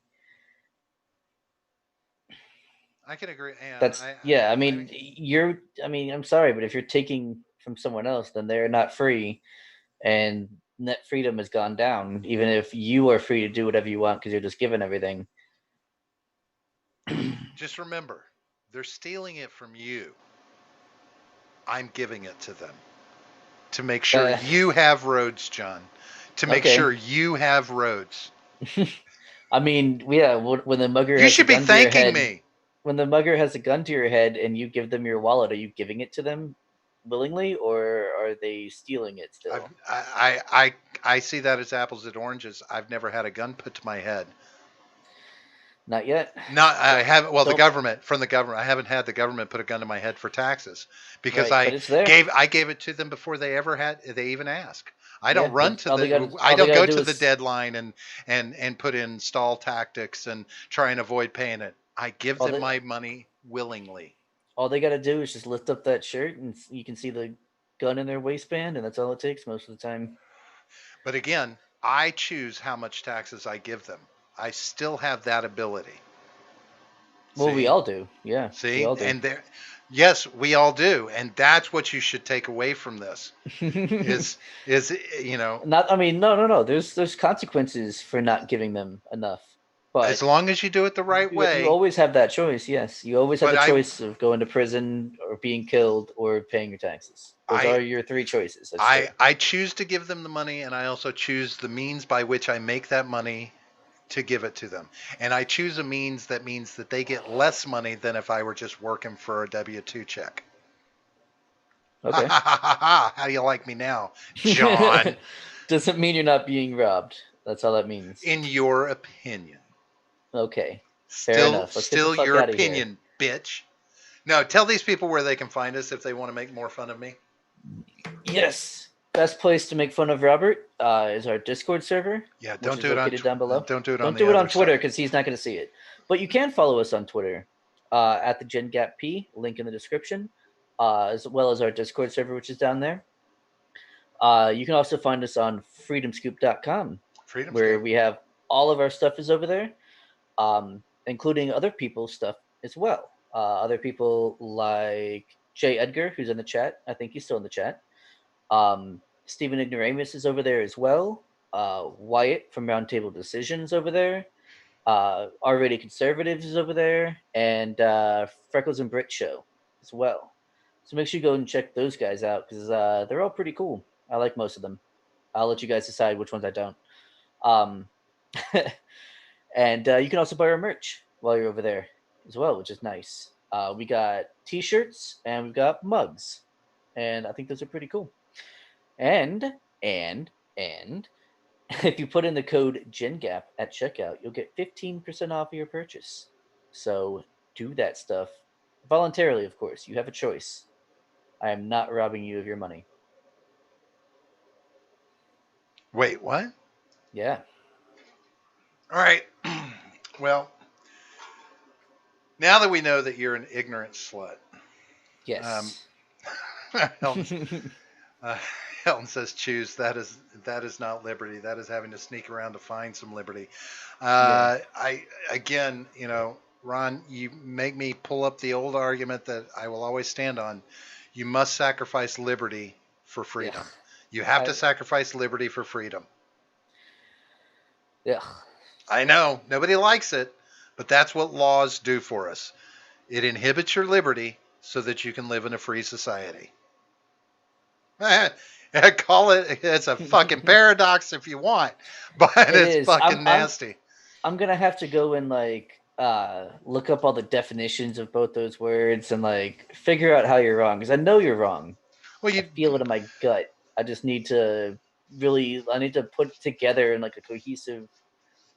I can agree. Yeah, That's yeah. I mean, I'm sorry, but if you're taking from someone else, then they're not free, and net freedom has gone down. Even if you are free to do whatever you want because you're just given everything. just remember, they're stealing it from you. I'm giving it to them to make sure you have roads, John. To make sure you have roads. I mean, yeah. When the mugger You has a should be gun to your thanking head, me. when the mugger has a gun to your head and you give them your wallet, are you giving it to them willingly, or are they stealing it still? I see that as apples and oranges. I've never had a gun put to my head. Not yet. Not I haven't. Well, the government, from the government, I haven't had the government put a gun to my head for taxes because Right, but it's there. I gave it to them before they even ask. I don't Yeah, run but to all they the gotta- I all they don't gotta go do to the is deadline and put in stall tactics and try and avoid paying it. I give all them they, my money willingly. all they gotta do is just lift up that shirt and you can see the gun in their waistband, and that's all it takes most of the time. But again, I choose how much taxes I give them. I still have that ability. Well, we See? all do. Yeah, we See? all do. And there yes, we all do. And that's what you should take away from this. Is Not. I mean, no, no, no. There's consequences for not giving them enough, as but long as you do it the right you way. always have that choice. Yes, you always have But the choice of going to prison or being killed or paying your taxes. Those I are your three choices. That's true. I choose to give them the money, and I also choose the means by which I make that money to give it to them. And I choose a means that means that they get less money than if I were just working for a W-2 check. Okay. How do you like me now, John? Doesn't mean you're not being robbed. That's all that means. In your opinion. Okay. Fair enough. Let's get the Still fuck your out of here. opinion, bitch. No, tell these people where they can find us if they want to make more fun of me. Yes. Best place to make fun of Robert is our Discord server. Yeah, which don't is do it on located down below. Don't do it Don't on do the it on other Twitter side. because he's not going to see it. But you can follow us on Twitter at the Gen Gap P, link in the description, as well as our Discord server, which is down there. You can also find us on freedomscoop.com, where we have all of our stuff is over there, including other people's stuff as well. Other people like Jay Edgar, who's in the chat. I think he's still in the chat. Stephen Ignoramus is over there as well. Wyatt from Roundtable Decisions over there. Already Conservatives is over there, and Freckles and Brit Show as well. So make sure you go and check those guys out because they're all pretty cool. I like most of them. I'll let you guys decide which ones I don't. Um, and you can also buy our merch while you're over there as well, which is nice. We got T-shirts and we've got mugs, and I think those are pretty cool. And if you put in the code GenGap at checkout, you'll get 15% off your purchase. So do that stuff voluntarily, of course. You have a choice. I am not robbing you of your money. Wait, what? Yeah. All right. Well, now that we know that you're an ignorant slut. Yes. Helen, Helen says, "Choose. That is not liberty. That is having to sneak around to find some liberty." I again, Ron, you make me pull up the old argument that I will always stand on. You must sacrifice liberty for freedom. You have to sacrifice liberty for freedom. Yeah. I know nobody likes it, but that's what laws do for us. It inhibits your liberty so that you can live in a free society. Call it, it's a fucking paradox if you want, but it's fucking nasty. I'm gonna have to go and look up all the definitions of both those words and figure out how you're wrong, because I know you're wrong. Well, I feel it in my gut. I just need to put together in a cohesive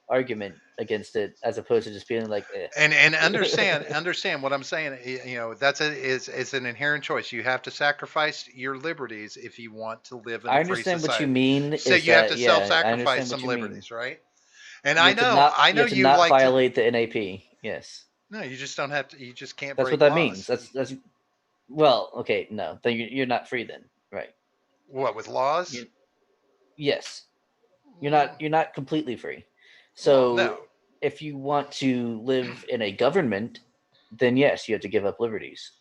argument against it, as opposed to just being like eh. And understand what I'm saying. It's an inherent choice. You have to sacrifice your liberties if you want to live in a free society. I understand what you mean. So you have to self-sacrifice some liberties, right? And I know you not like violate the NAP. Yes. No, you just don't have to. You just can't. That's break what that laws. means. That's well, okay. No, then you're not free then, right? What, with laws? Yes, you're not completely free. So no. If you want to live in a government, then yes, you have to give up liberties.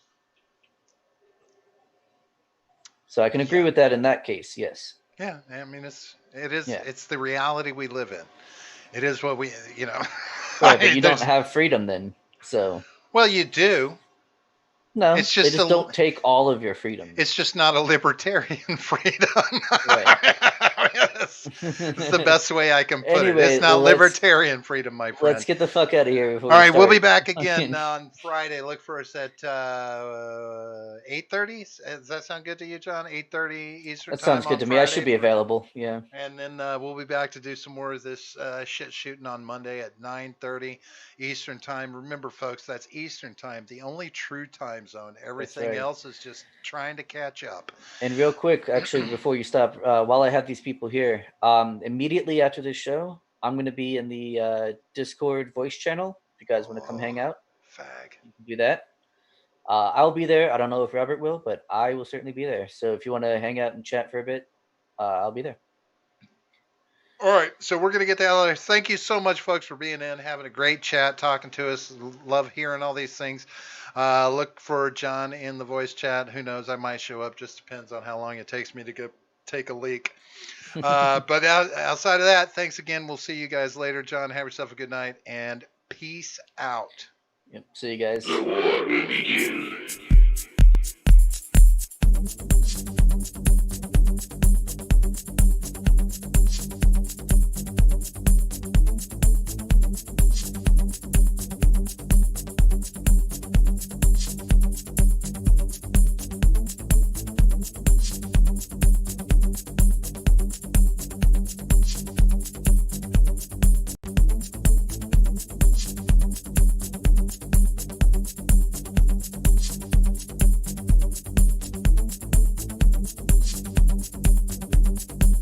So I can agree with that in that case. Yes. Yeah, I mean it's the reality we live in. It is what we Right, but you don't have freedom then. So. Well, you do. No, it's just they just don't take all of your freedom. It's just not a libertarian freedom. Right. It's the best way I can put it. It's not libertarian freedom, my friend. Let's get the fuck out of here. All right, we'll be back again on Friday. Look for us at 8:30. Does that sound good to you, John? 8:30 Eastern time. That sounds good to me. I should be available. Yeah. And then we'll be back to do some more of this shit shooting on Monday at 9:30 Eastern time. Remember, folks, that's Eastern time, the only true time zone. Everything else is just trying to catch up. And real quick, actually, before you stop, while I have these people here, immediately after this show, I'm going to be in the Discord voice channel. If you guys want to come hang out, you can do that. I'll be there. I don't know if Robert will, but I will certainly be there. So if you want to hang out and chat for a bit, I'll be there. All right, so we're going to get the hell out of here. Thank you so much, folks, for being in, having a great chat, talking to us. Love hearing all these things. Look for John in the voice chat. Who knows? I might show up. Just depends on how long it takes me to go take a leak. But outside of that, thanks again. We'll see you guys later. John, have yourself a good night, and peace out. Yep. See you guys. The war will begin.